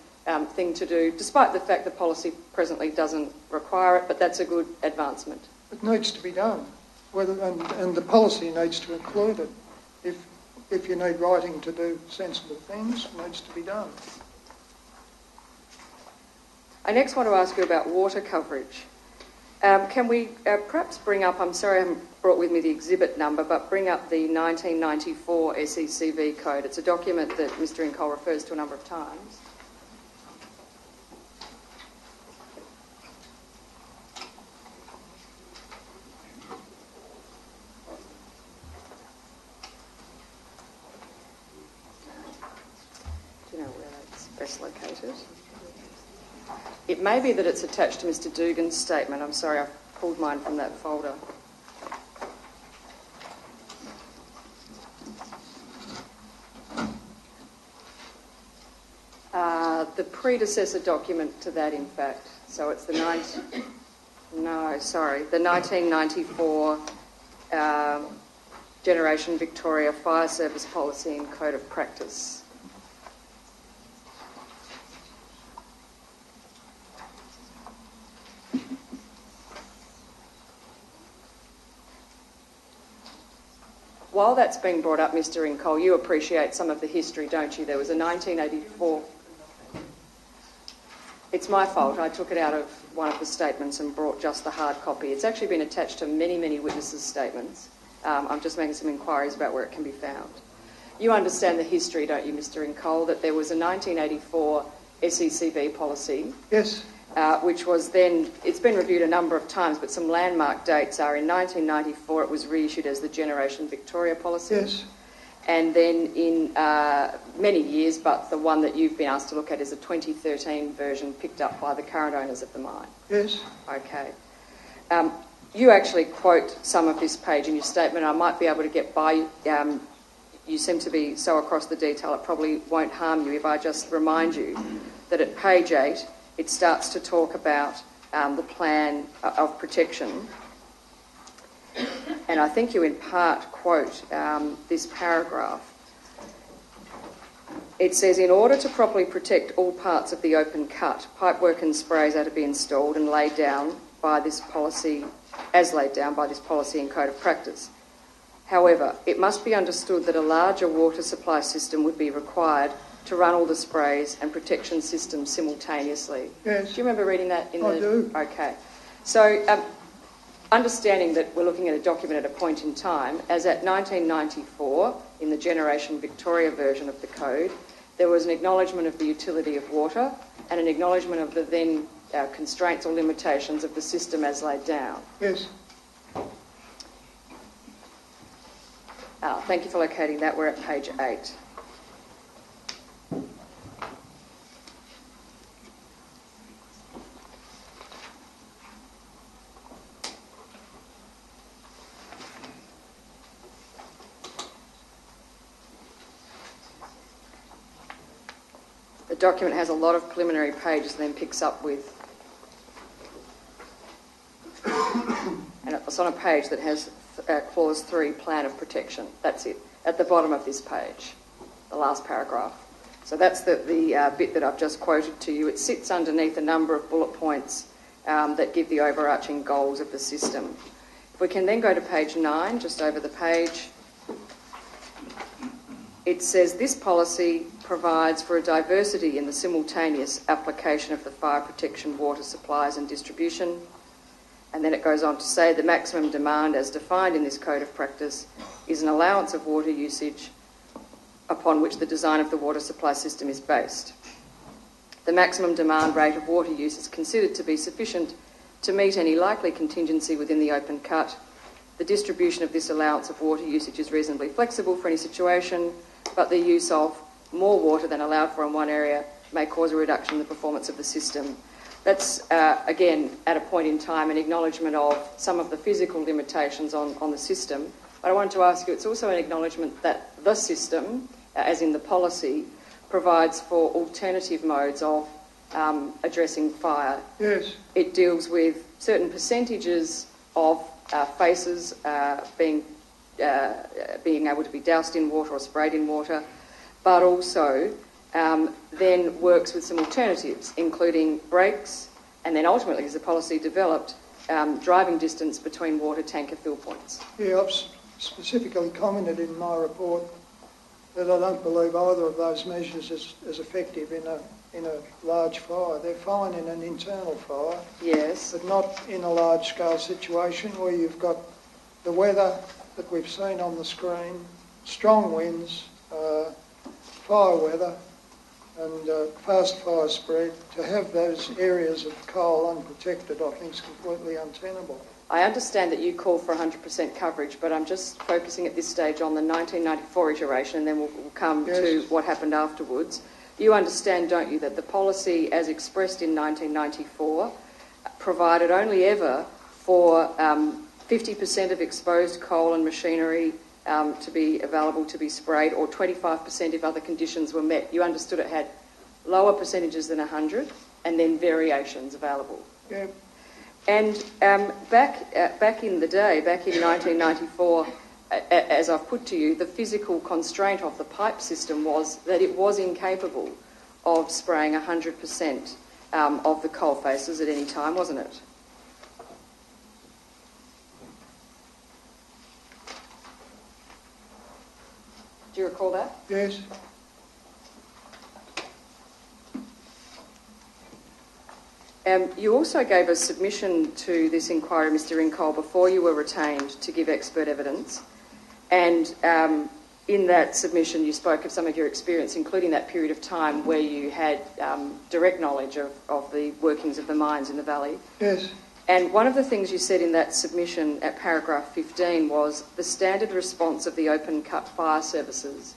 thing to do, despite the fact the policy presently doesn't require it, but that's a good advancement? It needs to be done, and the policy needs to include it. If you need writing to do sensible things, it needs to be done. I next want to ask you about water coverage. Can we perhaps bring up, I'm sorry I haven't brought with me the exhibit number, but bring up the 1994 SECV code. It's a document that Mr. Incoll refers to a number of times. best locate it. It may be that it's attached to Mr. Dugan's statement. I'm sorry, I've pulled mine from that folder. The predecessor document to that, in fact. So it's the 1994 Generation Victoria Fire Service Policy and Code of Practice. While that's being brought up, Mr. Incole, you appreciate some of the history, don't you? There was a 1984... It's my fault. I took it out of one of the statements and brought just the hard copy. It's actually been attached to many, many witnesses' statements. I'm just making some inquiries about where it can be found. You understand the history, don't you, Mr. Incole, that there was a 1984 SECB policy... Yes. Which was then, it's been reviewed a number of times, but some landmark dates are in 1994 it was reissued as the Generation Victoria policy. Yes. And then in many years, but the one that you've been asked to look at is a 2013 version picked up by the current owners of the mine. Yes. Okay. You actually quote some of this page in your statement. I might be able to get by. You seem to be so across the detail, it probably won't harm you if I just remind you that at page 8, it starts to talk about the plan of protection. And I think you in part quote this paragraph. It says, in order to properly protect all parts of the open cut, pipework and sprays are to be installed and laid down by this policy, as laid down by this policy and code of practice. However, it must be understood that a larger water supply system would be required to run all the sprays and protection systems simultaneously. Yes. Do you remember reading that in I do. Okay. So, understanding that we're looking at a document at a point in time, as at 1994, in the Generation Victoria version of the code, there was an acknowledgement of the utility of water and an acknowledgement of the then constraints or limitations of the system as laid down. Yes. Thank you for locating that. We're at page 8. The document has a lot of preliminary pages and then picks up with... and it's on a page that has clause 3, plan of protection. That's it, at the bottom of this page, the last paragraph. So that's the bit that I've just quoted to you. It sits underneath a number of bullet points that give the overarching goals of the system. If we can then go to page 9, just over the page, it says this policy provides for a diversity in the simultaneous application of the fire protection, water supplies and distribution. And then it goes on to say the maximum demand as defined in this code of practice is an allowance of water usage upon which the design of the water supply system is based. The maximum demand rate of water use is considered to be sufficient to meet any likely contingency within the open cut. The distribution of this allowance of water usage is reasonably flexible for any situation, but the use of more water than allowed for in one area may cause a reduction in the performance of the system. That's, again, at a point in time, an acknowledgement of some of the physical limitations on the system. But I wanted to ask you, it's also an acknowledgement that the system, as in the policy, provides for alternative modes of addressing fire. Yes. It deals with certain percentages of faces being able to be doused in water or sprayed in water, but also then works with some alternatives, including brakes, and then ultimately, as the policy developed, driving distance between water tanker fill points. Yeah, I've specifically commented in my report that I don't believe either of those measures is effective in a large fire. They're fine in an internal fire, Yes. but not in a large-scale situation where you've got the weather that we've seen on the screen, strong winds, fire weather, and fast fire spread. To have those areas of coal unprotected, I think, is completely untenable. I understand that you call for 100% coverage, but I'm just focusing at this stage on the 1994 iteration, and then we'll come Yes. to what happened afterwards. You understand, don't you, that the policy as expressed in 1994 provided only ever for 50% of exposed coal and machinery to be available to be sprayed, or 25% if other conditions were met. You understood it had lower percentages than 100 and then variations available. Yeah. And back in the day, back in 1994, as I've put to you, the physical constraint of the pipe system was that it was incapable of spraying 100% of the coal faces at any time, wasn't it? Do you recall that? Yes. You also gave a submission to this inquiry, Mr Incoll, before you were retained to give expert evidence. And in that submission you spoke of some of your experience, including that period of time where you had direct knowledge of the workings of the mines in the valley. Yes. And one of the things you said in that submission at paragraph 15 was the standard response of the open cut fire services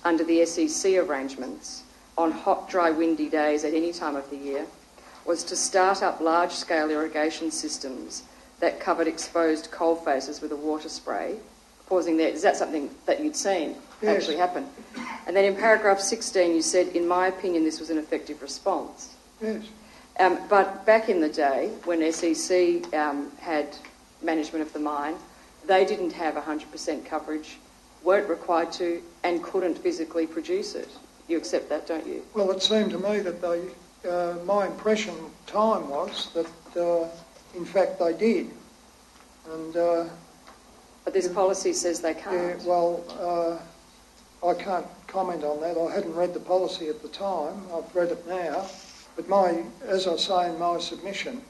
under the SEC arrangements on hot, dry, windy days at any time of the year was to start up large-scale irrigation systems that covered exposed coal faces with a water spray. Pausing there, is that something that you'd seen actually happen? And then in paragraph 16 you said, in my opinion, this was an effective response. Yes. But back in the day, when SEC had management of the mine, they didn't have 100% coverage, weren't required to, and couldn't physically produce it. You accept that, don't you? Well, it seemed to me that they, my impression at the time was that, in fact, they did. And but this policy says they can't. yeah, well, I can't comment on that. I hadn't read the policy at the time. I've read it now. But as I say in my submission,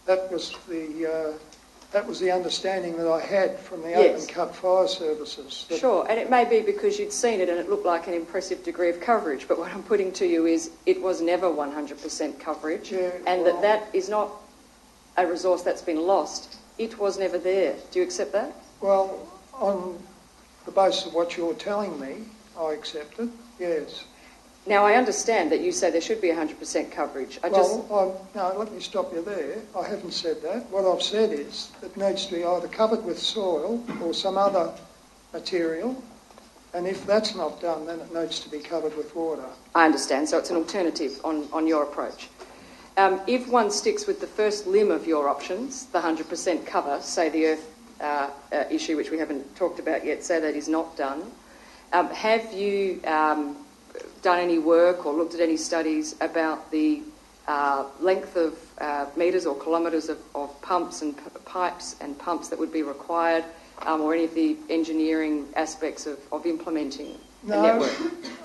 that was the understanding that I had from the Yes. open cut fire services. Sure, and it may be because you'd seen it and it looked like an impressive degree of coverage, but what I'm putting to you is it was never 100% coverage, Yeah, and well, that is not a resource that's been lost. It was never there. Do you accept that? Well, on the basis of what you're telling me, I accept it, yes. Now, I understand that you say there should be 100% coverage. No, let me stop you there. I haven't said that. What I've said is it needs to be either covered with soil or some other material, and if that's not done, then it needs to be covered with water. I understand, so it's an alternative on your approach. If one sticks with the first limb of your options, the 100% cover, say the earth issue, which we haven't talked about yet, say that is not done, have you done any work or looked at any studies about the length of metres or kilometres of pumps and pipes and pumps that would be required, or any of the engineering aspects of implementing a network?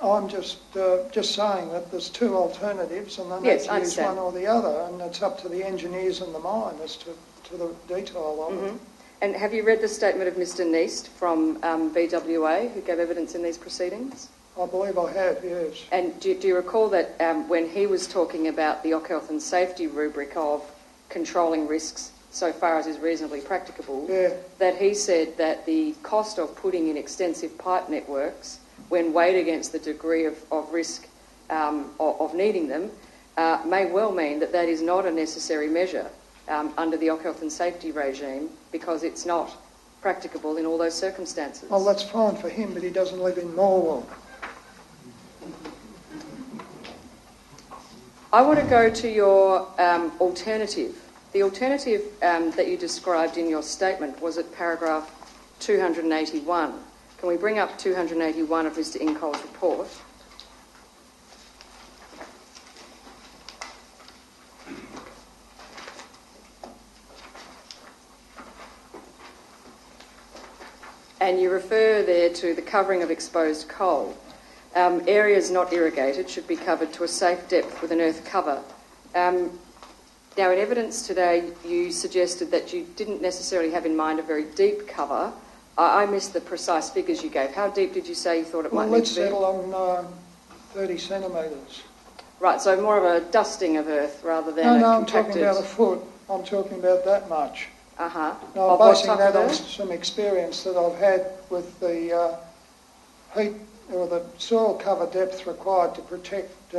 I'm just saying that there's two alternatives and they need to use one or the other, and it's up to the engineers in the mine as to the detail of it. And have you read the statement of Mr Neist from BWA, who gave evidence in these proceedings? I believe I have, yes. And do you recall that when he was talking about the Occ Health and Safety rubric of controlling risks so far as is reasonably practicable, that he said that the cost of putting in extensive pipe networks, when weighed against the degree of risk of needing them, may well mean that that is not a necessary measure under the Occ Health and Safety regime, because it's not practicable in all those circumstances. Well, that's fine for him, but he doesn't live in Morwell. I want to go to your alternative. The alternative that you described in your statement was at paragraph 281. Can we bring up 281 of Mr Incoll's report? And you refer there to the covering of exposed coal. Areas not irrigated should be covered to a safe depth with an earth cover. Now, in evidence today, you suggested that you didn't necessarily have in mind a very deep cover. I missed the precise figures you gave. How deep did you say you thought it might need to be? Well, let's settle on 30 centimetres. Right, so more of a dusting of earth rather than No, a I'm compacted... talking about a foot. I'm talking about that much. Uh-huh. Now, I'm basing that on some experience that I've had with the heat or the soil cover depth required to protect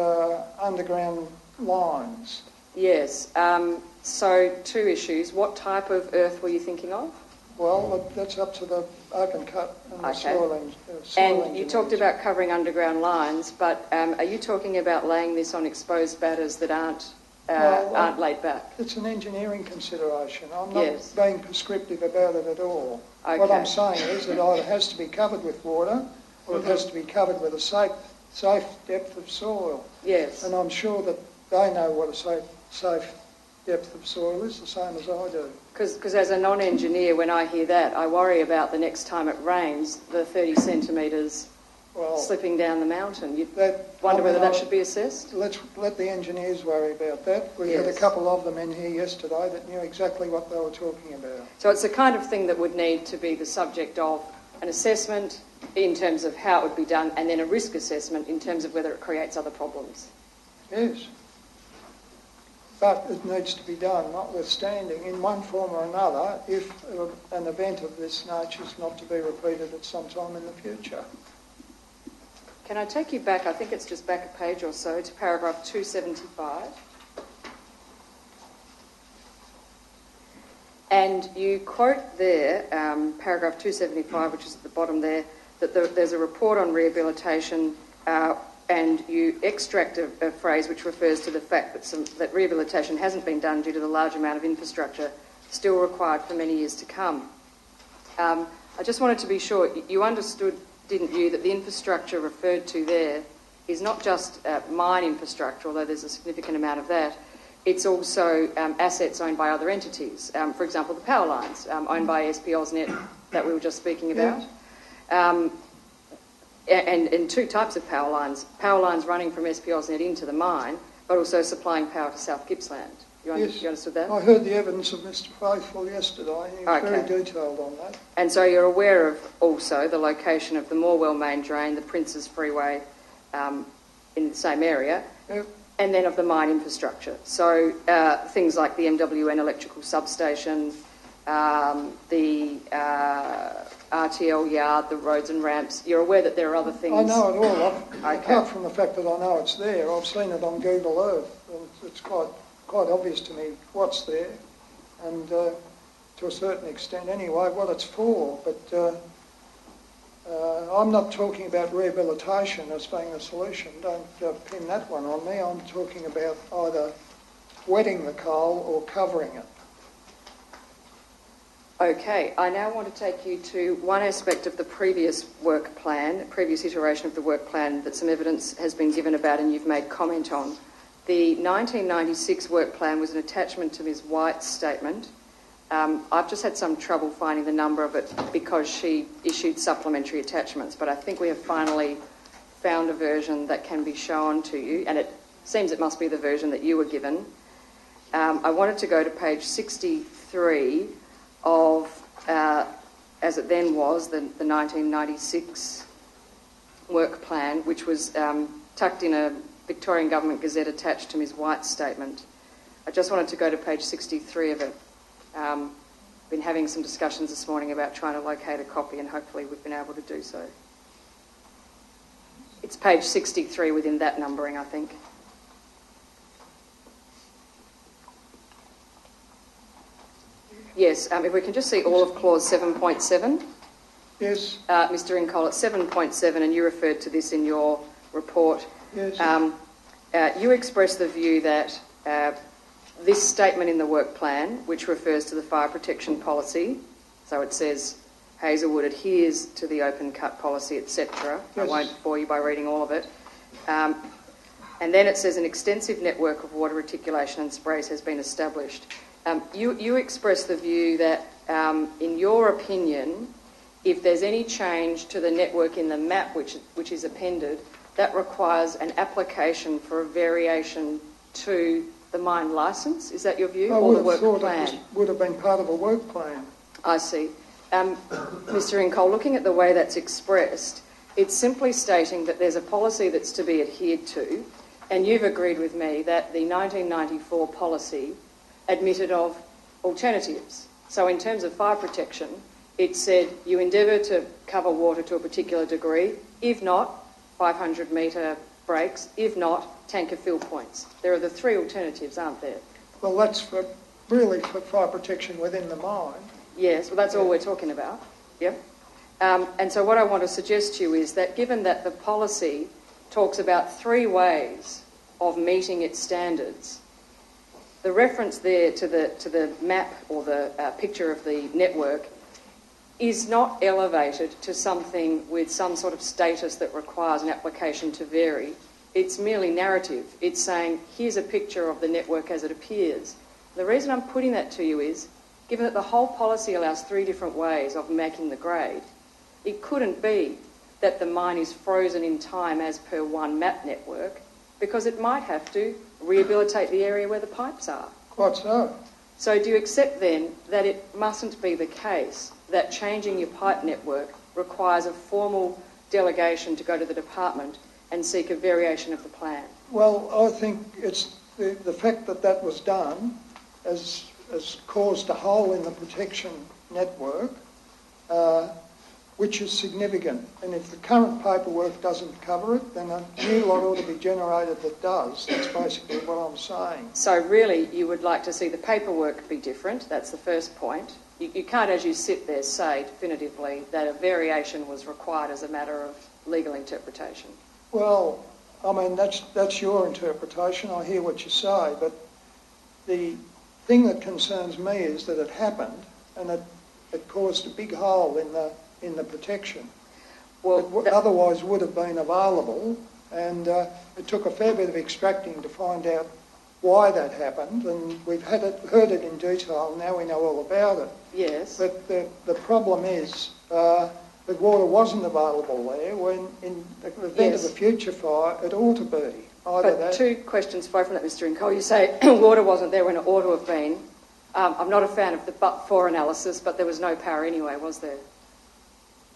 underground lines? Yes. So 2 issues. What type of earth were you thinking of? Well, that's up to the open cut and the Okay. soil And you engineers. talked about covering underground lines, but are you talking about laying this on exposed batters that aren't laid back? It's an engineering consideration. I'm not Yes. being prescriptive about it at all. Okay. What I'm saying is that either has to be covered with water or it has to be covered with a safe depth of soil. Yes. And I'm sure that they know what a safe depth of soil is, the same as I do. Because as a non-engineer, when I hear that, I worry about the next time it rains, the 30 centimetres Well, slipping down the mountain. You that, wonder I whether mean, that should be assessed? let the engineers worry about that. We had a Yes. couple of them in here yesterday that knew exactly what they were talking about. So it's the kind of thing that would need to be the subject of an assessment in terms of how it would be done, and then a risk assessment in terms of whether it creates other problems. Yes. But it needs to be done, notwithstanding, in one form or another, if an event of this nature is not to be repeated at some time in the future. Can I take you back, I think it's just back a page or so, to paragraph 275. And you quote there, paragraph 275, which is at the bottom there, that there's a report on rehabilitation, and you extract a phrase which refers to the fact that rehabilitation hasn't been done due to the large amount of infrastructure still required for many years to come. I just wanted to be sure, you understood, didn't you, that the infrastructure referred to there is not just mine infrastructure, although there's a significant amount of that, it's also assets owned by other entities. For example, the power lines owned by SP AusNet that we were just speaking about. Yeah. And 2 types of power lines running from SP AusNet into the mine, but also supplying power to South Gippsland. You understood that? I heard the evidence of Mr Faithful yesterday. He was very Okay. detailed on that. And so you're aware of also the location of the Morwell main drain, the Princes Freeway in the same area, Yep. and then of the mine infrastructure. So things like the MWN electrical substation, the RTL yard, the roads and ramps. You're aware that there are other things? I know it all. Okay. Apart from the fact that I know it's there, I've seen it on Google Earth. And it's quite obvious to me what's there, and to a certain extent anyway, what it's for. But I'm not talking about rehabilitation as being the solution. Don't pin that one on me. I'm talking about either wetting the coal or covering it. Okay, I now want to take you to one aspect of the previous work plan, previous iteration of the work plan that some evidence has been given about and you've made comment on. The 1996 work plan was an attachment to Ms White's statement. I've just had some trouble finding the number of it because she issued supplementary attachments, but I think we have finally found a version that can be shown to you, and it seems it must be the version that you were given. I wanted to go to page 63 of, as it then was, the 1996 work plan, which was tucked in a Victorian Government Gazette attached to Ms White's statement. I just wanted to go to page 63 of it. Been having some discussions this morning about trying to locate a copy, and hopefully we've been able to do so. It's page 63 within that numbering, I think. Yes, if we can just see all of clause 7.7. Yes. Mr Incoll, at 7.7, and you referred to this in your report. Yes. You expressed the view that this statement in the work plan, which refers to the fire protection policy, so it says Hazelwood adheres to the open cut policy, etc. Yes. I won't bore you by reading all of it. And then it says an extensive network of water reticulation and sprays has been established. You expressed the view that, in your opinion, if there's any change to the network in the map which is appended, that requires an application for a variation to the mine licence. Is that your view? I Or would the have work thought plan? it would have been part of a work plan. I see. Mr Incoll, looking at the way that's expressed, it's simply stating that there's a policy that's to be adhered to, and you've agreed with me that the 1994 policy admitted of alternatives. So in terms of fire protection, it said you endeavour to cover water to a particular degree. If not, 500 metre breaks. If not, tanker fill points. There are the three alternatives, aren't there? Well, that's really for fire protection within the mine. Yes, well, that's all we're talking about. Yep. And so what I want to suggest to you is that given that the policy talks about three ways of meeting its standards, the reference there to the map or the picture of the network is not elevated to something with some sort of status that requires an application to vary. It's merely narrative. It's saying, here's a picture of the network as it appears. The reason I'm putting that to you is, given that the whole policy allows three different ways of making the grade, it couldn't be that the mine is frozen in time as per one map network, because it might have to rehabilitate the area where the pipes are. Quite so. So do you accept then that it mustn't be the case that changing your pipe network requires a formal delegation to go to the department and seek a variation of the plan? Well, I think it's the fact that that was done has caused a hole in the protection network, which is significant. And if the current paperwork doesn't cover it, then a new lot ought to be generated that does. That's basically what I'm saying. So really, you would like to see the paperwork be different. That's the first point. You can't, as you sit there, say definitively that a variation was required as a matter of legal interpretation. Well, I mean, that's your interpretation. I hear what you say, but the thing that concerns me is that it happened and it caused a big hole in the protection. Well, Otherwise would have been available, and it took a fair bit of extracting to find out why that happened, and we've heard it in detail. Now we know all about it. yes. But the problem is that water wasn't available there when, in the event of a future fire, it ought to be. But two questions flow from that, Mr. Incole. You say water wasn't there when it ought to have been. I'm not a fan of the but-for analysis, but there was no power anyway, was there?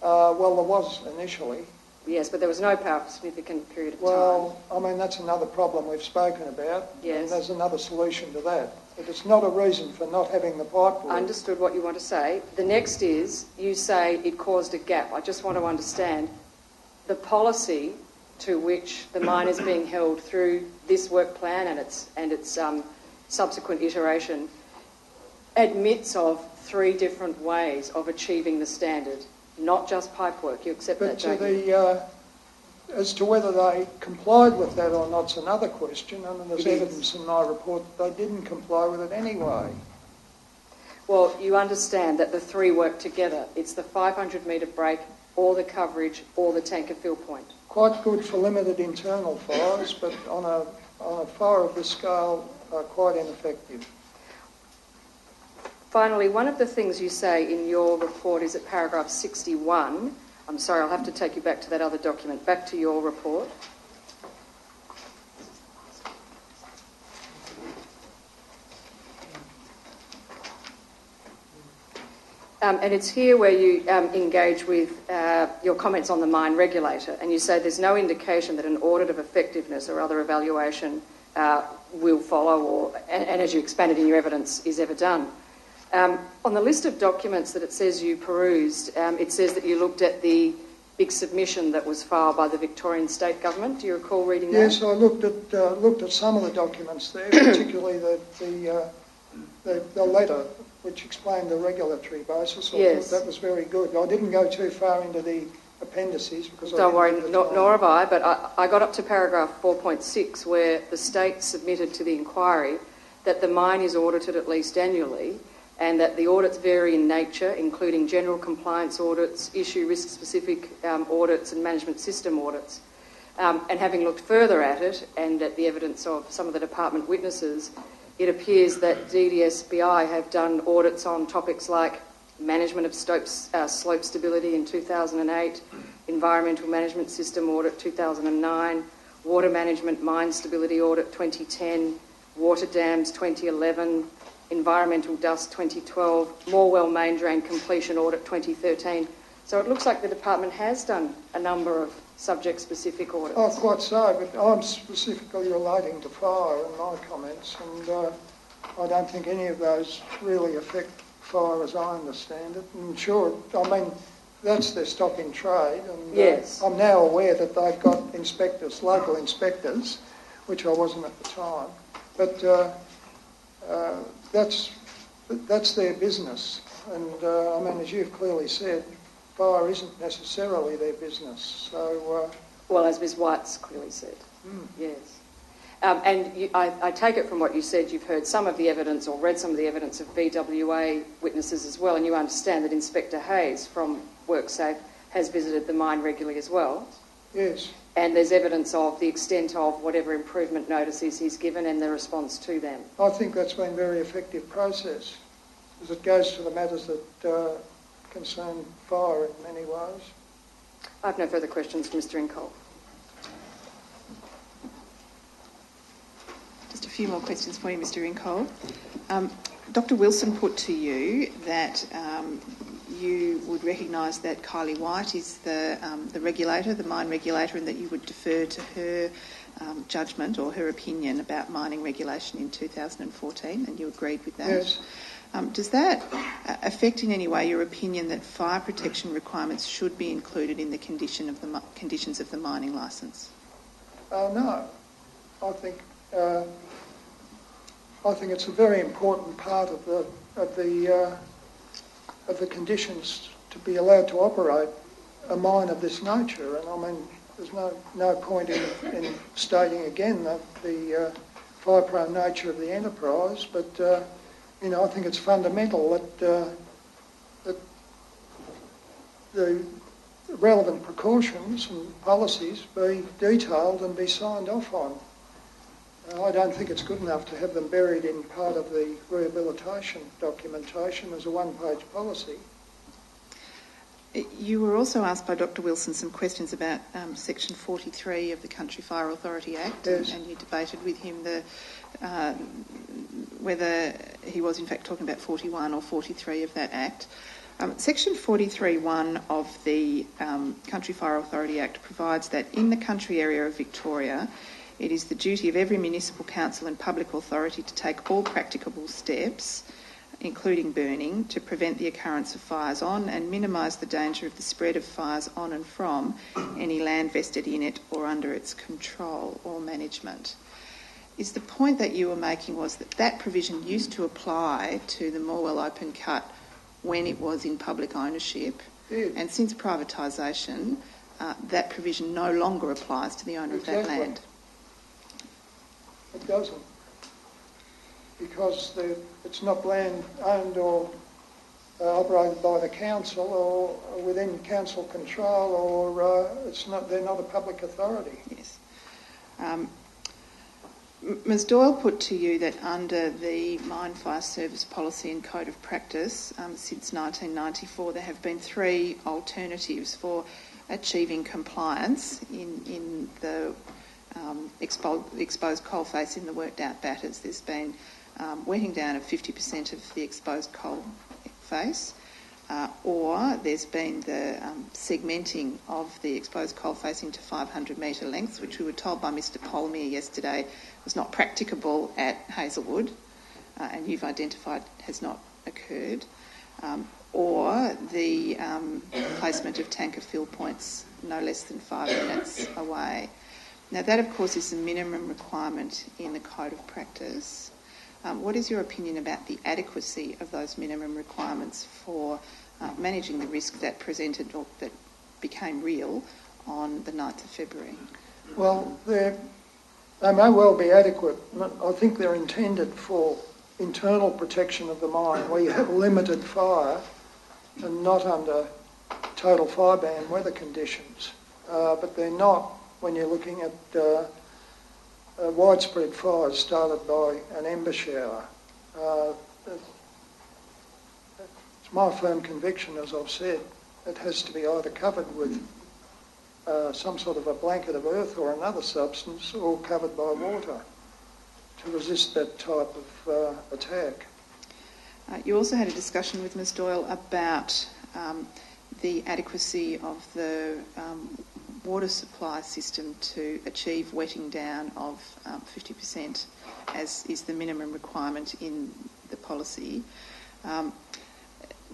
Well, there was initially. Yes, but there was no power for a significant period of time. Well, I mean, that's another problem we've spoken about. Yes. And there's another solution to that. But it's not a reason for not having the pipe work. Understood what you want to say. The next is, you say it caused a gap. I just want to understand the policy to which the mine is being held through this work plan and its subsequent iteration admits of three different ways of achieving the standard, not just pipe work. You accept that, don't you? As to whether they complied with that or not's another question, and there's evidence in my report that they didn't comply with it anyway. Well, you understand that the three work together. It's the 500 metre break, or the coverage, or the tanker fill point. Quite good for limited internal fires, but on a fire of this scale, quite ineffective. Finally, one of the things you say in your report is at paragraph 61. I'm sorry, I'll have to take you back to that other document. Back to your report. And it's here where you engage with your comments on the mine regulator, and you say there's no indication that an audit of effectiveness or other evaluation will follow, and as you expanded in your evidence, is ever done. On the list of documents that it says you perused, it says that you looked at the big submission that was filed by the Victorian State Government. Do you recall reading that? Yes, I looked at some of the documents there, particularly the letter which explained the regulatory basis. I thought that was very good. I didn't go too far into the appendices because Don't worry, nor have I, but I got up to paragraph 4.6 where the state submitted to the inquiry that the mine is audited at least annually, and that the audits vary in nature, including general compliance audits, issue risk-specific audits and management system audits. And having looked further at it and at the evidence of some of the department witnesses, it appears that DDSBI have done audits on topics like management of slope stability in 2008, environmental management system audit 2009, water management mine stability audit 2010, water dams 2011, environmental dust 2012, Morwell main drain completion audit 2013. So it looks like the department has done a number of subject-specific audits. Oh, quite so, but I'm specifically relating to fire in my comments, and I don't think any of those really affect fire as I understand it. And sure, I mean, that's their stock in trade. And Yes. I'm now aware that they've got inspectors, local inspectors, which I wasn't at the time. But that's their business. And I mean, as you've clearly said, fire isn't necessarily their business. So, well, as Ms White's clearly said, yes. I take it from what you said, you've heard some of the evidence or read some of the evidence of BWA witnesses as well, and you understand that Inspector Hayes from WorkSafe has visited the mine regularly as well. yes. And there's evidence of the extent of whatever improvement notices he's given and the response to them. I think that's been a very effective process, as it goes to the matters that concern fire in many ways. I have no further questions for Mr Incoll. Just a few more questions for you, Mr Incoll. Dr Wilson put to you that you would recognise that Kylie White is the regulator, the mine regulator, and that you would defer to her judgment or her opinion about mining regulation in 2014, and you agreed with that? Yes. Does that affect in any way your opinion that fire protection requirements should be included in the conditions of the mining licence? No. I think it's a very important part of the conditions to be allowed to operate a mine of this nature. And I mean, there's no point in stating again the fire-prone nature of the enterprise, but I think it's fundamental that the relevant precautions and policies be detailed and be signed off on. I don't think it's good enough to have them buried in part of the rehabilitation documentation as a one-page policy. You were also asked by Dr Wilson some questions about Section 43 of the Country Fire Authority Act, yes. and you debated with him whether he was in fact talking about 41 or 43 of that Act. Section 43(1) of the Country Fire Authority Act provides that in the country area of Victoria, it is the duty of every municipal council and public authority to take all practicable steps, including burning, to prevent the occurrence of fires on and minimise the danger of the spread of fires on and from any land vested in it or under its control or management. Is the point that you were making was that provision used to apply to the Morwell open cut when it was in public ownership, and since privatisation, that provision no longer applies to the owner of that land? It doesn't, because it's not land owned or operated by the council or within council control, or they're not a public authority. Yes. Ms Doyle put to you that under the Mine Fire Service Policy and Code of Practice, since 1994, there have been three alternatives for achieving compliance in the exposed coal face in the worked out batters. There's been wetting down of 50% of the exposed coal face, or there's been the segmenting of the exposed coal face into 500 metre lengths, which we were told by Mr Polmier yesterday was not practicable at Hazelwood, and you've identified has not occurred, or the placement of tanker fill points no less than 5 minutes away. Now that, of course, is the minimum requirement in the Code of Practice. What is your opinion about the adequacy of those minimum requirements for managing the risk that presented or that became real on the 9th of February? Well, they may well be adequate. I think they're intended for internal protection of the mine, where you have limited fire and not under total fire ban weather conditions. But they're not when you're looking at widespread fires started by an ember shower. It's my firm conviction, as I've said, it has to be either covered with some sort of a blanket of earth or another substance, or covered by water to resist that type of attack. You also had a discussion with Ms Doyle about the adequacy of the water supply system to achieve wetting down of 50%, as is the minimum requirement in the policy.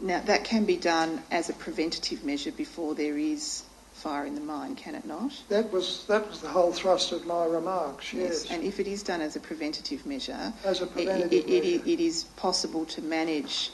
Now, that can be done as a preventative measure before there is fire in the mine, can it not? That was the whole thrust of my remarks, yes. And if it is done as a preventative measure, it is possible to manage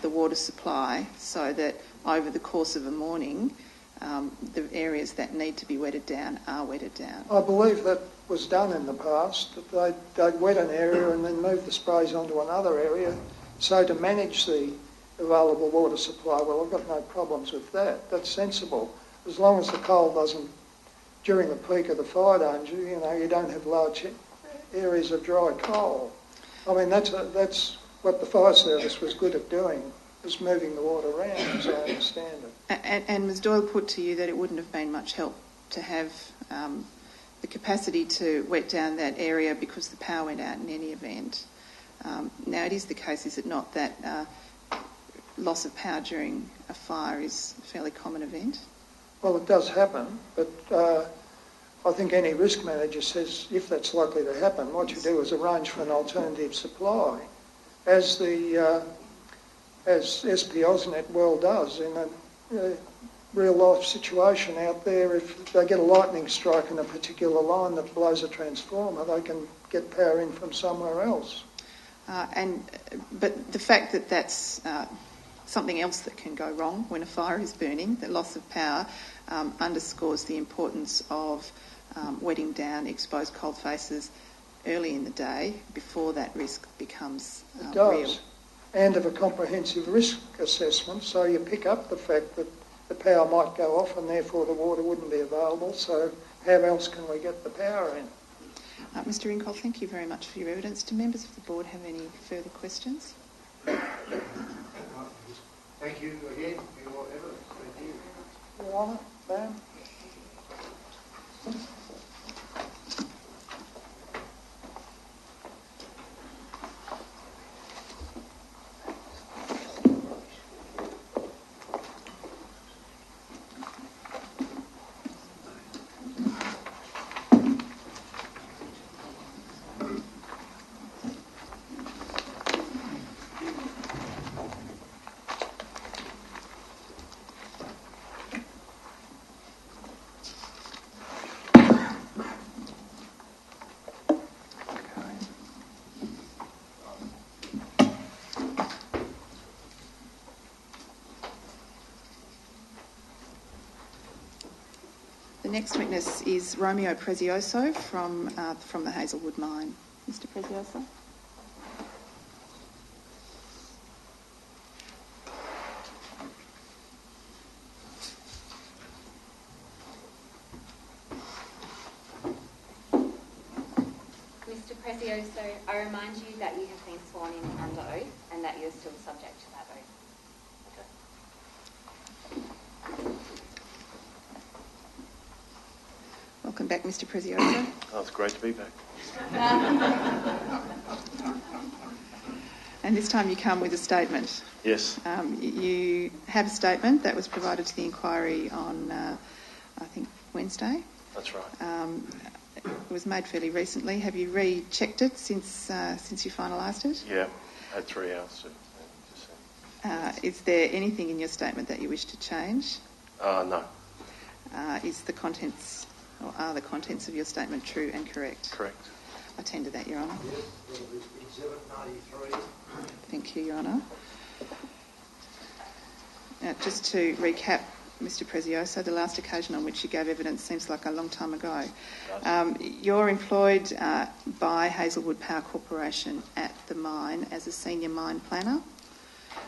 the water supply so that over the course of a morning, the areas that need to be wetted down are wetted down. I believe that was done in the past, that they'd wet an area and then move the sprays onto another area. So to manage the available water supply, well, I've got no problems with that. That's sensible. As long as the coal doesn't, during the peak of the fire danger, you don't have large areas of dry coal. I mean, that's what the fire service was good at doing, was moving the water around, as I understand it. And Ms Doyle put to you that it wouldn't have been much help to have the capacity to wet down that area because the power went out in any event. Now, it is the case, is it not, that loss of power during a fire is a fairly common event? Well, it does happen, but I think any risk manager says if that's likely to happen, what you do is arrange for an alternative supply, as SP Ausnet well does in a real-life situation out there. If they get a lightning strike in a particular line that blows a transformer, they can get power in from somewhere else. But the fact that that's something else that can go wrong when a fire is burning, the loss of power, underscores the importance of wetting down exposed coal faces early in the day before that risk becomes It does. real. And of a comprehensive risk assessment, so you pick up the fact that the power might go off and therefore the water wouldn't be available, so how else can we get the power in? Mr Incoll, thank you very much for your evidence. Do members of the board have any further questions? Thank you again for your evidence. Thank you. Your Honour, ma'am. The next witness is Romeo Prezioso from the Hazelwood mine. Mr Prezioso. Mr Prezioso, I remind you that you have been sworn in under oath and that you are still subject to that oath. Welcome back, Mr Prezioso. Oh, it's great to be back. And this time you come with a statement. Yes. You have a statement that was provided to the inquiry on, I think, Wednesday. That's right. It was made fairly recently. Have you rechecked it since you finalised it? Yeah, I had 3 hours to see. Is there anything in your statement that you wish to change? No. Is the contents, or are the contents of your statement true and correct? Correct. I tender that, Your Honour. Yes, Exhibit 93. Thank you, Your Honour. Now, just to recap, Mr Prezioso, the last occasion on which you gave evidence seems like a long time ago. You're employed by Hazelwood Power Corporation at the mine as a senior mine planner,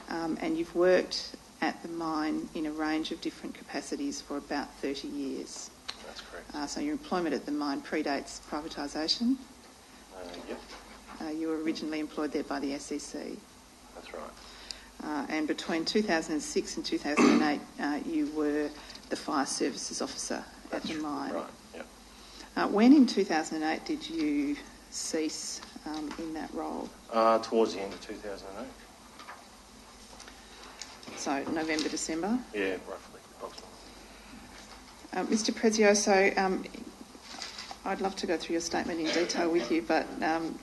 and you've worked at the mine in a range of different capacities for about 30 years. That's correct. So your employment at the mine predates privatisation. Yep. You were originally employed there by the SEC. That's right. And between 2006 and 2008, you were the fire services officer at the mine. Right, yep. When in 2008 did you cease in that role? Towards the end of 2008. So November, December? Yeah, roughly, approximately. Mr Prezioso, I'd love to go through your statement in detail with you, but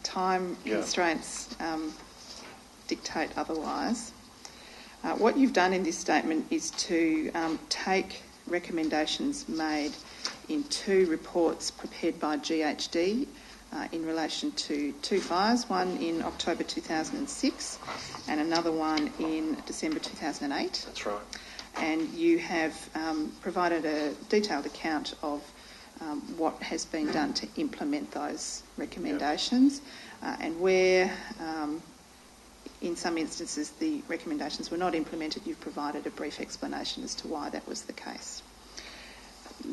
time constraints dictate otherwise. What you've done in this statement is to take recommendations made in 2 reports prepared by GHD in relation to 2 fires, one in October 2006 and another one in December 2008. That's right. And you have provided a detailed account of what has been done to implement those recommendations, and where in some instances the recommendations were not implemented, you've provided a brief explanation as to why that was the case.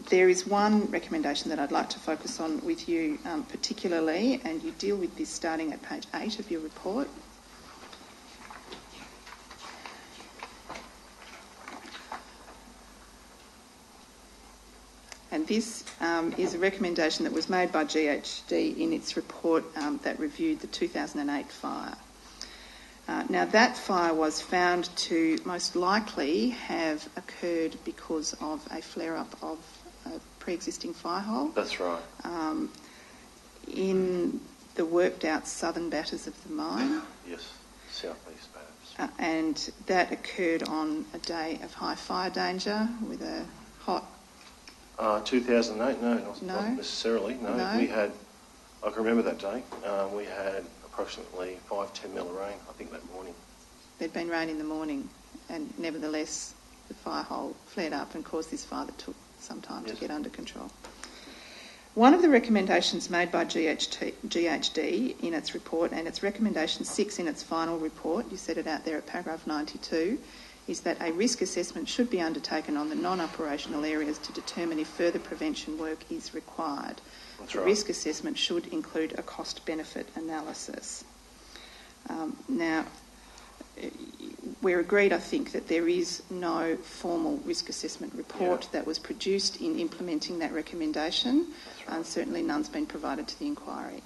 There is one recommendation that I'd like to focus on with you particularly, and you deal with this starting at page 8 of your report. And this is a recommendation that was made by GHD in its report that reviewed the 2008 fire. Now, that fire was found to most likely have occurred because of a flare-up of a pre-existing fire hole. That's right. In the worked-out southern batters of the mine. Yes, southeast perhaps. And that occurred on a day of high fire danger with a hot... 2008? No, not necessarily. No, No. We had, I can remember that day, we had approximately 5-10 mil of rain, I think, that morning. There'd been rain in the morning, and nevertheless the fire hole flared up and caused this fire that took some time to get under control. One of the recommendations made by GHD in its report, and its recommendation 6 in its final report, you set it out there at paragraph 92, is that a risk assessment should be undertaken on the non-operational areas to determine if further prevention work is required. The risk assessment should include a cost-benefit analysis. Now, we're agreed, I think, that there is no formal risk assessment report that was produced in implementing that recommendation, and certainly none's been provided to the inquiry.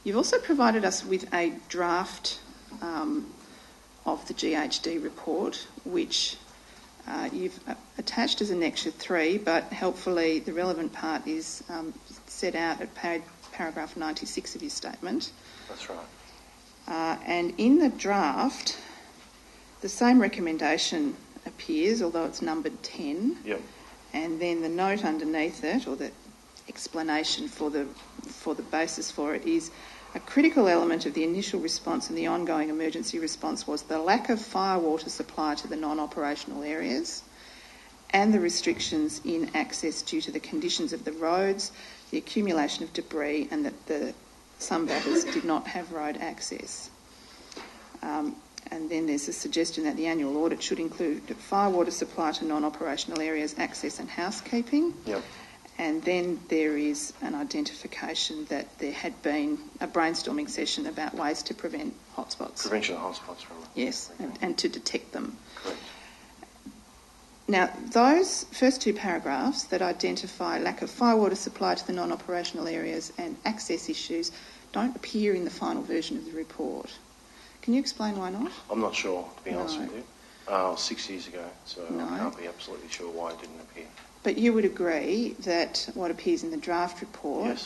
You've also provided us with a draft of the GHD report, which you've attached as Annexure 3, but helpfully the relevant part is set out at paragraph 96 of your statement. That's right. And in the draft, the same recommendation appears, although it's numbered 10. Yep. And then the note underneath it, or the explanation for the basis for it, is a critical element of the initial response and the ongoing emergency response was the lack of fire water supply to the non-operational areas and the restrictions in access due to the conditions of the roads, the accumulation of debris, and that some batters did not have road access. And then there's a suggestion that the annual audit should include fire water supply to non-operational areas, access and housekeeping. Yep. And then there is an identification that there had been a brainstorming session about ways to prevent hotspots. Prevention of hotspots, remember? Yes, and to detect them. Correct. Now, those first 2 paragraphs that identify lack of fire water supply to the non-operational areas and access issues don't appear in the final version of the report. Can you explain why not? I'm not sure, to be honest with you. 6 years ago, so I can't be absolutely sure why it didn't appear. But you would agree that what appears in the draft report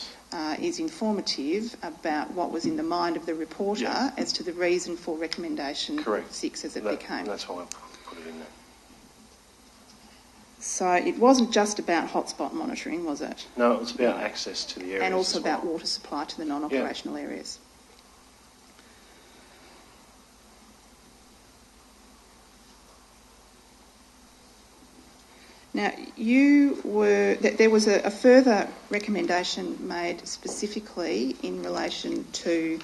is informative about what was in the mind of the reporter as to the reason for recommendation 6 as it became. That's why I put it in there. So it wasn't just about hotspot monitoring, was it? No, it was about access to the areas. And also about water supply to the non-operational areas. Now, there was a further recommendation made specifically in relation to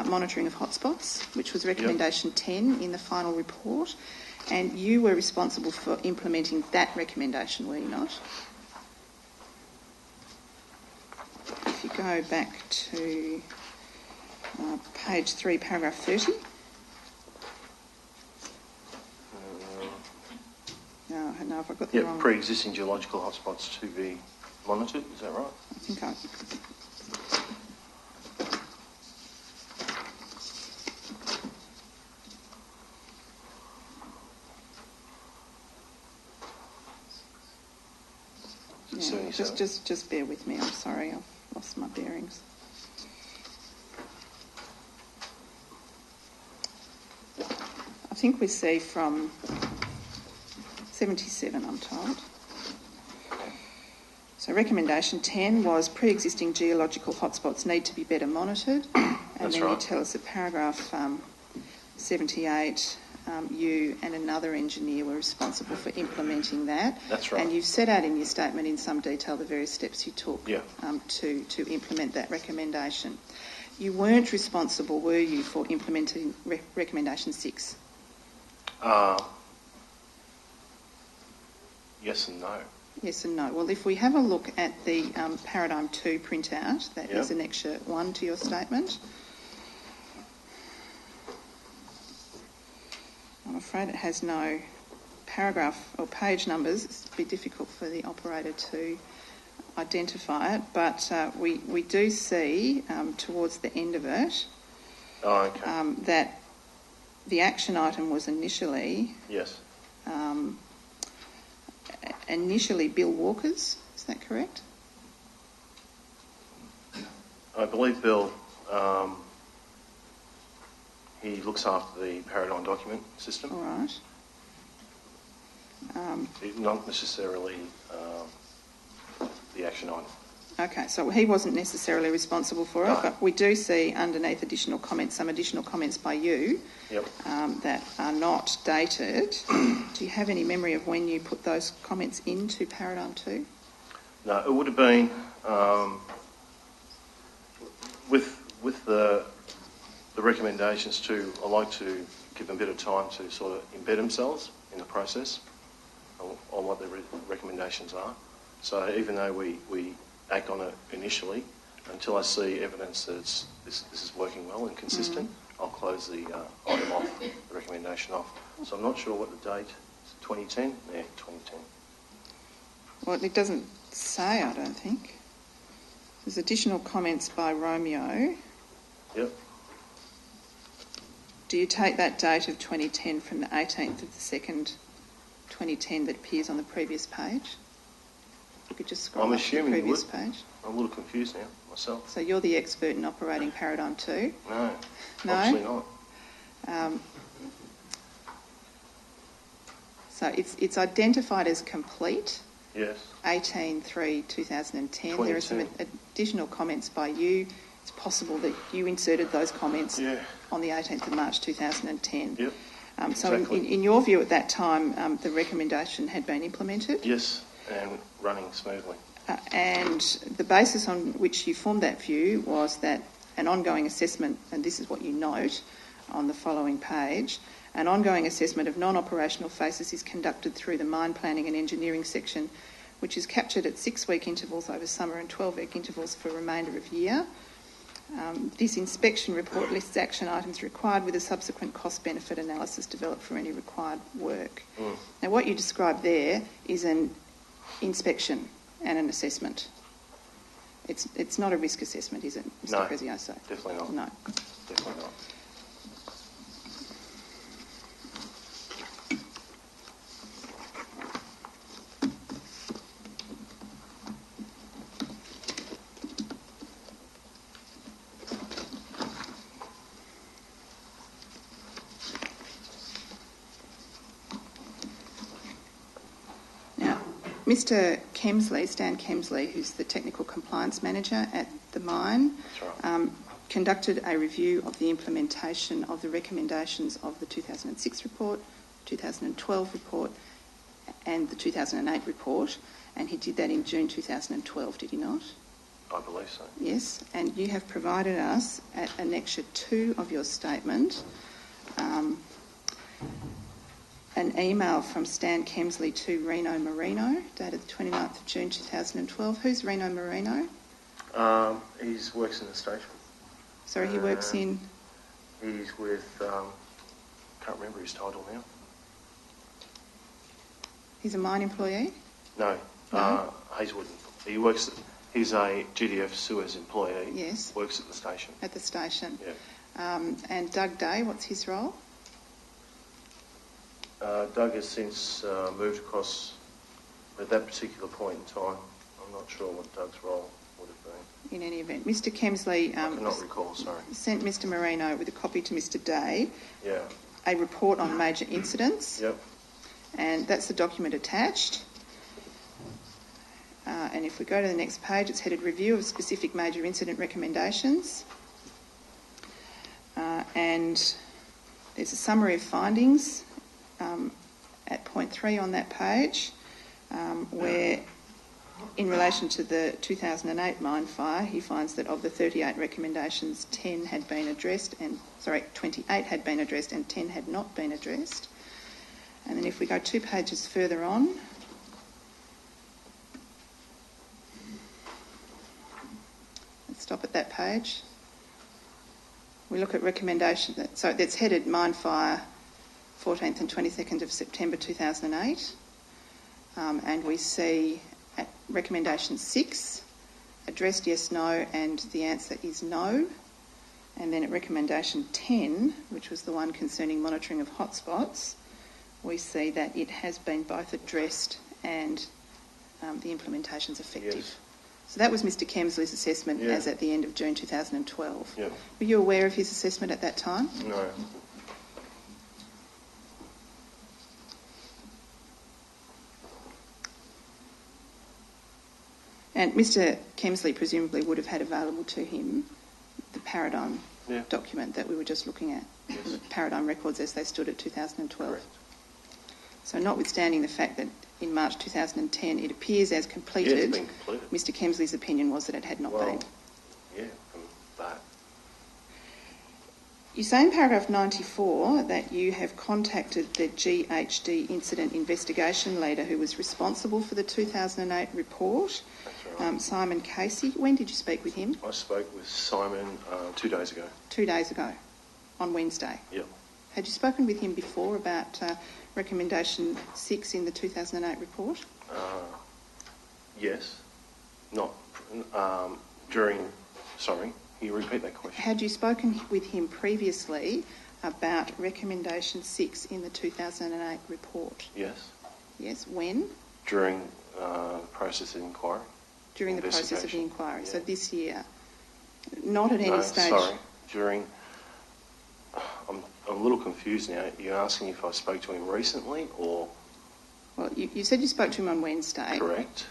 monitoring of hotspots, which was recommendation 10 in the final report, and you were responsible for implementing that recommendation, were you not? If you go back to page 3, paragraph 30. No, if I got the wrong... pre-existing geological hotspots to be monitored, is that right? I think I... Yeah, just bear with me, I'm sorry, I've lost my bearings. think we see from 77, I'm told. So recommendation 10 was pre-existing geological hotspots need to be better monitored. And That's then right. you tell us that paragraph 78, you and another engineer were responsible for implementing that. That's right. And you've set out in your statement in some detail the various steps you took Yeah. to implement that recommendation. You weren't responsible, were you, for implementing recommendation 6? Yes and no. Yes and no. Well, if we have a look at the Paradigm 2 printout, that is Annexure 1 to your statement. I'm afraid it has no paragraph or page numbers. It's a bit difficult for the operator to identify it, but we do see towards the end of it that the action item was initially Yes. Bill Walker's. Is that correct? I believe Bill, he looks after the Paradigm document system. All right. Not necessarily the action item. Okay, so he wasn't necessarily responsible for it, No. but we do see underneath additional comments, some additional comments by you Yep. that are not dated. Do you have any memory of when you put those comments into Paradigm 2? No, it would have been with the recommendations too. I like to give them a bit of time to sort of embed themselves in the process on what the recommendations are. So even though we act on it initially, until I see evidence that this is working well and consistent, I'll close the item off, the recommendation off. So I'm not sure what the date is. 2010? Yeah, 2010. Well, it doesn't say, I don't think. There's additional comments by Romeo. Yep. Do you take that date of 2010 from the 18th of the 2nd, 2010 that appears on the previous page? You could just scroll I'm up to the assuming you previous would. page. I'm a little confused now myself. So you're the expert in operating Paradigm 2? No, No? obviously not. So it's identified as complete, Yes. 18/3/2010. There are some 2010. additional comments by you. It's possible that you inserted those comments Yeah. on the 18th of March 2010. Yep. So Exactly. in your view at that time, the recommendation had been implemented? Yes, and running smoothly. And the basis on which you formed that view was that an ongoing assessment, and this is what you note on the following page, an ongoing assessment of non-operational phases is conducted through the mine planning and engineering section, which is captured at 6-week intervals over summer and 12-week intervals for the remainder of year. This inspection report lists action items required with a subsequent cost-benefit analysis developed for any required work. Now, what you describe there is an inspection and an assessment. It's not a risk assessment, is it, Mr. No, Prezioso? definitely not. No. Definitely not. Now, Mr. Kemsley, Stan Kemsley, who's the technical compliance manager at the mine, That's right. conducted a review of the implementation of the recommendations of the 2006 report, 2012 report and the 2008 report, and he did that in June 2012, did he not? I believe so. Yes, and you have provided us at Annexure 2 of your statement an email from Stan Kemsley to Reno Marino, dated the 29th of June 2012. Who's Reno Marino? He works in the station. Sorry, he works in... He's with, can't remember his title now. He's a mine employee? No, No? Hazelwood. He's a GDF Suez employee. Yes. Works at the station. At the station. Yeah. And Doug Day, what's his role? Doug has since moved across at that particular point in time. I'm not sure what Doug's role would have been. In any event, Mr. Kemsley I cannot recall, sorry. sent Mr. Marino with a copy to Mr. Day, Yeah. a report on major incidents. Yep. And that's the document attached. And if we go to the next page, it's headed Review of Specific Major Incident Recommendations. And there's a summary of findings at point 3 on that page, where in relation to the 2008 mine fire, he finds that of the 38 recommendations, 28 had been addressed and 10 had not been addressed. And then if we go 2 pages further on, let's stop at that page. We look at recommendation, so that's headed Mine Fire 14th and 22nd of September 2008. And we see at recommendation 6, addressed yes, no, and the answer is no. And then at recommendation 10, which was the one concerning monitoring of hotspots, we see that it has been both addressed and the implementation's effective. Yes. So that was Mr Kemsley's assessment Yeah. as at the end of June 2012. Yeah. Were you aware of his assessment at that time? No. And Mr Kemsley presumably would have had available to him the Paradigm Yeah. document that we were just looking at, Yes. the Paradigm records as they stood at 2012. Correct. So notwithstanding the fact that in March 2010 it appears as Yeah, completed, it's been completed. Mr Kemsley's opinion was that it had not Well, been. yeah, from that. You say in paragraph 94 that you have contacted the GHD incident investigation leader who was responsible for the 2008 report, That's right. Simon Casey. When did you speak with him? I spoke with Simon 2 days ago. 2 days ago, on Wednesday. Yep. Had you spoken with him before about recommendation 6 in the 2008 report? Yes. Not during... Sorry, can you repeat that question? Had you spoken with him previously about recommendation 6 in the 2008 report? Yes. Yes. When? During the process of inquiry. During the process of the Investigation. inquiry. Yeah. So this year? Not at any No, stage? sorry. During... I'm a little confused now. You're asking if I spoke to him recently or... Well, you said you spoke to him on Wednesday. Correct.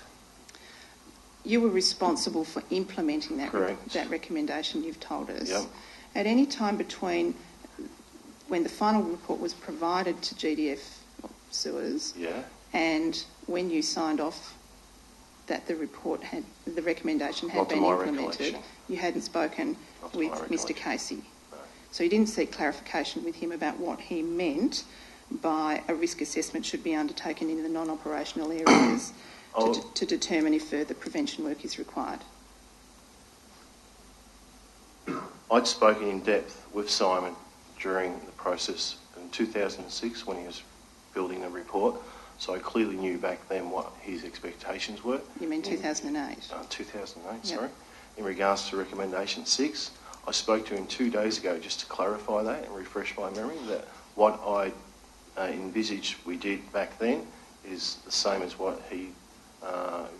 You were responsible for implementing that, Correct. that recommendation you've told us. Yep. At any time between when the final report was provided to GDF Sewers Yeah. and when you signed off that the recommendation had Not to been my implemented, recollection. you hadn't spoken Not to with my Mr recollection. Casey. No. So you didn't seek clarification with him about what he meant by a risk assessment should be undertaken in the non-operational areas to determine if further prevention work is required. I'd spoken in depth with Simon during the process in 2006 when he was building the report, so I clearly knew back then what his expectations were. You mean 2008? 2008, Yep. sorry. In regards to recommendation 6, I spoke to him 2 days ago just to clarify that and refresh my memory that what I envisaged we did back then is the same as what he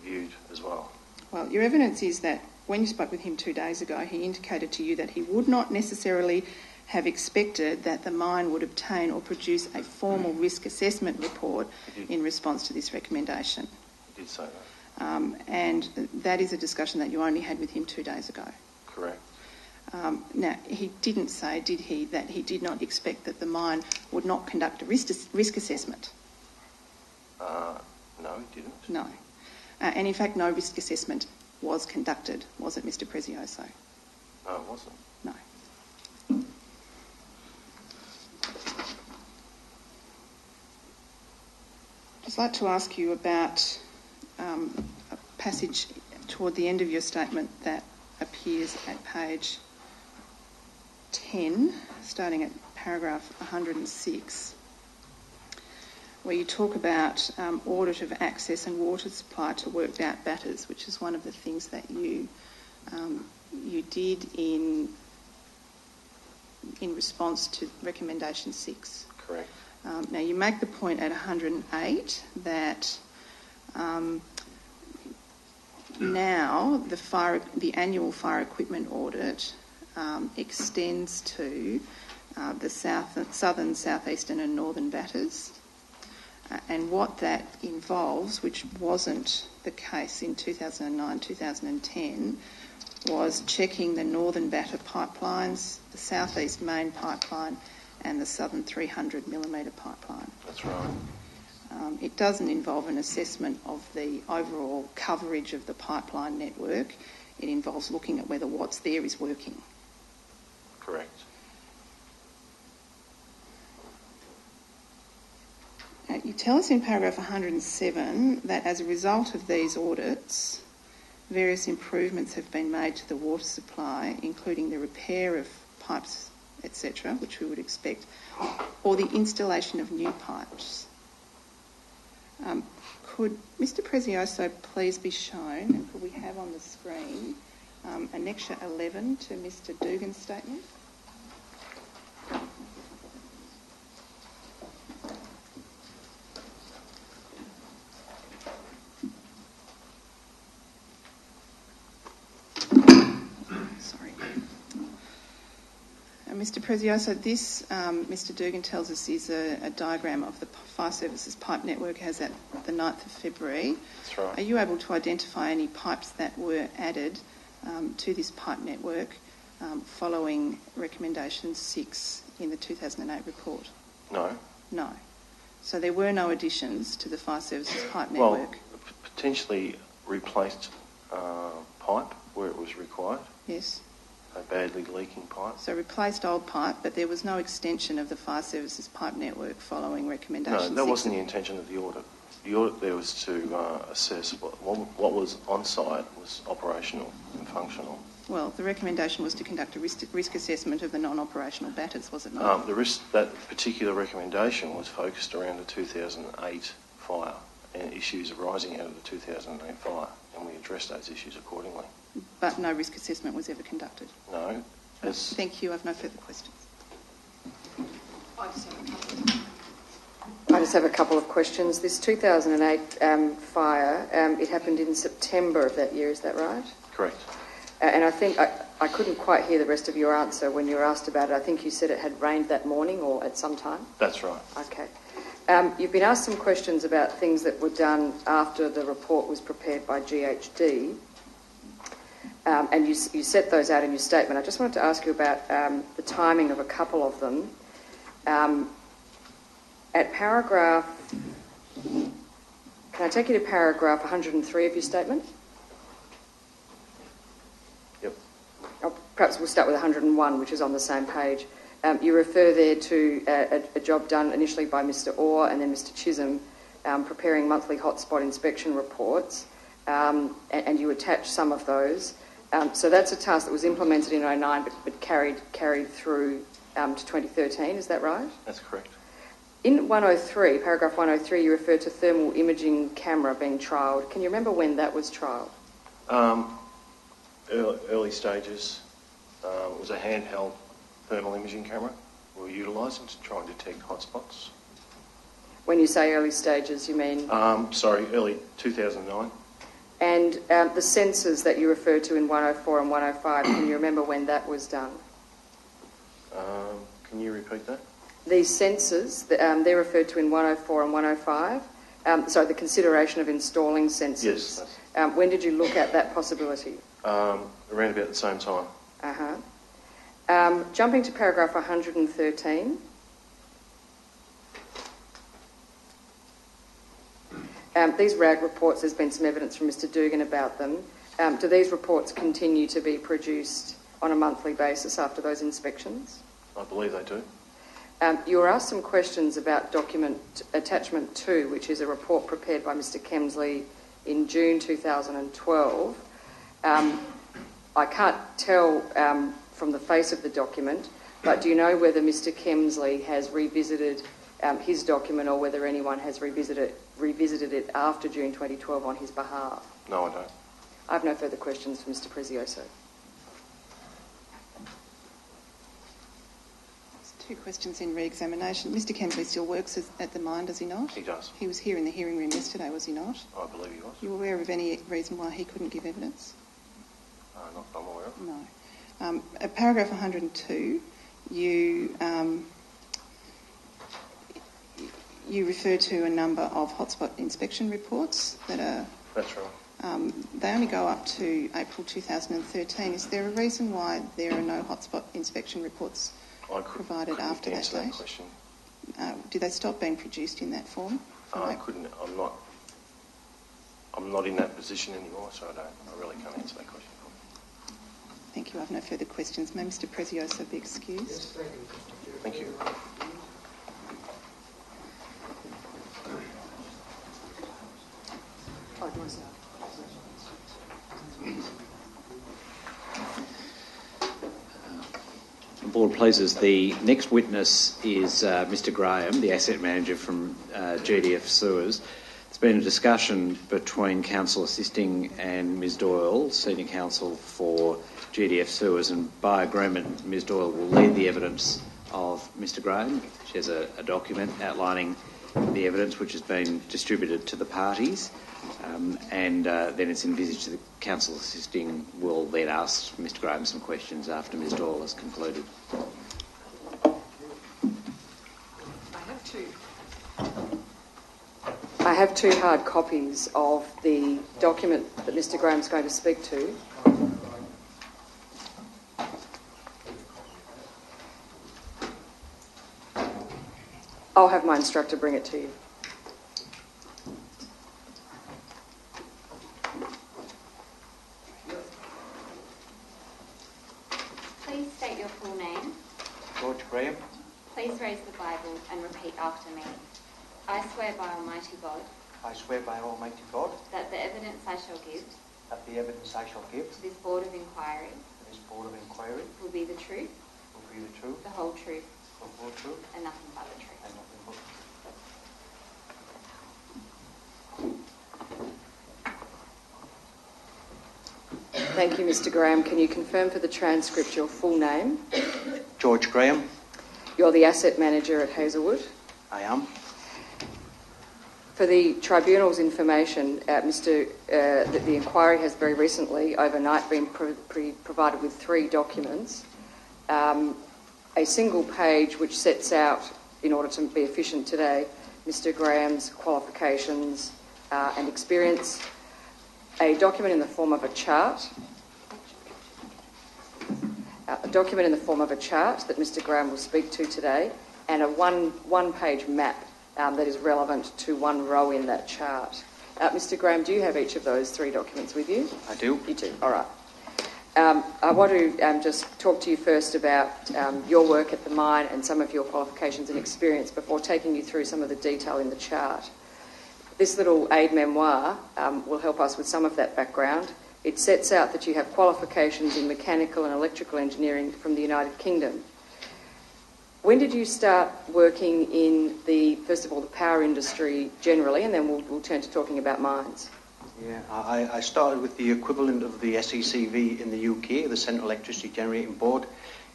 viewed as well. Well, your evidence is that when you spoke with him 2 days ago, he indicated to you that he would not necessarily have expected that the mine would obtain or produce a formal risk assessment report in response to this recommendation. He did say that. And that is a discussion that you only had with him 2 days ago. Correct. Now, he didn't say, did he, that he did not expect that the mine would not conduct a risk assessment? No, he didn't. No. And in fact, no risk assessment was conducted, was it, Mr Prezioso? No, it wasn't. No. I'd just like to ask you about a passage toward the end of your statement that appears at page 10, starting at paragraph 106, where you talk about audit of access and water supply to worked out batters, which is one of the things that you did in response to recommendation 6. Correct. Now, you make the point at 108 that now the annual fire equipment audit extends to the southern, southeastern and northern batters. And what that involves, which wasn't the case in 2009-2010, was checking the northern batter pipelines, the southeast main pipeline and the southern 300mm pipeline. That's right. It doesn't involve an assessment of the overall coverage of the pipeline network. It involves looking at whether what's there is working. Correct. You tell us in paragraph 107 that as a result of these audits, various improvements have been made to the water supply, including the repair of pipes, etc., which we would expect, or the installation of new pipes. Could Mr Prezioso please be shown, and could we have on the screen Annexure 11 to Mr Dugan's statement? Sorry. Mr Prezioso, this, Mr Dugan tells us, is a diagram of the fire services pipe network as at the 9th of February. That's right. Are you able to identify any pipes that were added to this pipe network following recommendation 6 in the 2008 report? No. No. So there were no additions to the fire services pipe network? Well, potentially replaced pipe where it was required. Yes. A badly leaking pipe. So replaced old pipe, but there was no extension of the fire services pipe network following recommendation 6? No, that wasn't the intention of the audit. The audit there was to assess what was on site was operational and functional. Well, the recommendation was to conduct a risk assessment of the non-operational batters, was it not? That particular recommendation was focused around the 2008 fire and issues arising out of the 2008 fire, and we addressed those issues accordingly. But no risk assessment was ever conducted? No. Thank you. I have no further questions. I just have a couple of questions. This 2008 fire, it happened in September of that year, is that right? Correct. And I think I couldn't quite hear the rest of your answer when you were asked about it. I think you said it had rained that morning or at some time? That's right. Okay. You've been asked some questions about things that were done after the report was prepared by GHD, and you set those out in your statement. I just wanted to ask you about the timing of a couple of them. At paragraph... Can I take you to paragraph 103 of your statement? Yep. Perhaps we'll start with 101, which is on the same page. You refer there to a job done initially by Mr Orr and then Mr Chisholm, preparing monthly hotspot inspection reports, and you attach some of those. So that's a task that was implemented in 2009 but carried through to 2013, is that right? That's correct. In 103, paragraph 103, you refer to thermal imaging camera being trialled. Can you remember when that was trialled? Early stages. It was a handheld thermal imaging camera we were utilising to try and detect hotspots. When you say early stages, you mean? Early 2009. And the sensors that you refer to in 104 and 105, can you remember when that was done? Can you repeat that? These sensors, they're referred to in 104 and 105. The consideration of installing sensors. Yes. When did you look at that possibility? Around about the same time. Jumping to paragraph 113. These RAG reports, there's been some evidence from Mr Dugan about them. Do these reports continue to be produced on a monthly basis after those inspections? I believe they do. You were asked some questions about document attachment 2, which is a report prepared by Mr Kemsley in June 2012. I can't tell from the face of the document, but do you know whether Mr Kemsley has revisited his document or whether anyone has revisited it after June 2012 on his behalf? No, I don't. I have no further questions for Mr Prezioso. Two questions in re-examination. Mr Kemsley still works at the mine, does he not? He does. He was here in the hearing room yesterday, was he not? I believe he was. You aware of any reason why he couldn't give evidence? Not I'm aware of. No. At paragraph 102, you you refer to a number of hotspot inspection reports that are. That's right. They only go up to April 2013. Is there a reason why there are no hotspot inspection reports provided after that date? Question. Do they stop being produced in that form? I couldn't. I'm not in that position anymore, so I really can't answer that question. Thank you. I have no further questions. May Mr. Prezioso be excused? Yes, thank you, Mr. Chair. Thank you. The board pleases. The next witness is Mr. Graham, the asset manager from GDF Sewers. There's been a discussion between counsel assisting and Ms. Doyle, senior counsel for GDF Sewers, and by agreement Ms. Doyle will lead the evidence of Mr. Graham. She has a document outlining the evidence which has been distributed to the parties, and then it's envisaged that the counsel assisting will then ask Mr. Graham some questions after Ms. Doyle has concluded. I have two hard copies of the document that Mr. Graham's going to speak to. I'll have my instructor bring it to you. Please state your full name. George Graham. Please raise the Bible and repeat after me. I swear by Almighty God I swear by Almighty God that the evidence I shall give that the evidence I shall give to this Board of Inquiry to this Board of Inquiry will be the truth, will be the truth, the whole truth, the whole truth, and nothing but the truth. and nothing but the truth. Thank you, Mr. Graham. Can you confirm for the transcript your full name? George Graham. You're the asset manager at Hazelwood. I am. For the tribunal's information, the inquiry has very recently, overnight, been provided with 3 documents. A single page which sets out, in order to be efficient today, Mr. Graham's qualifications and experience. A document in the form of a chart. A document in the form of a chart that Mr. Graham will speak to today, and a one-page map that is relevant to one row in that chart. Mr. Graham, do you have each of those 3 documents with you? I do. You do, all right. I want to just talk to you first about your work at the mine and some of your qualifications and experience before taking you through some of the detail in the chart. This little aid memoir will help us with some of that background. It sets out that you have qualifications in mechanical and electrical engineering from the United Kingdom. When did you start working in first of all, the power industry generally, and then we'll turn to talking about mines? Yeah, I started with the equivalent of the SECV in the UK, the Central Electricity Generating Board,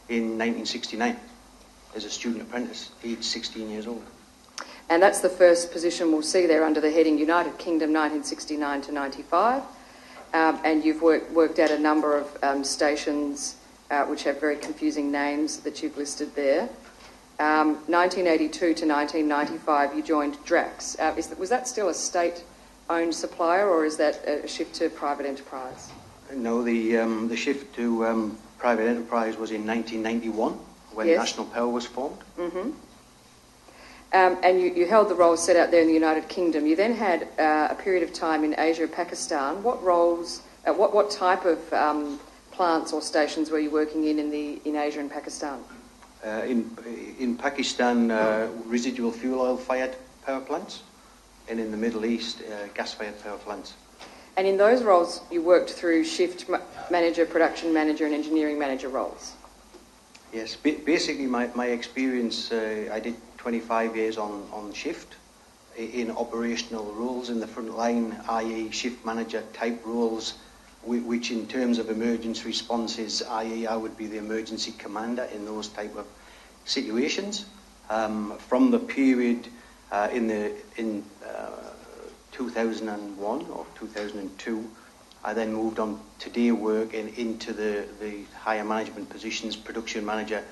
in 1969 as a student apprentice, aged 16 years old. And that's the first position we'll see there under the heading United Kingdom 1969 to 95. And you've worked at a number of stations which have very confusing names that you've listed there. 1982 to 1995 you joined Drax. Was that still a state-owned supplier, or is that a shift to private enterprise? No, the shift to private enterprise was in 1991 when Yes. National Power was formed. Mm-hmm. And you held the roles set out there in the United Kingdom. You then had a period of time in Asia, Pakistan. What roles, what type of plants or stations were you working in Asia and Pakistan? In Pakistan, residual fuel oil fired power plants, and in the Middle East, gas fired power plants. And in those roles, you worked through shift manager, production manager, and engineering manager roles. Yes, basically my experience, I did 25 years on shift in operational roles in the front line, i.e. shift manager type roles, which in terms of emergency responses, i.e. I would be the emergency commander in those type of situations. From the period in 2001 or 2002, I then moved on to day work and into the higher management positions, production manager,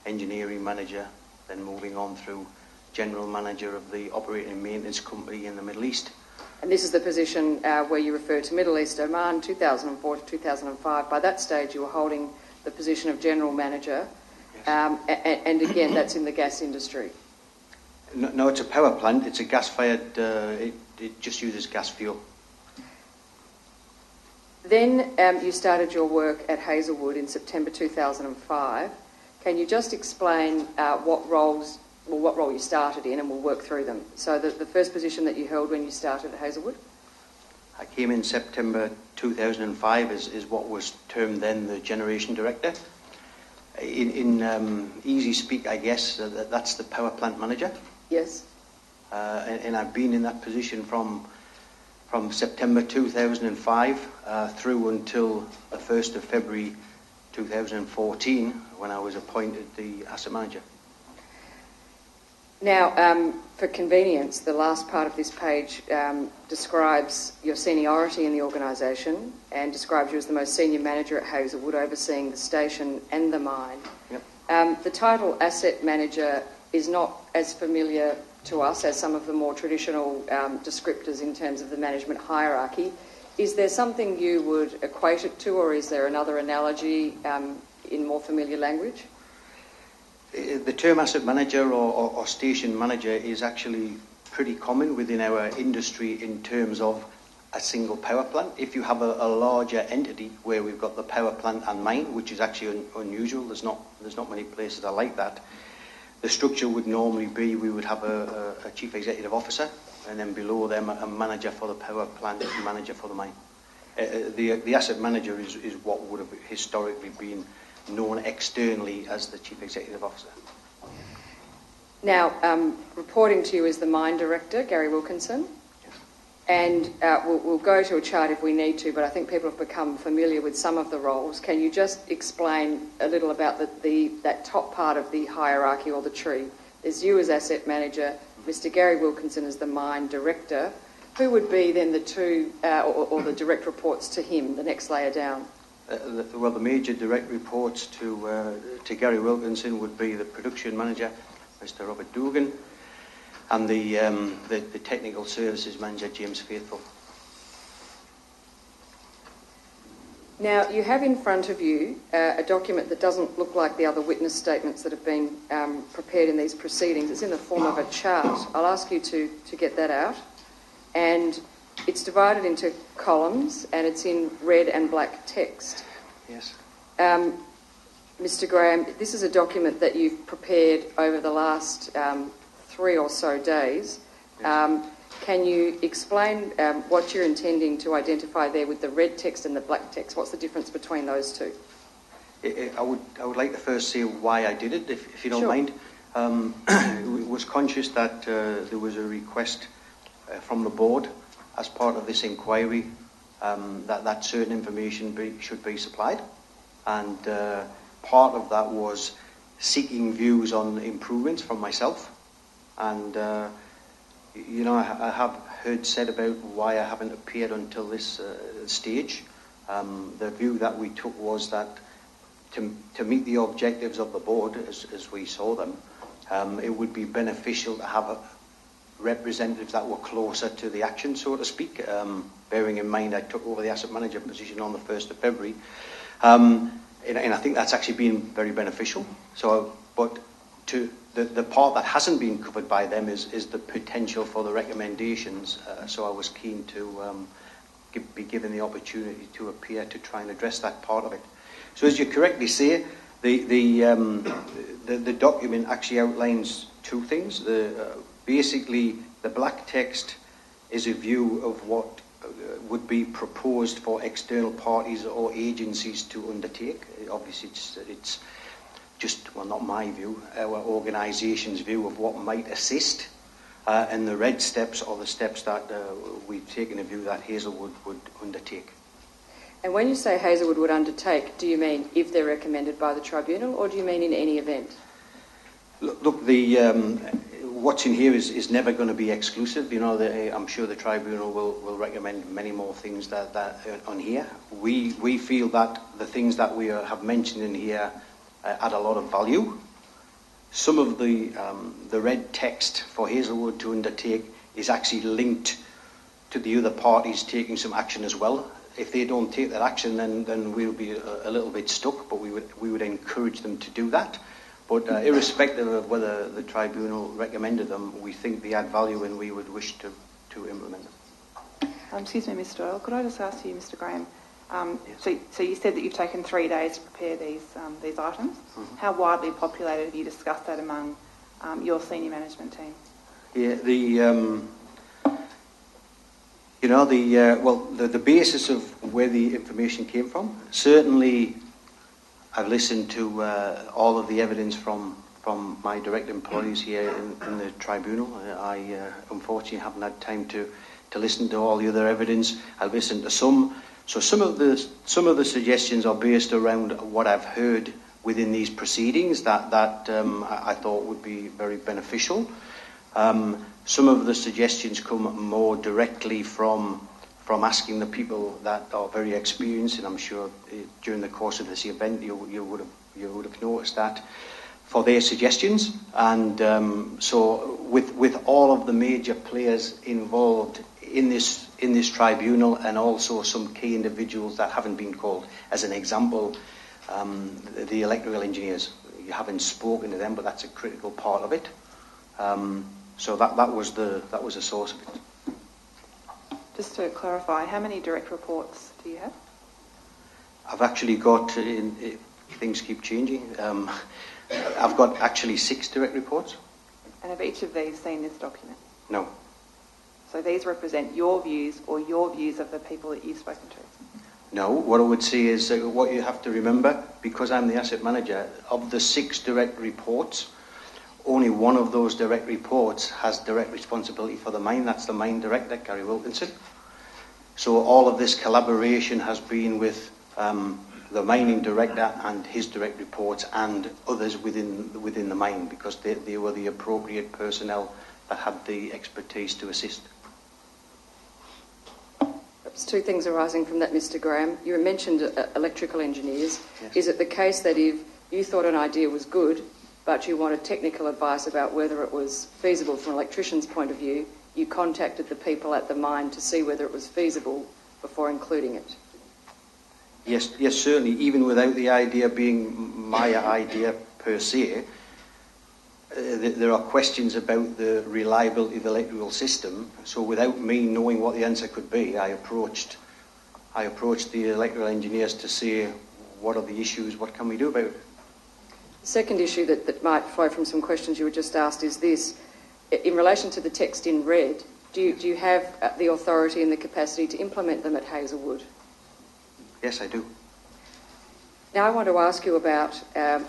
engineering manager, then moving on through general manager of the operating and maintenance company in the Middle East. And this is the position where you refer to Middle East Oman, 2004 to 2005. By that stage, you were holding the position of general manager, Yes. and again, that's in the gas industry. No, it's a power plant. It's a gas-fired. It just uses gas fuel. Then you started your work at Hazelwood in September 2005. Can you just explain what role you started in, and we'll work through them. So the first position that you held when you started at Hazelwood? I came in September 2005 is what was termed then the generation director. In easy speak, I guess, that's the power plant manager. Yes. And I've been in that position from September 2005 through until the 1st of February 2014, when I was appointed the asset manager. Now, for convenience, the last part of this page describes your seniority in the organisation and describes you as the most senior manager at Hazelwood, overseeing the station and the mine. Yep. The title asset manager is not as familiar to us as some of the more traditional descriptors in terms of the management hierarchy. Is there something you would equate it to, or is there another analogy in more familiar language? The term asset manager or station manager is actually pretty common within our industry in terms of a single power plant. If you have a larger entity where we've got the power plant and mine, which is actually unusual, there's not many places that are like that, the structure would normally be we would have a chief executive officer, and then below them a manager for the power plant and a manager for the mine. The asset manager is what would have historically been known externally as the chief executive officer. Now, reporting to you is the mine director, Gary Wilkinson. Yes. And we'll go to a chart if we need to, but I think people have become familiar with some of the roles. Can you just explain a little about that top part of the hierarchy or the tree? There's you as asset manager, Mr. Gary Wilkinson as the mine director. Who would be then the two or the direct reports to him, the next layer down? Well, the major direct reports to Gary Wilkinson would be the production manager, Mr. Robert Dugan, and the technical services manager, James Faithful. Now, you have in front of you a document that doesn't look like the other witness statements that have been prepared in these proceedings. It's in the form of a chart. I'll ask you to get that out. And it's divided into columns, and it's in red and black text. Yes. Mr. Graham, this is a document that you've prepared over the last 3 or so days. Yes. Can you explain what you're intending to identify there with the red text and the black text? What's the difference between those two? I would like to first say why I did it, if you don't Sure. mind. I was conscious that there was a request from the board as part of this inquiry that certain information should be supplied, and part of that was seeking views on improvements from myself. And I have heard said about why I haven't appeared until this stage. The view that we took was that to meet the objectives of the board as we saw them, it would be beneficial to have representatives that were closer to the action, so to speak, bearing in mind I took over the asset manager position on the 1st of February. And I think that's actually been very beneficial. But the part that hasn't been covered by them is the potential for the recommendations. So I was keen to be given the opportunity to appear to try and address that part of it. So as you correctly say, the document actually outlines two things. Basically, the black text is a view of what would be proposed for external parties or agencies to undertake. Obviously, it's just, well, not my view, our organisation's view of what might assist. And the red steps are the steps that we've taken a view that Hazelwood would undertake. And when you say Hazelwood would undertake, do you mean if they're recommended by the tribunal, or do you mean in any event? Look, what's in here is never going to be exclusive. I'm sure the tribunal will recommend many more things that on here. We feel that the things that we have mentioned in here add a lot of value, some of the red text for Hazelwood to undertake is actually linked to the other parties taking some action as well. If they don't take that action, then we'll be a little bit stuck, but we would encourage them to do that. But irrespective of whether the tribunal recommended them, we think they add value and we would wish to implement them. Excuse me, Mr. Doyle. Could I just ask you, Mr. Graham? Yes. So you said that you've taken 3 days to prepare these items. Mm-hmm. How widely populated have you discussed that among your senior management team? Yeah, the basis of where the information came from. Certainly, I've listened to all of the evidence from my direct employees here in the tribunal. I unfortunately haven't had time to listen to all the other evidence. I've listened to some. So some of the suggestions are based around what I've heard within these proceedings that I thought would be very beneficial. Some of the suggestions come more directly from asking the people that are very experienced, and I'm sure during the course of this event you would have noticed that, for their suggestions. And so with all of the major players involved in this tribunal, and also some key individuals that haven't been called, as an example, the electrical engineers. You haven't spoken to them, but that's a critical part of it. So that was the source of it. Just to clarify, how many direct reports do you have? I've actually got, things keep changing, I've got actually 6 direct reports. And have each of these seen this document? No. So these represent your views or your views of the people that you've spoken to? No, what I would say is what you have to remember, because I'm the asset manager, of the 6 direct reports, only one of those direct reports has direct responsibility for the mine. That's the mine director, Gary Wilkinson. So all of this collaboration has been with the mining director and his direct reports and others within the mine, because they were the appropriate personnel that had the expertise to assist. Perhaps 2 things arising from that, Mr. Graham. You mentioned electrical engineers. Yes. Is it the case that if you thought an idea was good, but you wanted technical advice about whether it was feasible from an electrician's point of view, you contacted the people at the mine to see whether it was feasible before including it? Yes, certainly. Even without the idea being my idea per se, there are questions about the reliability of the electrical system. So without me knowing what the answer could be, I approached the electrical engineers to say, what are the issues, what can we do about it? The second issue that might flow from some questions you were just asked is this. In relation to the text in red, do you have the authority and the capacity to implement them at Hazelwood? Yes, I do. Now I want to ask you about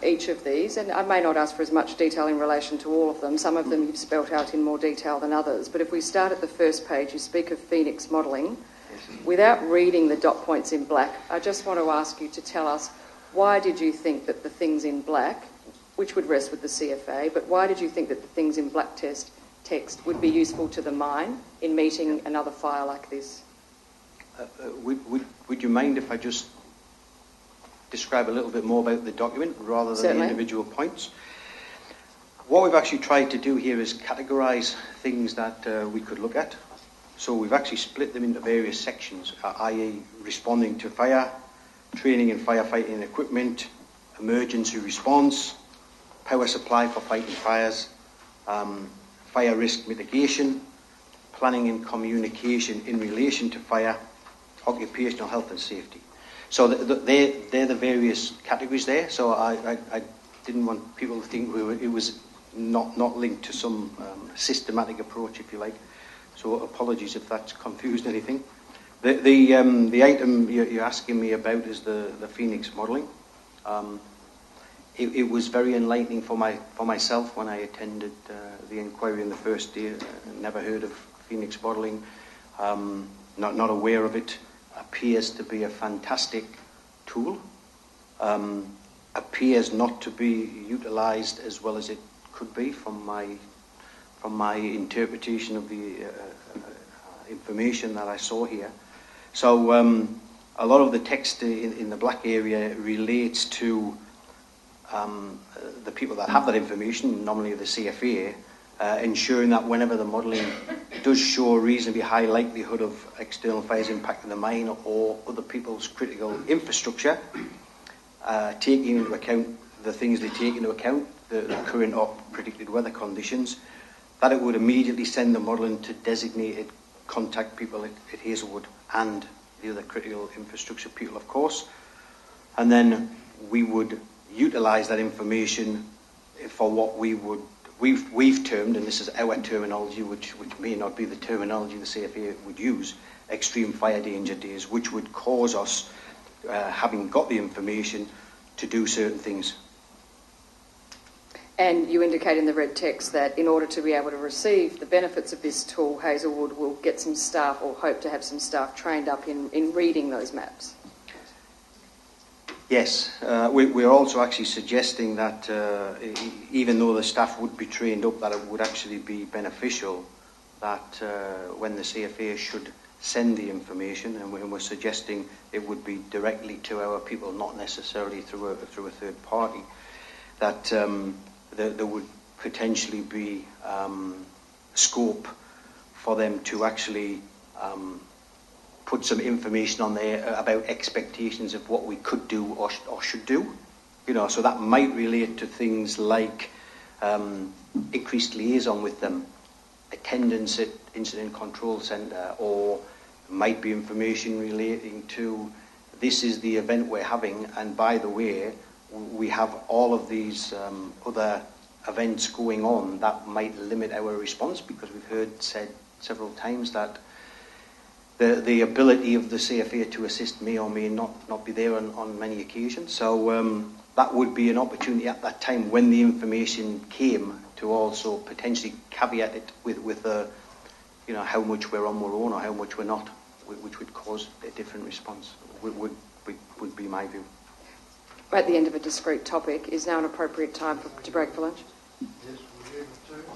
each of these, and I may not ask for as much detail in relation to all of them. Some of them you've spelt out in more detail than others. But if we start at the first page, you speak of Phoenix modelling. Yes. Without reading the dot points in black, I just want to ask you to tell us, why did you think that the things in black, which would rest with the CFA, but why did you think that the things in black text would be useful to the mine in meeting another fire like this? Would you mind if I just describe a little bit more about the document rather than Certainly. the individual points? What we've actually tried to do here is categorise things that we could look at. So we've actually split them into various sections, i.e. responding to fire, training and firefighting equipment, emergency response, power supply for fighting fires, fire risk mitigation, planning and communication in relation to fire, occupational health and safety. So they're the various categories there. So I didn't want people to think it was not linked to some systematic approach, if you like. So apologies if that's confused anything. The item you're asking me about is the Phoenix modelling. It was very enlightening for myself when I attended the inquiry in the first day. Never heard of Phoenix modelling. Not aware of it. Appears to be a fantastic tool. Appears not to be utilised as well as it could be from my interpretation of the information that I saw here. So a lot of the text in the black area relates to the people that have that information, normally the CFA, ensuring that whenever the modelling does show a reasonably high likelihood of external fires impacting the mine or other people's critical infrastructure, taking into account the things they take into account, the current or predicted weather conditions, that it would immediately send the modelling to designated contact people at Hazelwood and the other critical infrastructure people, of course. And then we would utilise that information for what we've termed, and this is our terminology, which may not be the terminology the CFA would use, extreme fire danger days, which would cause us, having got the information, to do certain things. And you indicate in the red text that in order to be able to receive the benefits of this tool, Hazelwood will get some staff, or hope to have some staff trained up in reading those maps. Yes, we're also actually suggesting that even though the staff would be trained up, that it would actually be beneficial that when the CFA should send the information, and we're suggesting it would be directly to our people, not necessarily through a third party, that there would potentially be scope for them to actually put some information on there about expectations of what we could do or should do. You know, so that might relate to things like increased liaison with them, attendance at Incident Control Centre, or might be information relating to this is the event we're having, and by the way, we have all of these other events going on that might limit our response, because we've heard said several times that the ability of the CFA to assist may or may not be there on many occasions. So that would be an opportunity at that time when the information came to also potentially caveat it with you know, how much we're on our own or how much we're not, which would cause a different response, would be my view. At the end of a discrete topic, is now an appropriate time to break for lunch? Yes, we'll